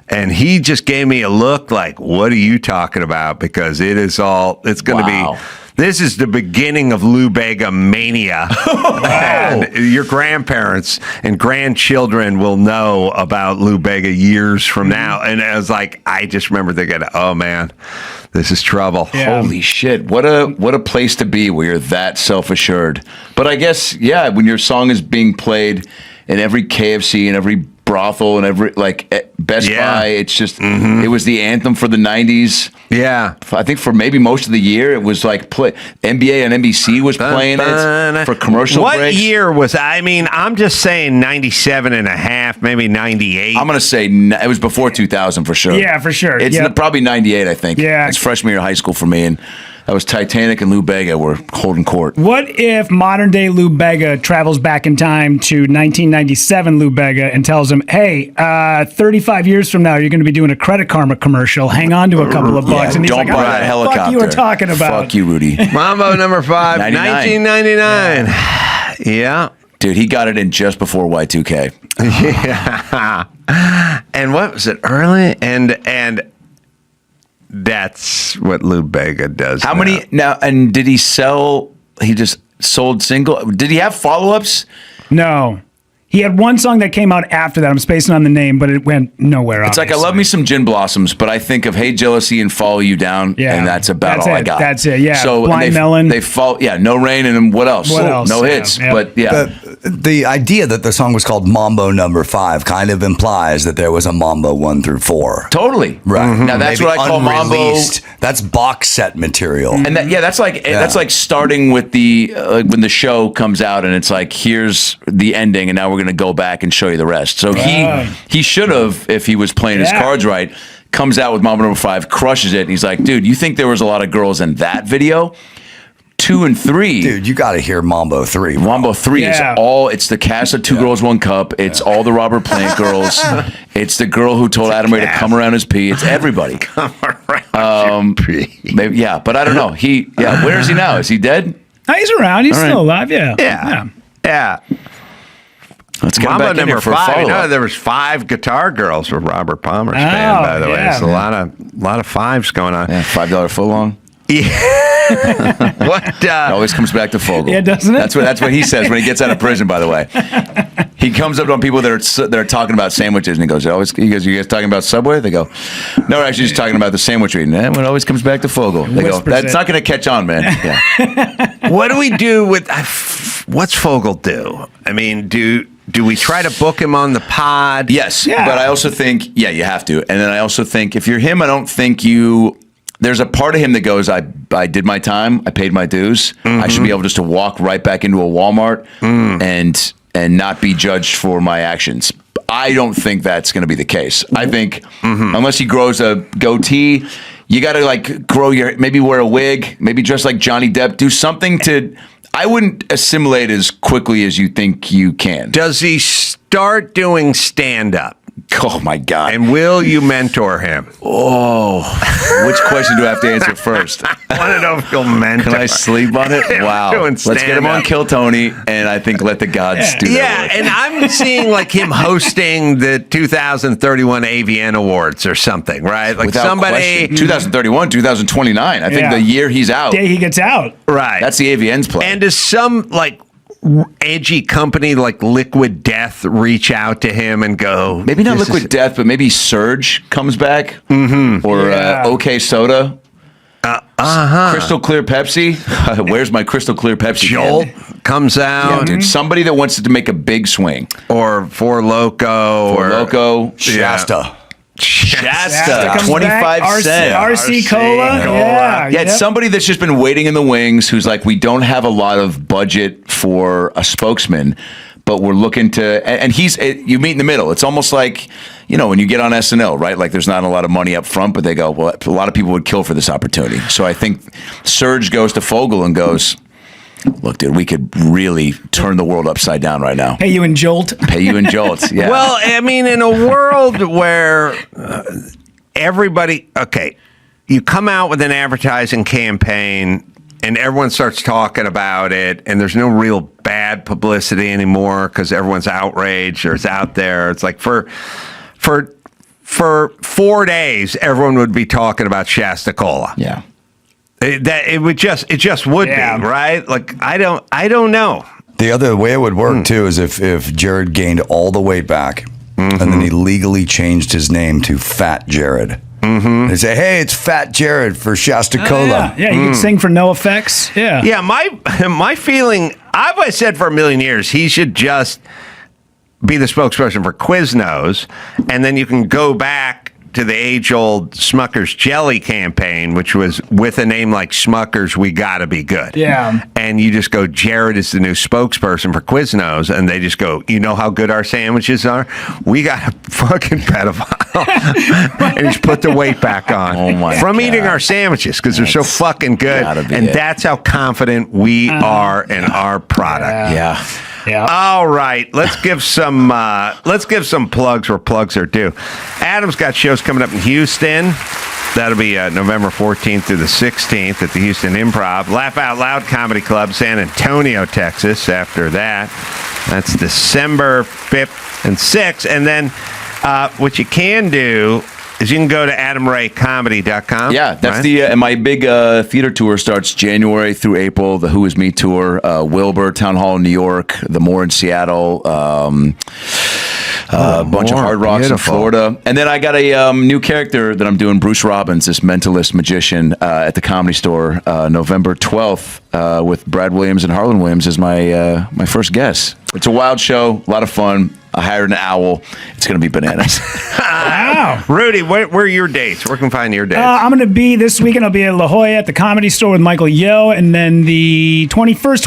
And he just gave me a look like, what are you talking about? Because it's going to be... This is the beginning of Lou Bega mania. And your grandparents and grandchildren will know about Lou Bega years from now. And I was like, I just remember thinking, oh man, this is trouble. Yeah. Holy shit. What a place to be where you're that self-assured. But I guess, when your song is being played in every KFC and every brothel and every Best Buy, it's just it was the anthem for the 90s. Yeah, I think for maybe most of the year it was like NBA and NBC was playing it for commercial breaks. What year was I'm just saying 97 and a half, maybe 98. I'm gonna say it was before 2000 for sure. Yeah, for sure. It's probably 98, I think. Yeah, it's freshman year of high school for me, and that was Titanic and Lou Bega were holding court. What if modern day Lou Bega travels back in time to 1997 Lou Bega and tells him, hey, 35 years from now, you're going to be doing a Credit Karma commercial. Hang on to a couple of bucks. And he's don't like, buy that helicopter. Fuck you were talking about. Fuck you, Rudy. Mambo number 5, 1999. Yeah. Dude, he got it in just before Y2K. Yeah. And what was it, early? And that's what Lou Bega does. How many now? And did he sell? He just sold single. Did he have follow-ups? No. He had one song that came out after that. I'm spacing on the name, but it went nowhere. It's like I love me some Gin Blossoms, but I think of Hey Jealousy and Follow You Down, and that's about all I got. That's it. Yeah. So Blind Melon. They fall. Yeah. No Rain, and then what else? No hits. Yeah. But yeah. The idea that the song was called Mambo Number 5 kind of implies that there was a Mambo 1 through 4. Totally. Right. Now that's Maybe what I call Mambo. That's box set material. And that's like starting with the when the show comes out and it's like, here's the ending, and now we're going to go back and show you the rest. So he should have, if he was playing his cards right, comes out with Mambo number 5, crushes it, and he's like, dude, you think there was a lot of girls in that video? 2 and 3. Dude, you got to hear Mambo 3. Bro. Mambo 3 is it's the cast of Two Girls, One Cup. It's all the Robert Plant girls. It's the girl who told Adam Ray to come around his pee. It's everybody. Come around pee. Maybe, but I don't know. Where is he now? Is he dead? No, he's around. He's still alive. Yeah. Let's get Mambo back in number here for 5. There was 5 guitar girls for Robert Palmer's band, by the way. There's a lot of fives going on. Yeah, $5 footlong. Yeah. What? It always comes back to Fogel. Yeah, doesn't it? That's what he says when he gets out of prison. By the way, he comes up on people that are talking about sandwiches, and he goes, "You guys talking about Subway?" They go, "No, we're actually just talking about the sandwich eating." And it always comes back to Fogel. They go, "That's not going to catch on, man." Yeah. What do we do with what's Fogel do? I mean, do we try to book him on the pod? Yes, but I also think you have to. And then I also think if you're him, I don't think you. There's a part of him that goes, I did my time, I paid my dues. I should be able just to walk right back into a Walmart and not be judged for my actions. I don't think that's going to be the case. I think unless he grows a goatee, You got to like grow maybe wear a wig, maybe dress like Johnny Depp, do something to. I wouldn't assimilate as quickly as you think you can. Does he start doing stand-up? Oh my God! And will you mentor him? Oh, which question do I have to answer first? I want to know if you'll mentor. Can I sleep on it? Wow. Let's get him on Kill Tony, and I think let the gods do that. Yeah, and I'm seeing like him hosting the 2031 AVN Awards or something, right? Like Without somebody question. 2031, 2029. I think the year he's out. Day he gets out. Right. That's the AVN's play. And does some like edgy company like Liquid Death reach out to him and go, maybe not Liquid Death, but maybe Surge comes back, or OK Soda, Crystal Clear Pepsi. Where's my Crystal Clear Pepsi? Jolt comes out, dude. Somebody that wants to make a big swing, or Four Loko, Shasta. Shasta 25 cents. RC Cola. Yeah. It's somebody that's just been waiting in the wings who's like, we don't have a lot of budget for a spokesman, but we're looking to, and you meet in the middle. It's almost like, when you get on SNL, right? Like there's not a lot of money up front, but they go, well, a lot of people would kill for this opportunity. So I think Surge goes to Fogel and goes, look, dude, we could really turn the world upside down right now. Pay you in Jolt. Yeah. Well, I mean, in a world where everybody, you come out with an advertising campaign and everyone starts talking about it, and there's no real bad publicity anymore because everyone's outraged or it's out there. It's like for 4 days, everyone would be talking about Shasta Cola. Yeah. It just would be, right? Like I don't know. The other way it would work too is if Jared gained all the weight back and then he legally changed his name to Fat Jared. They say, hey, it's Fat Jared for Shasta Cola. Yeah, you can sing for no effects. Yeah. Yeah, my feeling, I've said for a million years, he should just be the spokesperson for Quiznos, and then you can go back to the age-old Smucker's Jelly campaign, which was with a name like Smucker's, we gotta be good. Yeah. And you just go, Jared is the new spokesperson for Quiznos, and they just go, you know how good our sandwiches are? We got a fucking pedophile. And he's put the weight back on from eating our sandwiches because they're so fucking good. And that's how confident we are in our product. Yeah. All right, let's give some plugs where plugs are due. Adam's got shows coming up in Houston. That'll be November 14th through the 16th at the Houston Improv. Laugh Out Loud Comedy Club, San Antonio, Texas. After that, that's December 5th and 6th. And then what you can do is you can go to adamraycomedy.com. Yeah, that's and my big theater tour starts January through April. The Who Is Me tour, Wilbur, Town Hall in New York, the Moore in Seattle, a bunch of Hard Rocks in Florida. And then I got a new character that I'm doing, Bruce Robbins, this mentalist magician at the Comedy Store, November 12th with Brad Williams and Harlan Williams as my first guest. It's a wild show, a lot of fun. I hired an owl. It's going to be bananas. Wow. Rudy, where are your dates? Where can we find your dates? I'm going to be this weekend. I'll be at La Jolla at the Comedy Store with Michael Yo. And then the 21st,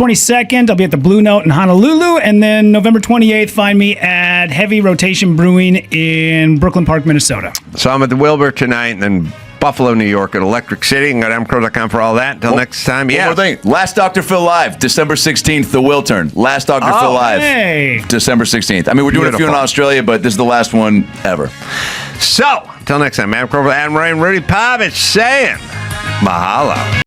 22nd, I'll be at the Blue Note in Honolulu. And then November 28th, find me at Heavy Rotation Brewing in Brooklyn Park, Minnesota. So I'm at the Wilbur tonight, and then Buffalo, New York at Electric City. You can go to adamcarolla.com for all that. Until next time, One more thing. Last Dr. Phil Live, December 16th, the Will Turn. Last Dr. Phil Live, December 16th. I mean, we're doing a few in Australia, but this is the last one ever. So, until next time, Adam Carolla, Adam Ray, and Rudy Pavich saying mahalo.